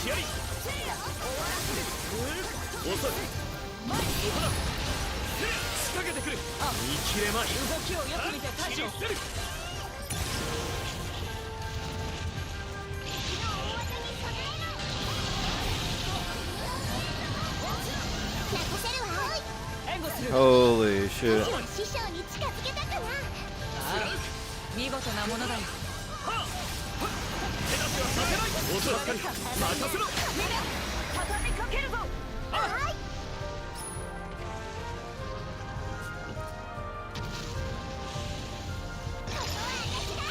気合い遅い。ここだ。仕掛けてくる。見切れまい。動きをよく見て対処。切り捨てる。Holy shit. 師匠に近づけたかな。見事なものだよ。手出しはさせない。遅い。任せろ。畳みかけるぞ。はい。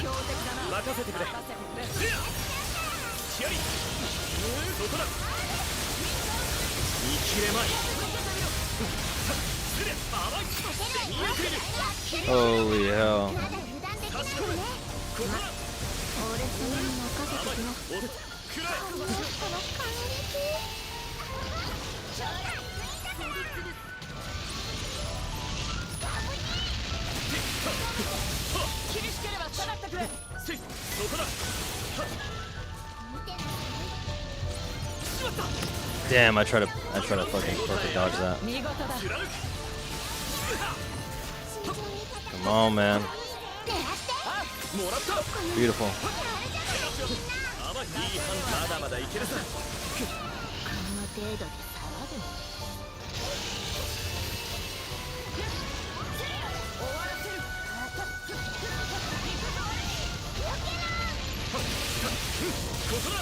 強敵だな。任せてくれ。気合いそこだ。見切れまい。 Holy hell. 厳しければ下がってくれ。そこだ。 Damn, I try to fucking perfect dodge that. 見事だ。 Come on, man. Beautiful. 甘いいい判断まだまだいけるさこの程度で騒ぐの。ここだ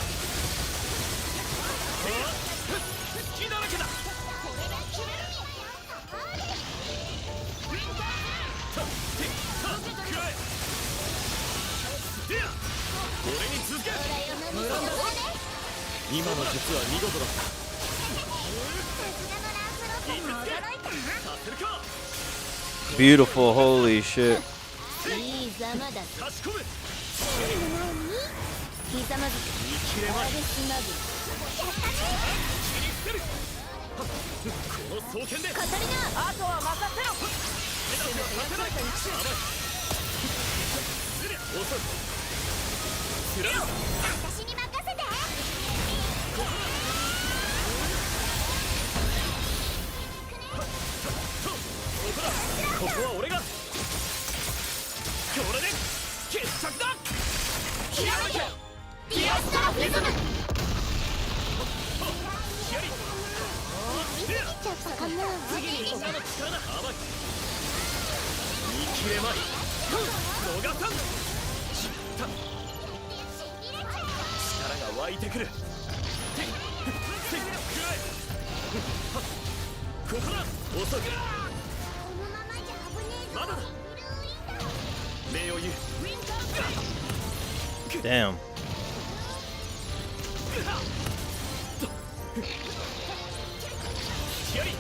隙だらけだ俺に続け今の術は見事だったさせるか Beautiful. Holy shit. いいざまだ。差し込めひざまずく。見切れまいスマグ。この双剣でカタリナ、あとは任せろ。私に任せて。ここは俺がこれで決着だひらめけディアストロフィズム。見すぎちゃったかな。次に今の力だ甘い見切れまい逃さん力が湧いてくるここだ遅いまだだ礼を言う Damn. やりこ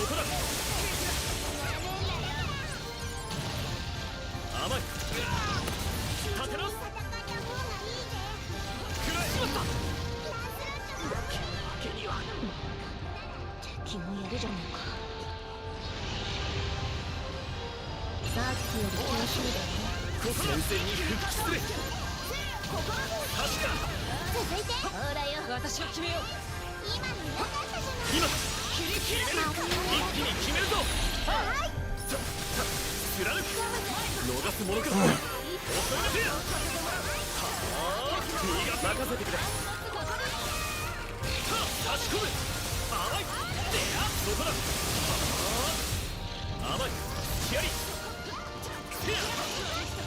こだ甘い立て直す食らえしまった敵もやるじゃねえか。さっきより強襲だね。先生に復帰する確か続いてほらよ、私が決めよう。今の良かったじゃない。今決める一気に決めるぞはい。貫く逃すものか恐れなせやはあ身が任せてくれ差し込む甘いそこだはあ甘いやり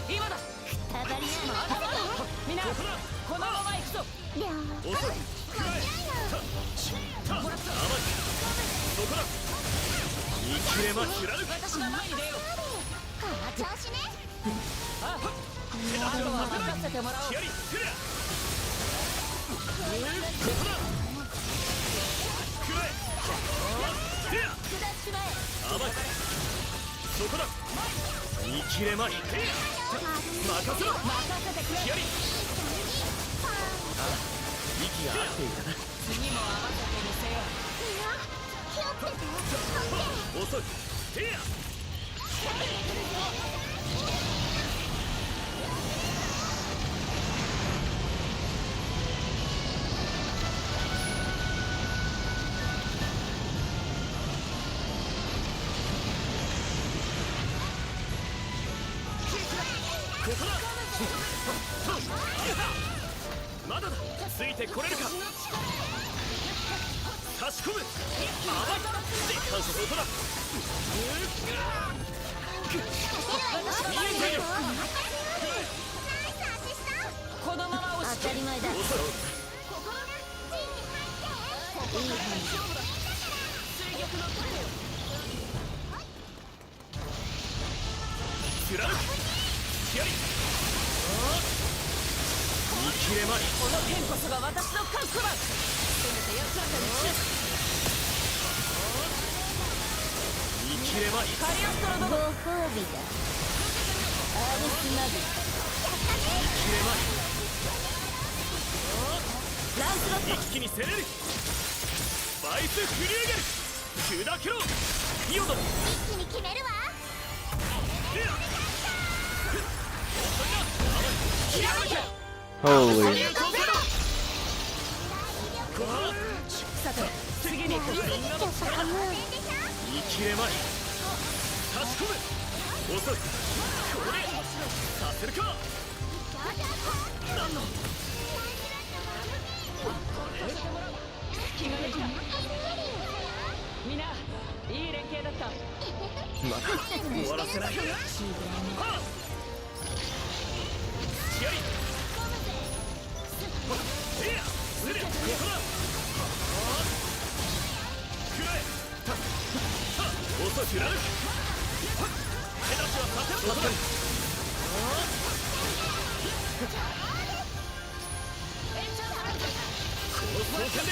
今だ。カタリナ、みんなこのまま行くぞ。遅い食らえ甘いそこだ見切れま貫く私の前に出よう。この調子ね。あとは任せてもらおう。やりせやここだ食らえせや下しまえ。甘いそこだ見切れまい任せろ任せてくれ。やり息が合っていたな次も合わせてみせよう。気をつけて。遅いせやここだまだだついてこれるか差し込む甘い絶感そこだ見えているこのまま押し当たり前だ。いい遅い感じ。水玉の盾よ。貫くやり見切れまいこの剣こそが私のカンコマ。せめて奴らから死ぬ。見切れまいカリアストロのご褒美だ。アルスマグ。見切れまいランスロット。一気に攻めるバイス振り上げる砕けろイオド一気に決めるわ。Holy. さて次に行く。見切れまい差し込む遅い。これさせるか。なんのみんないい連携だった。まだ終わらせない。はっ気合い。いやすりゃここだ。くらえ。遅くなる。手出しはさせる。この双剣で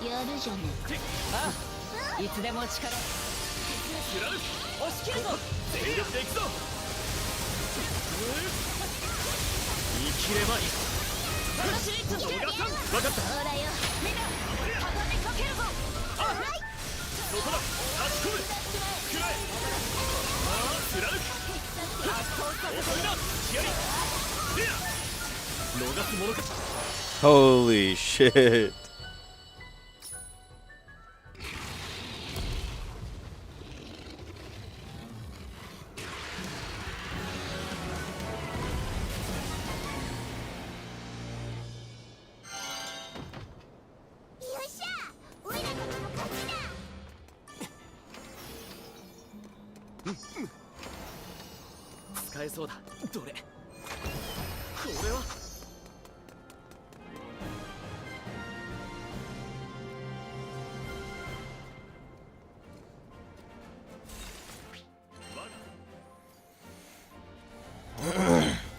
やるじゃねえか。ああ、いつでも力。押し切るぞ。全力でいくぞ。見切れまい。分かった。ほらよ、みんな畳みかけるぞ。あ、そこだ。差し込む。くらえ。貫く。遅いな。気合い。逃すものか。 Holy shit.使えそうだ。どれ？これは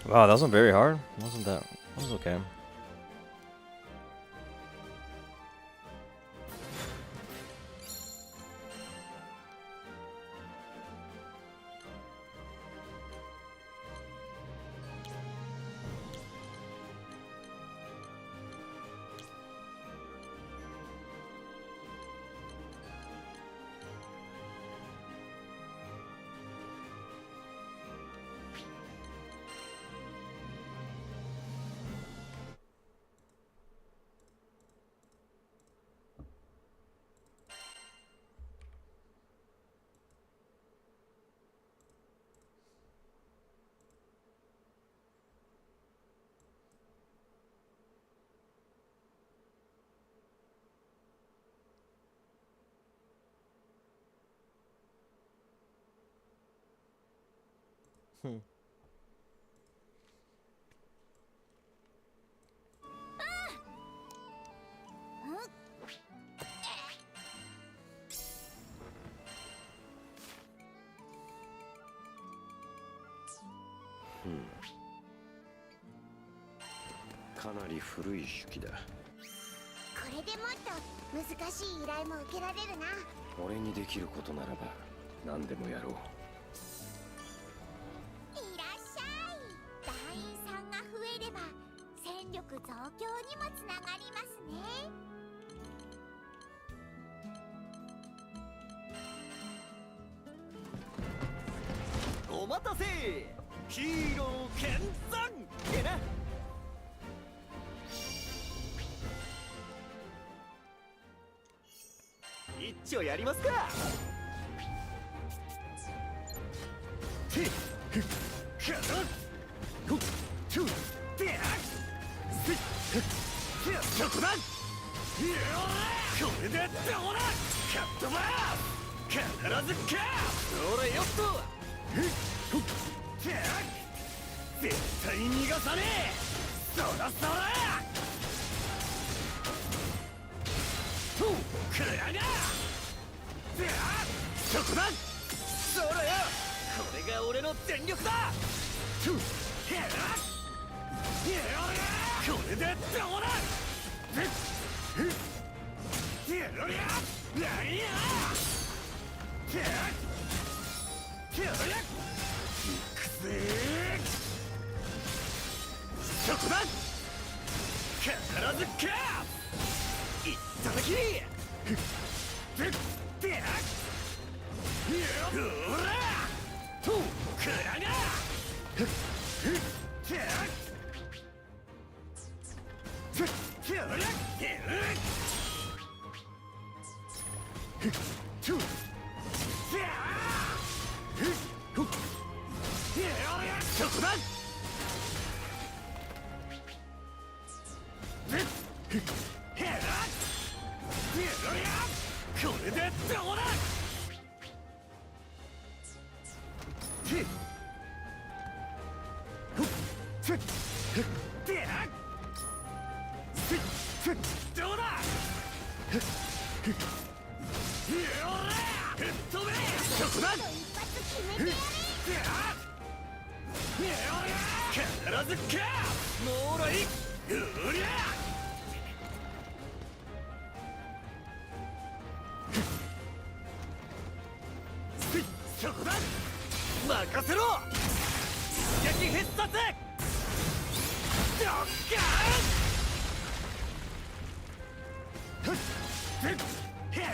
？Wow, that wasn't very hard. Wasn't that? That was okay. Hmm. Hmm. かなり古い手記だ。これでもっと難しい依頼も受けられるな。俺にできることならば何でもやろう。いらっしゃい。団員さんが増えれば戦力増強にもつながりますね。お待たせ。ヒーロー剣山ってな。一丁やりますか。そこだ。これでどうだ。カットバー必ずか。それよっと。絶対逃がさねえ。そらそら。くらが。そこだ。それよ。これが俺の全力だ。これでどうだ。ずかいっただきでほらとくらがそこだこれでどうだどうだそこだ必ずかもらいうりゃそこだ任せろ一撃必殺ドッカーンヘラ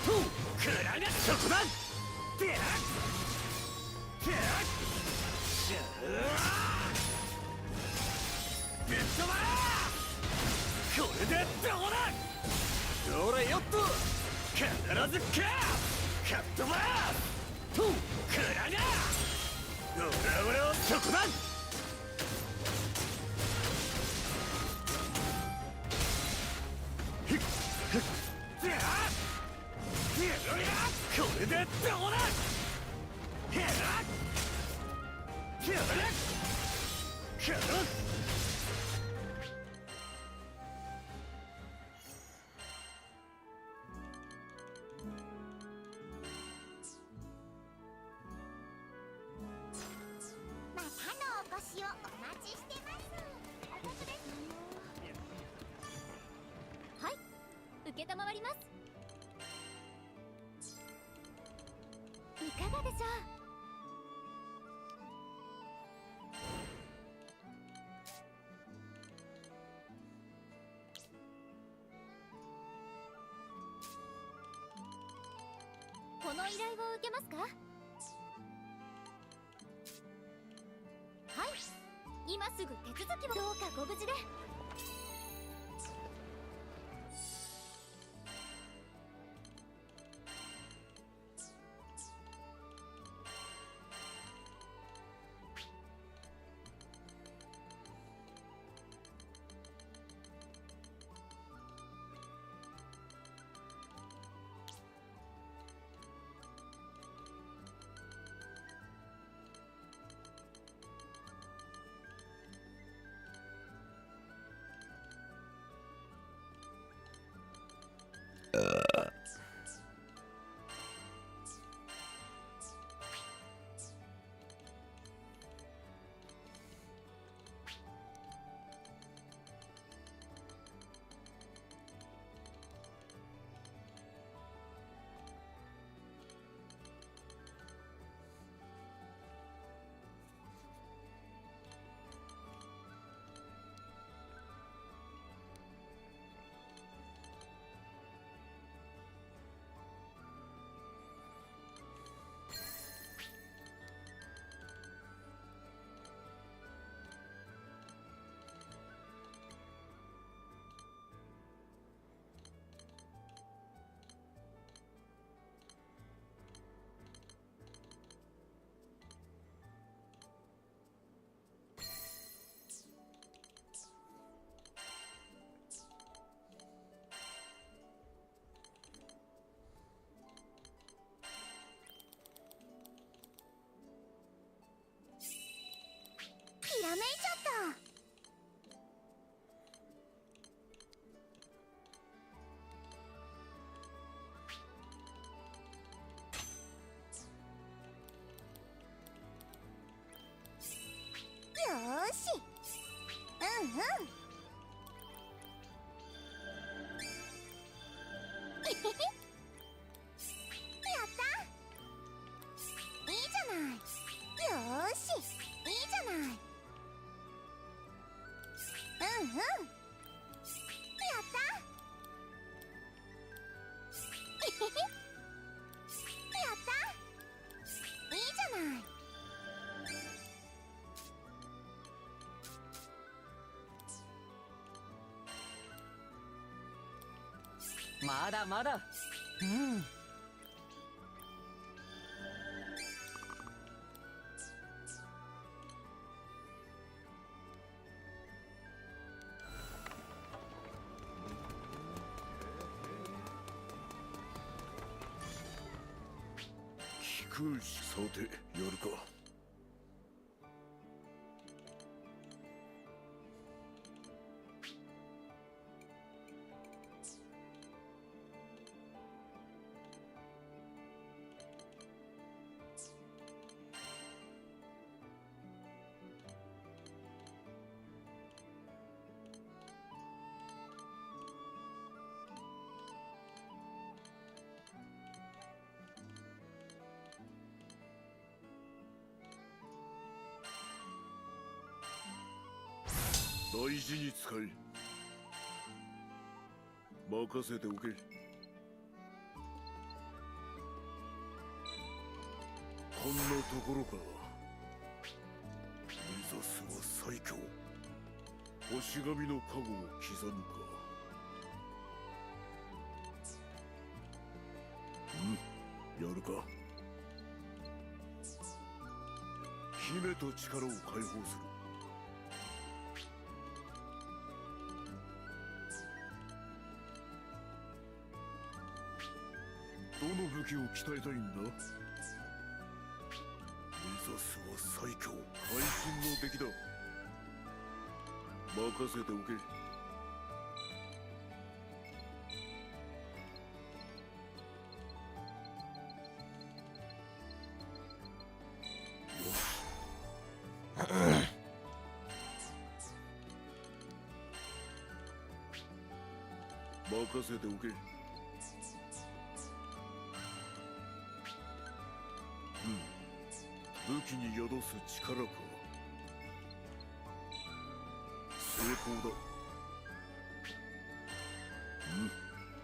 とくらがそこだぶっ飛ばこれでどうだどれよっと必ずかカットバーとくらがオラオラそこだこれでどうだヘラヘラヘラまたのお越しをお待ちしてます。はい、受けたまわります。いかがでしょう。この依頼を受けますか。はい、今すぐ手続きを。どうかご無事で。ひらめいちゃった。よーし、うんうん。えへへ。やった。いいじゃない。よーし、いいじゃない。うんまだまだ。うん。聞くし、さてやるか。大事に使い、任せておけ。こんなところか。目指すは最強。星神の加護を刻むか。やるか。姫と力を解放する。どの武器を鍛えたいんだ。目指すは最強、会心の出来だ。任せておけ。任せておけ。武器に宿す力か。成功だ。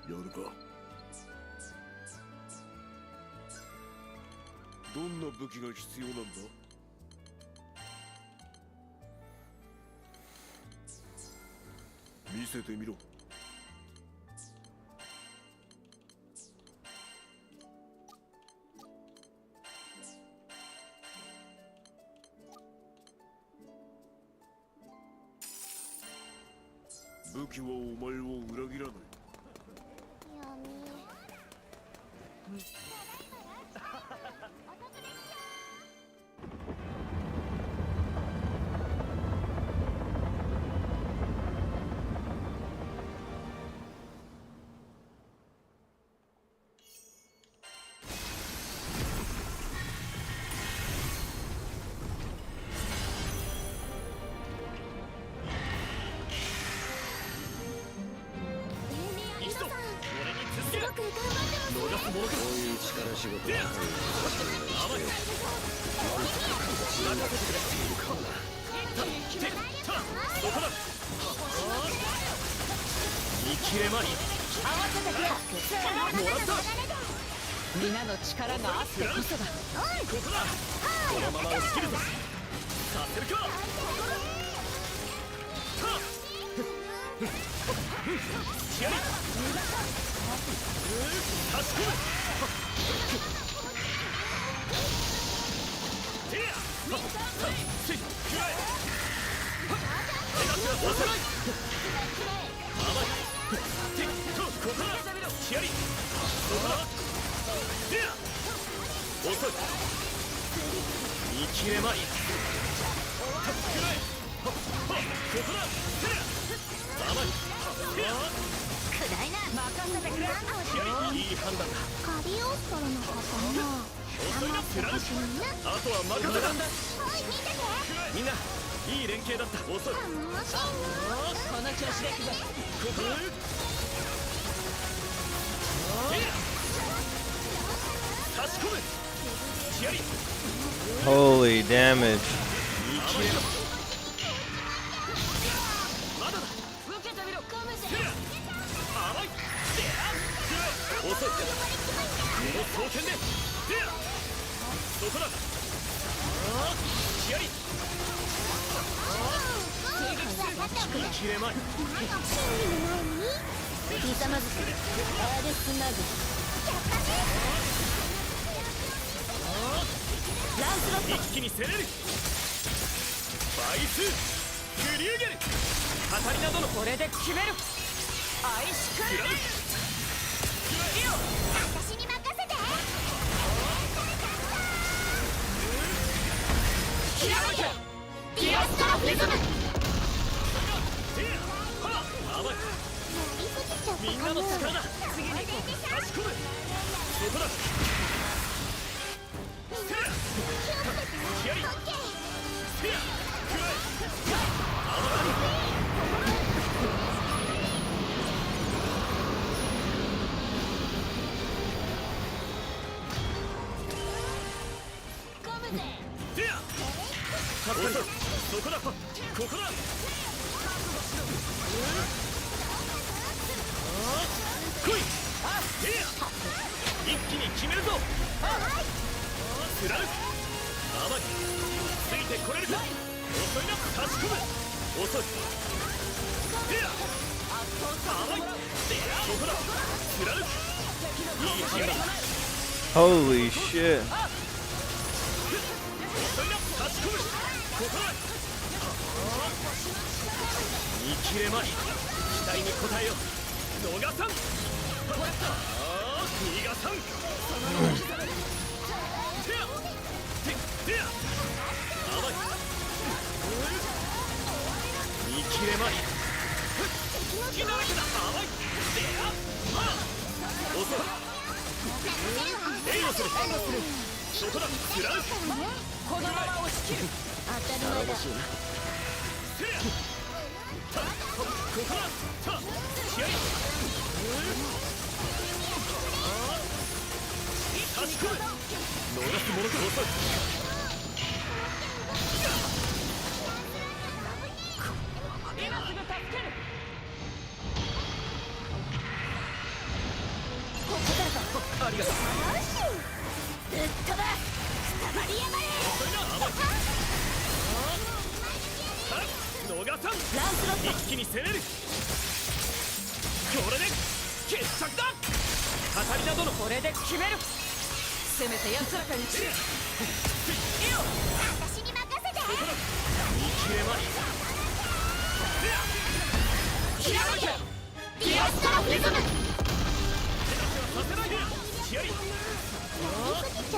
やるか。どんな武器が必要なんだ。見せてみろ。武器はお前を裏切らない。仕事は見切れまい。もらった。皆の力があってこそだ。ここだ。このまま押し切るぞ。させるか。気合い。差し込む。ティア。せい。くらえ。手が押さない。甘い。ティッとここだ。気合い。ここだ。ティア。遅い。見切れまい。くらえ。ここだ。ティア。甘い。ティア。くらいな。任せてくれ。いい判断だ。カビオストロの方も遅いな。くらえ。あとは任せだ。おい見てて。みんないい連携だった。遅い。楽しいな。この調子でいくぞ。ここだ。差し込む。気合い。 Holy damage. まだだ。受けてみろ。甘い。遅い。この双剣で。そこだ。気合い。見切れまい。真理の前にひざまずくアルスマグランスロット一気に攻めるバイスグリューゲルカタリナ殿これで決めるアイシクル私に任せてひらめけディアストロフィズムみんなの力だ次に差し込むそこだヒアリセアクライセアそこだここだ来い一気に決めるぞスラウ甘いついてこれるか遅いな差し込む遅い甘いそこだスラウいいヒアリ Holy shit. 遅いな差し込むここだ見切れまい期待に応えよう逃さん逃がさん甘い見切れまい好きなわけだ甘い遅い援護するそこだスラウこのまま押し切る当たり前だここだ気合い差し込む逃すものか遅い今すぐ助けるここだぞありがとうぶっ飛ばくたばりやがれ遅いな甘い逃さんランスロット一気に攻めるこれで決着だカタリナ殿これで決めるせめて奴らかに散る私に任せて見切れまいひらめけディアストロフィズムさせないで気合い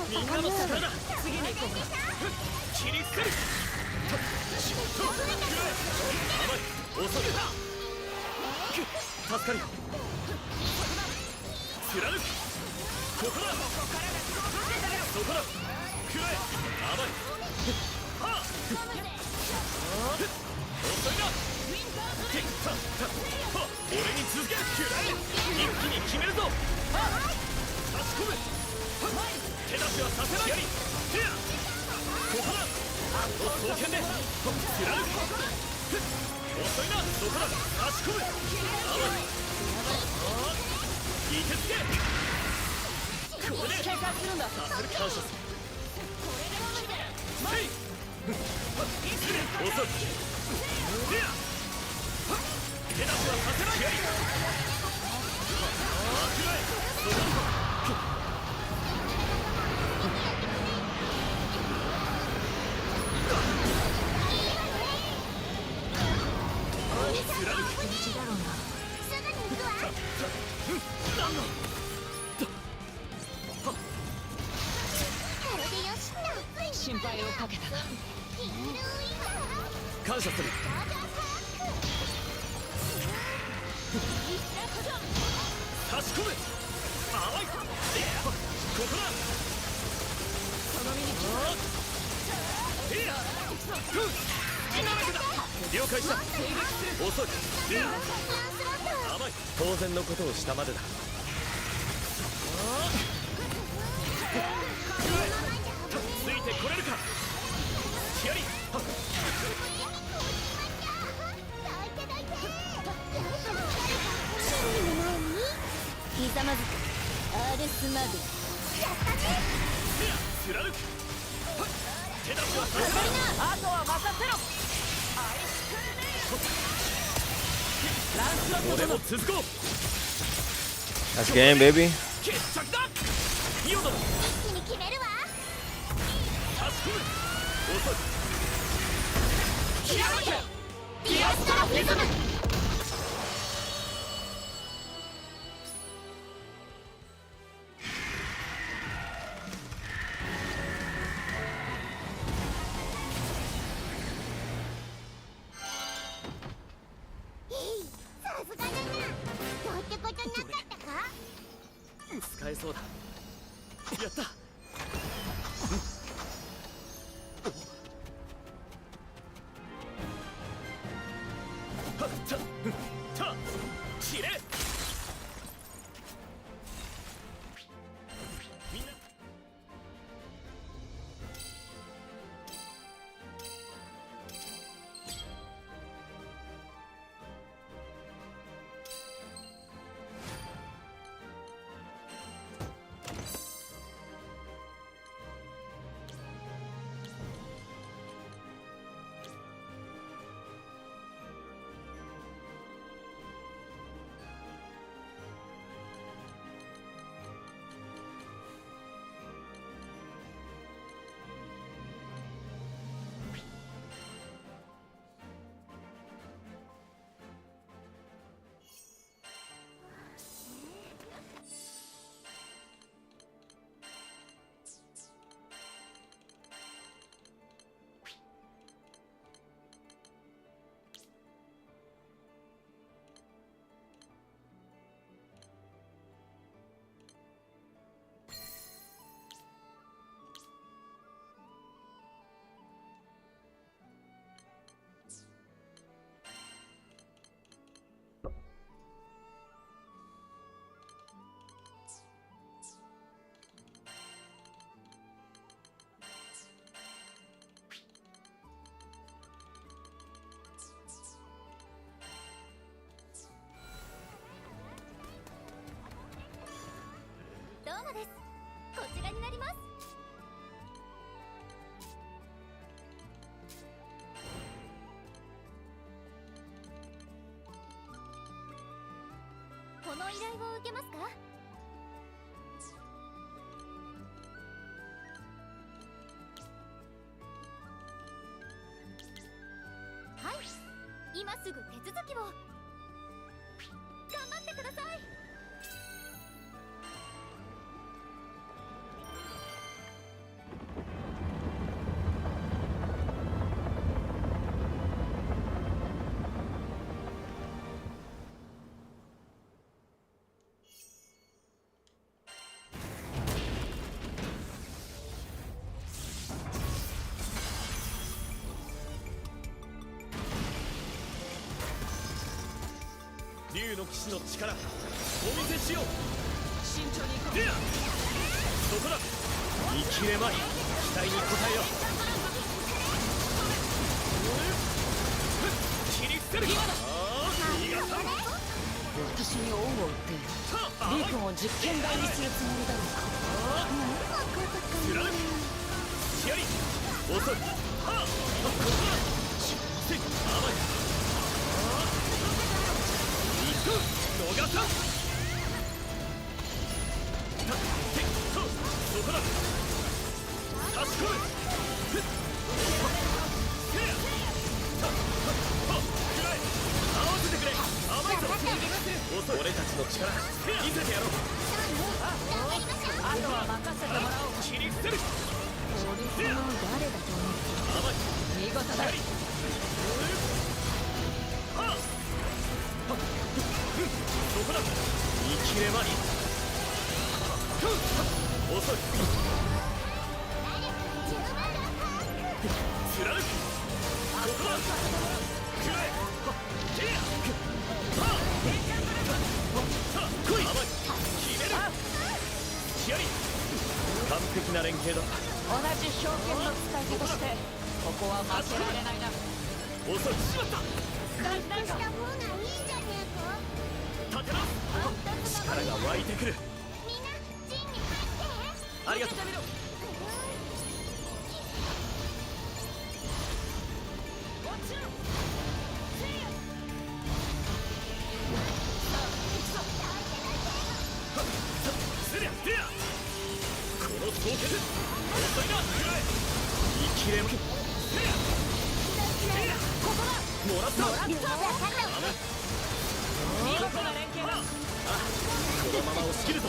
みんなの力だ次に行こうか切りつける甘い遅い助かる貫くここだそこだ食らえ甘いはっ遅いな俺に続け食らえ一気に決めるぞ差し込む手出しはさせないここだ刀剣で貫く遅いなそこだ差し込む甘いいてつけこれで警戒するんださせる感謝するせい遅い手出しはさせない心配をかけたな感謝する差し込む甘いここだその身に了解した遅い甘い当然のことをしたまでだついてこれるかヒアリひざまずくアルスマグ貫く手出しはさせないあとは任せろアイスクルネイル俺も続こう That's game, baby. 決着だイオドラ一気に決めるわ差し込む遅いひらめけディアストラフィズムさすがだなどうってことなかったか使えそうだやったはった切れみんなどうもですこちらになりますこの依頼を受けますかはい今すぐ手続きを頑張ってください竜の騎士の力お見せしよう慎重に行こうでやそこだ見切れまい期待に応えよう切り捨てるああ逃がさん私に恩を売ってリー君を実験台にするつもりだろうか貫くシアリ遅いはあせっ甘い逃がさんそこだ差し込む合わせてくれ甘いぞ俺たちの力見せてやろうあとは任せてもらおう切り捨てる俺様を誰だと思って見事だそこだ見切れまり遅い貫くここだくらえてや来い甘い決めるシアリ完璧な連携だ同じ表現の使い手としてここは負けられないな遅いしまった回復した方がいいじゃねえか立てな力が湧いてくるみんな陣に入ってありがとうの凍結遅いな生きれまここだもらった見事な連携だこのまま押し切るぞ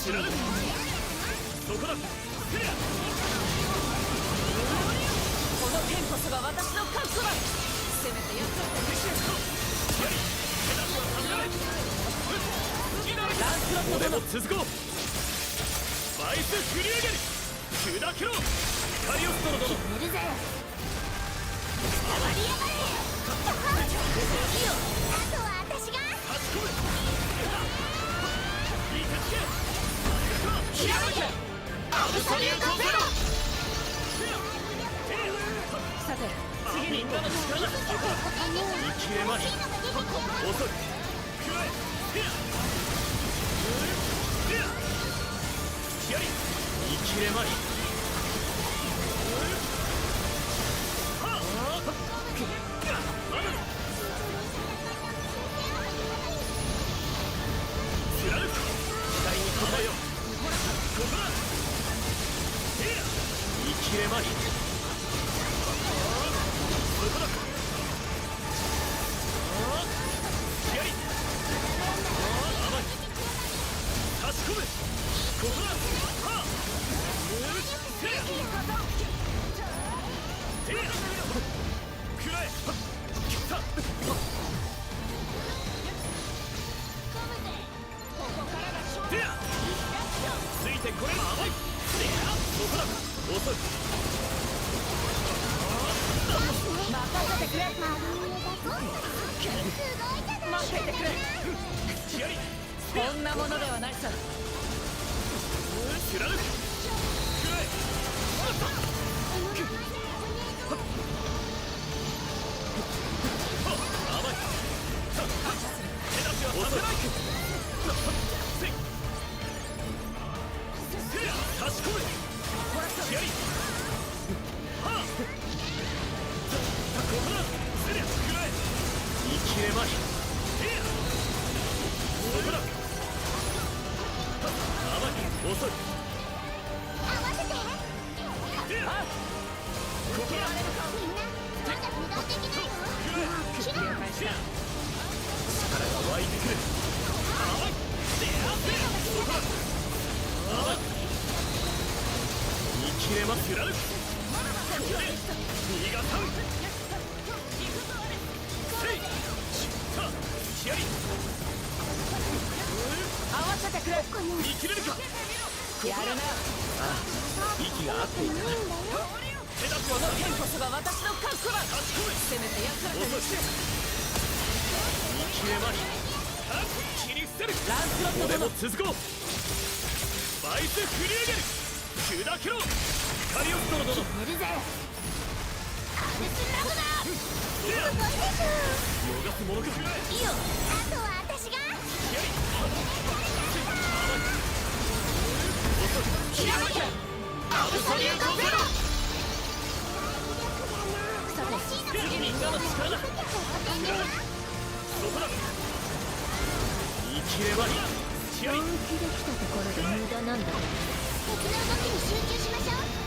知らぬそこだこの剣こそが私の覚悟だせめてやった俺も続こうバイス振り上げる砕けろカリオストロ殿塗るぜ触りやがれあとは私が差し込むいたつけひらめけアブソリュートゼロさて次にみんなの力だ生きれまい遅いくらえやり生きれまい貫く期待に応えようここだ生きれまいそこだやり甘い差し込むここだついてこれ甘いそこだ遅い任せてくれ待っていてくれこんなものではないさ貫くくらえ甘い手出しはさせない差し込むやりはあここだせりゃくらえ生きれまいそこだ甘い遅い合わせてここだみんなまだ油断できないよキラー力が湧いてくる甘いそこだ甘い生きれます貫くこれで逃がさんせいさあやり合わせてくれ生きれるかやるなああ息が合っていたな手出しはこの剣こそが私の覚悟だ差し込むせめて奴らと一緒生きれまい切り捨てるランスロット俺殿も続こうバイス振り上げる砕けろカリオストロ殿塗るぜアルスラムだすごいです逃すものかいいよあとは私がひらめけアブソリュートゼロさて次みんなの力だそこだ生きればいい本気で来たところで無駄なんだ敵の動きに集中しましょう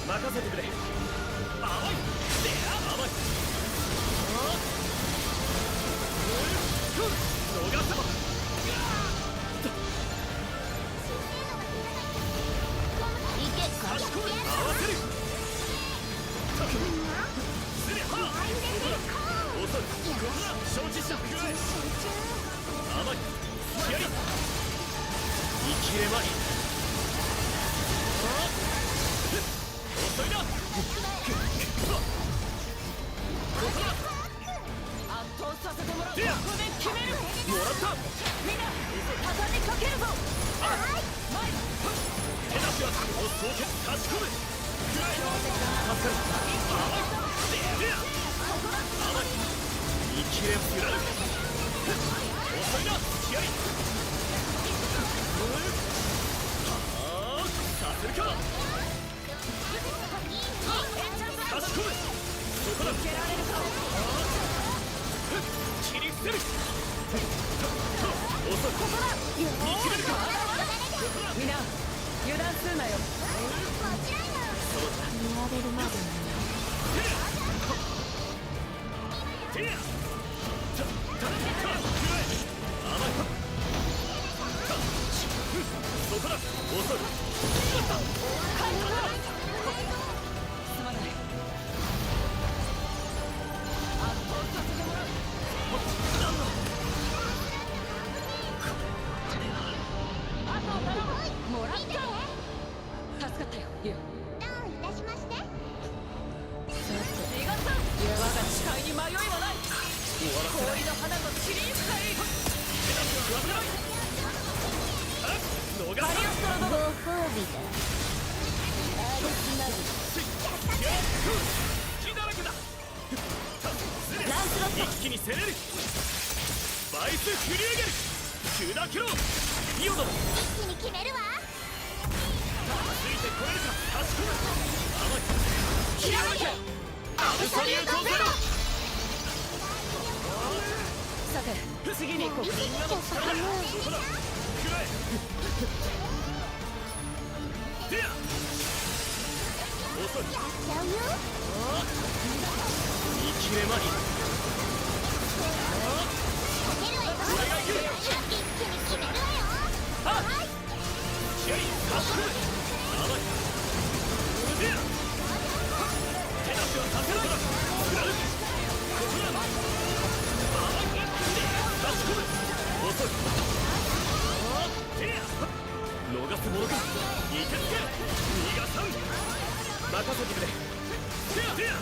任せてくれ甘い甘い逃せば差し込む合わせるすりゃは遅い承知した甘いやり生きれまい遅いな圧倒させてもらうここで決めるもらったみんな畳みかけるぞはい前手出しはこの双剣差し込むくらい助かるさせるか。差し込む。そこだ。受けられるか。切り伏せる。遅い。ここだ。見切れるか。みんな油断するなよ。そうだ。言われるまでにティア。そこだ。遅い。すまない。もらった。助かったよ。いや。どういたしまして。違った。我が誓いに迷いはない。氷の花と散りゆくがいい。逃ご褒美だ。アルスナグ隙だらけだ。ランスロット。一気に攻める。バイス振り上げる。砕けろ。イオドも一気に決めるわ。ついてこれるか。差し込む。甘い。ひらめけ。アブソリュートゼロ。さて次に行こう。みんなの力だ。そこだ。食らえ。ティア。遅い。やっちゃうよ。見切れまり。俺が行く。一気に決めるわよ。はい。気合い差し込む。甘い。ティア。手出しはさせるから。食らう。ここだ。甘い。差し込む。遅い。ティア。逃すものか。いてつけ。逃がさん。任せてくれ。ティア。ティア。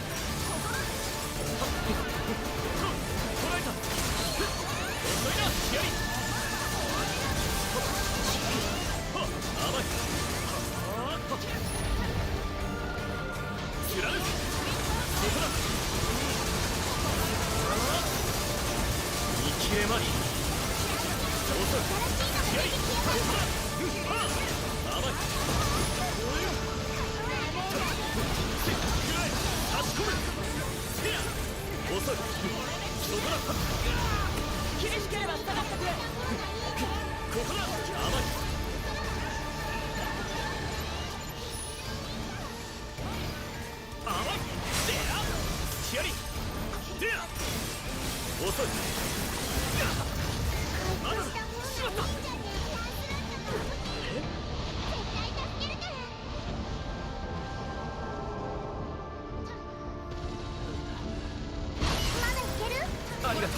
捉えた。遅いな。気合い。甘い。貫く。そこだ。見切れまり。遅い。気合い。甘い。差し込む。遅い。そこだ。厳しければ下がってくれ。ここだ。甘い。甘い。でや。気合い。でや。遅い。まだだ。しまった。ありがとう。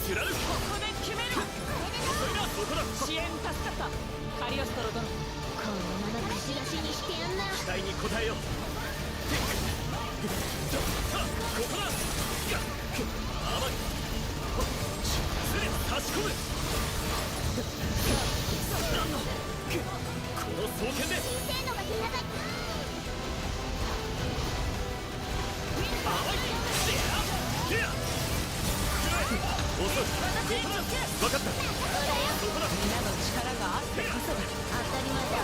貫く。ここで決める。遅いな。そこだ。支援助かった。カリオストロ殿。このままガシガシにしてやんな。期待に応えよう。さあ、ここだ。甘い。差し込む。なんだ。この双剣で。精度が高い。甘い。でや。遅い。分かった。そこだ。みんなの力があってこそだ。当たり前だ。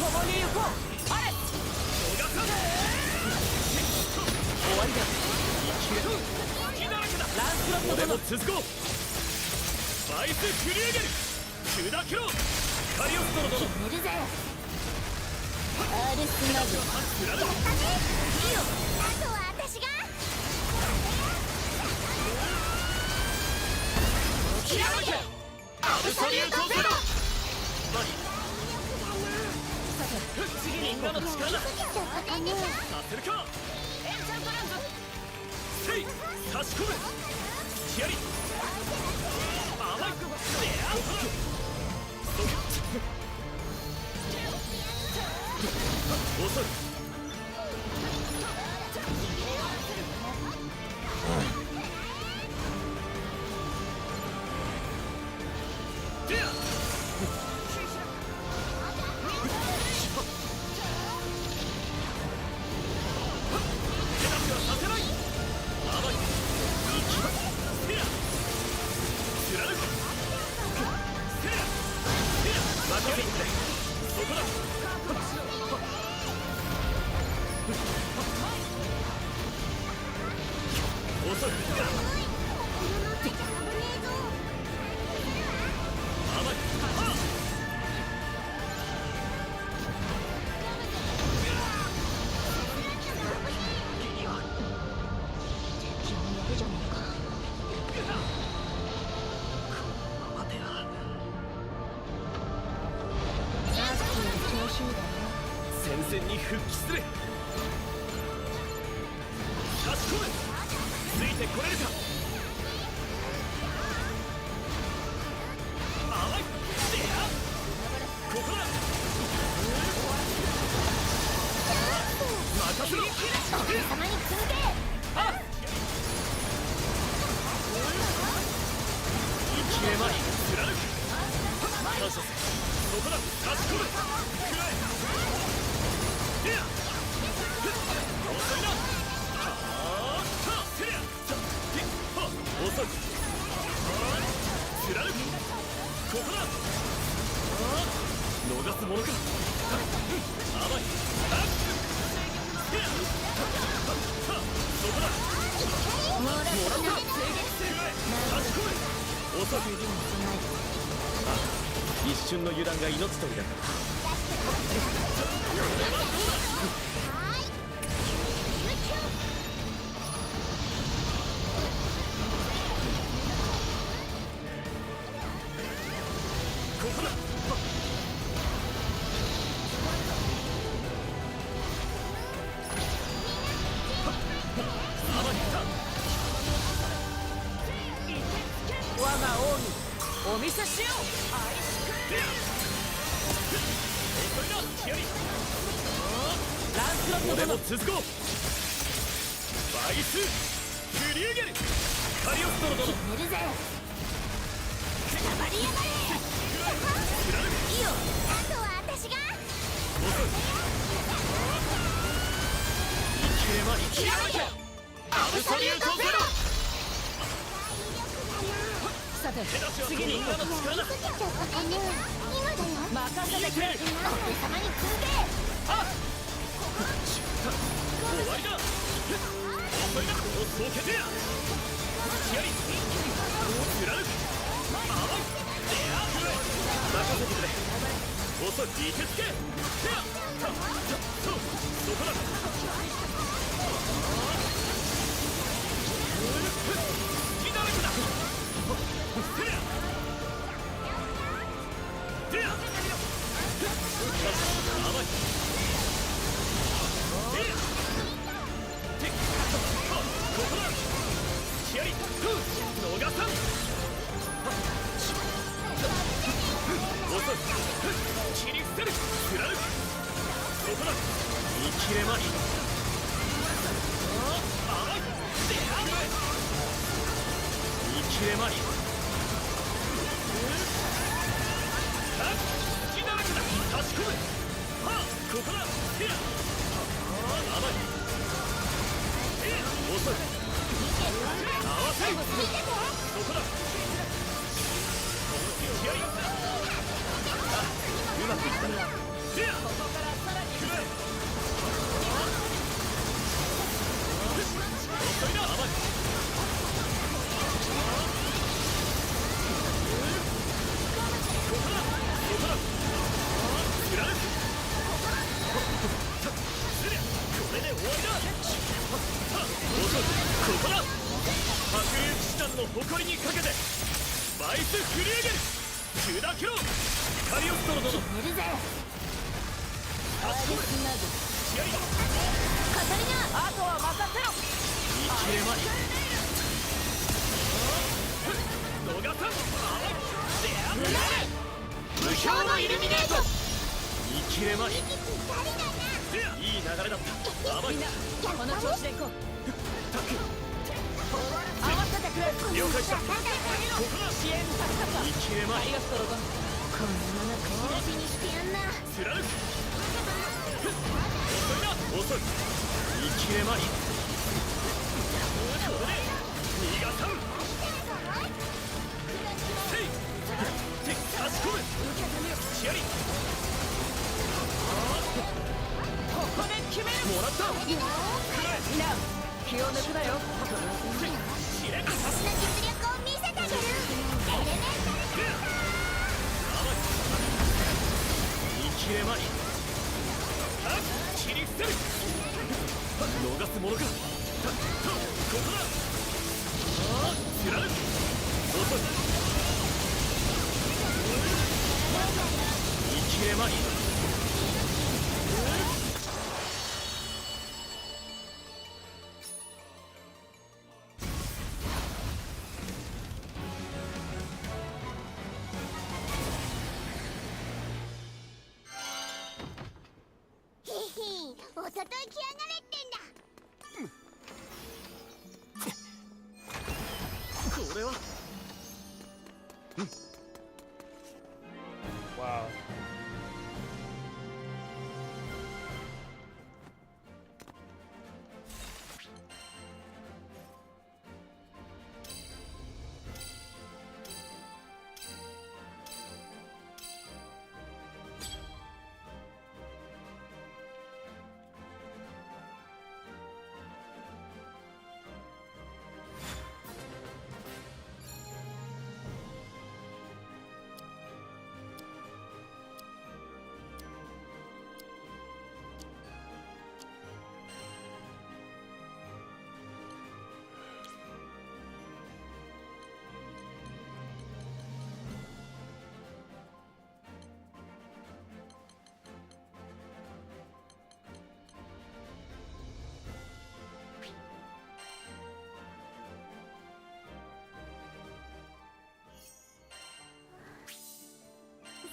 共に行こう。あれ。逃さない。終わりだ。生きる。隙だらけだ。ランスロット俺殿。も続こう。バイス振り上げる。砕けろ。カリオストロ殿。決めるぜ。アルスナグ。やったね。いいよ。あとは私が。ひらめけ。アブソリュートゼロ。マリ。さて次にみんなの力だ。ちょっとかね。させるか。エンチャントランズ。せい。差し込む。気合い。甘い。でや。遅い。でや。戦線に復帰する。差し込む。ついてこれるか。甘い。ここだ。任せろ。様に続け。決めまい貫く。感謝せ。そこだ。差し込む。食らえ。いや遅いな。はあてりゃ遅い。貫く。ここだ。逃すものか。甘い。そこだ。もらった。差し込め。遅い。一瞬の油断が命取りだから。ここだ。我が王にお見せしよう。ランスロット俺も続こう。バイスフリューゲルカリオストロ殿。決めるぜ。頑張りやがれ。いいよ。あとは私が。生きれまい。生きれまい。アブソリュートゼロ。さて次に行こう。今だよ。任せてくれ。俺様に続け。終わりだ。遅いな。そうけてや。気合い貫く。甘い。任せてくれ。遅い。いてつけ。そこだ。隙だらけだ。てや。てや。甘い。ここだ。気合い逃さん。遅い。切り捨てる。貫く。そこだ。見切れまい。甘い。見切れまい。隙だらけだ。差し込む。はあここだ。てや。甘い。遅い。合わせる。そこだ。気合い。うまくいったな。てや。くらえ。遅いな。甘い。ここだ。そこだ。貫く。これで終わりだ。遅い。ここだ。白竜騎士団の誇りにかけてバイスフリューゲル砕けろ。カリオストロ殿。決めるぜ。差し込む。気合い。カタリナ、あとは任せろ。見切れまい。逃さん。無表のイルミネート。見切れまい。いい流れだった。甘い。この調子でいこう。タック。合わせてくれ。了解した。ここだ。支援助かった。見切れまい。ありがとう。このまま口出しにしてやんな。貫く。遅いな。遅い。見切れまい。これで逃がさん。せい。差し込む。気合い。ここで決める。もらった。みんな気を抜くなよ。試練。私の実力を見せてあげる。エレメンタル。見切れまい。切り捨てる。逃すものか。ここだ。貫く。遅い。見切れまい。Wow.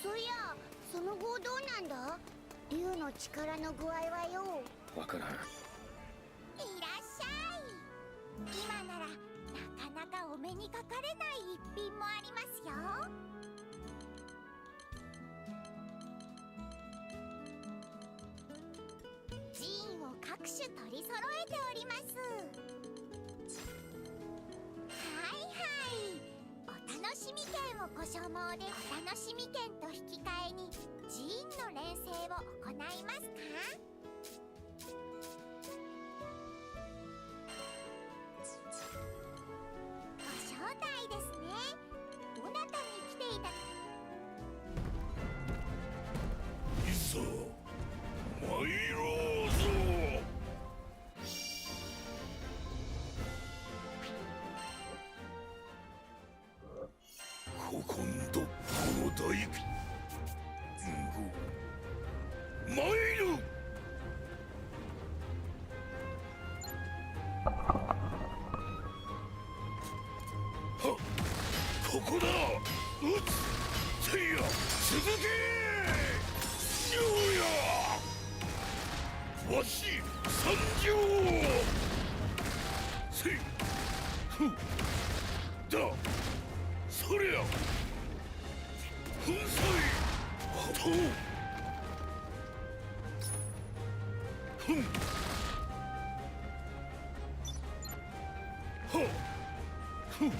そいや、その後どうなんだ？竜の力の具合はよ。わからん。いらっしゃい。今ならなかなかお目にかかれない一品もありますよ。ジーンを各種取り揃えております。はいはい。お楽しみ券をご所望で、お楽しみ券と引き換えにジーンの連成を行いますか？ご招待ですね。どなたに来ていたいざ参ろうぞ。今度この大参る。はっ、ここだ。撃つ。せいや、続け。ようや。わし参上。せい。ふん。だ。そりゃ。粉砕。と。ふん。は。ふん。は。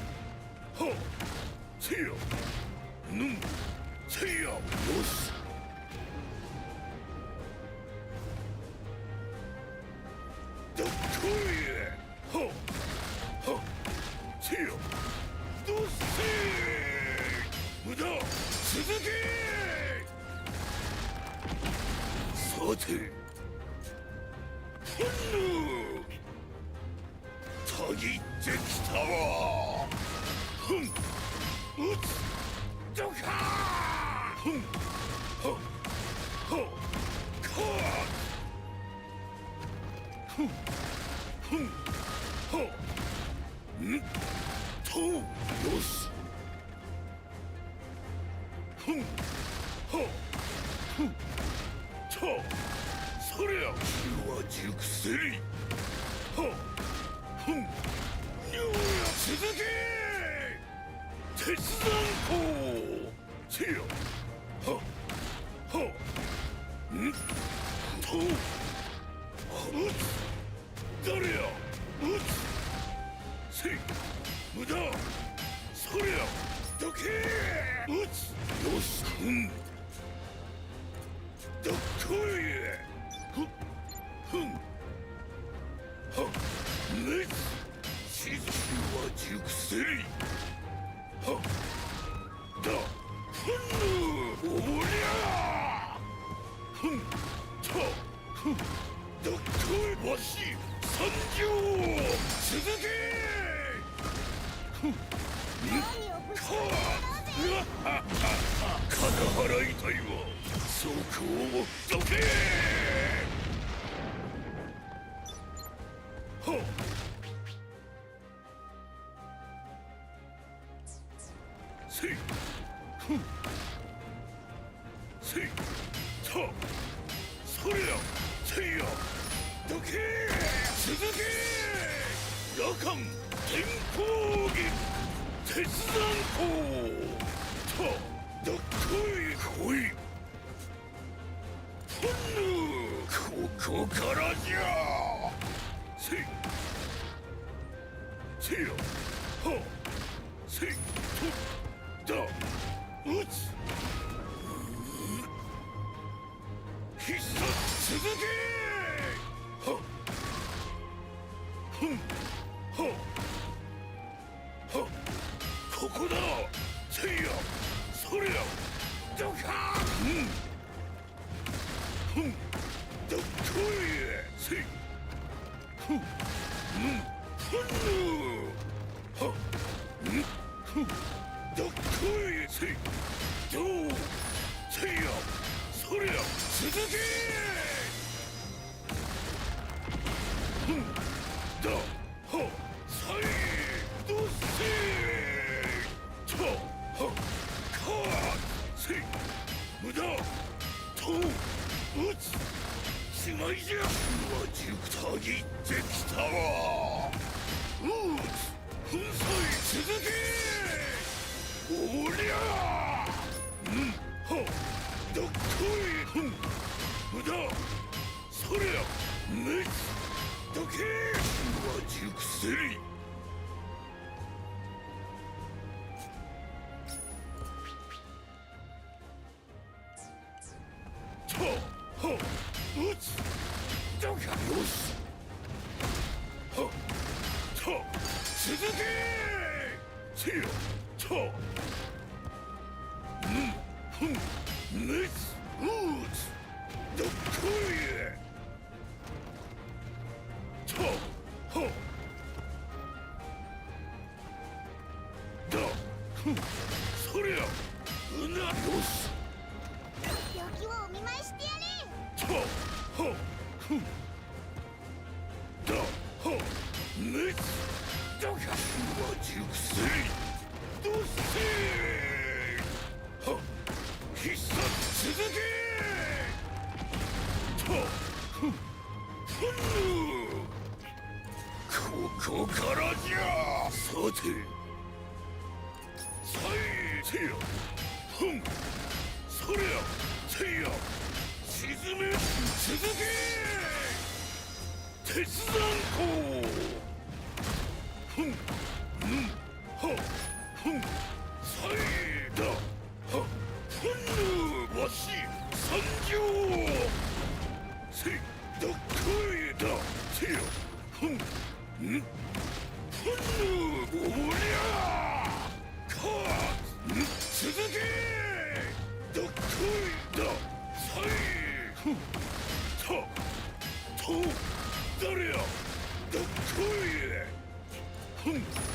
せいや。ぬん。せいや。よし。どっこい。は。は。せいや。どっせー。無駄。続け。さて。ふんぬ。たぎってきたわ。ふん。撃つ。どかー。ふん。は。は。かー。ふん。ふん。は。ん。と。よし。ふん。は。ふん。と。そりゃ。火は熟せり。は。ふん。にゅうや。続け。鉄山鋼。せや。は。は。ん。と。撃つ。誰や。撃つ。せい。無駄。そりゃ。どけ。撃つ。よし。ふん。どっこい。ふん。は。熱。火は熟せり。は。だ。ふんぬ。おりゃ。ふん。た。ふん。どっこい。わし参上。続け。ふん。ん。か。うわっはっはっは。肩払いたいわ。そこをどけ。は。せい。ふん。せい。た。そりゃ。せいや。どけ。続け。羅漢天光撃。鉄山鋼。どっこい来いここからじゃせいせよはせいとだ撃つ必殺続けはふんははここだせいやそりゃどかふんどっこいせいふんふんはふんどっこいせいどうせいやそりゃ続けふんだはさいどせいとはかせい無駄と撃つしまいじゃわじくたぎってきたわ撃つ粉砕続けおりゃはどっこいふん無駄そりゃ滅どけわじくせりは撃つどかよしはと続けせよとふん滅どっこいとはだふんそりゃうなよし病気をお見舞いしてやれとはふんだは滅どかわじくせりどせは必殺続けとふんここからじゃさてさいせやふんそりゃせいや沈め続け鉄山鋼ふんはふんさいだはふんわし参上せいどっこいだせやふんふんおりゃか続けどっこいださいふんとだれやどっこいふん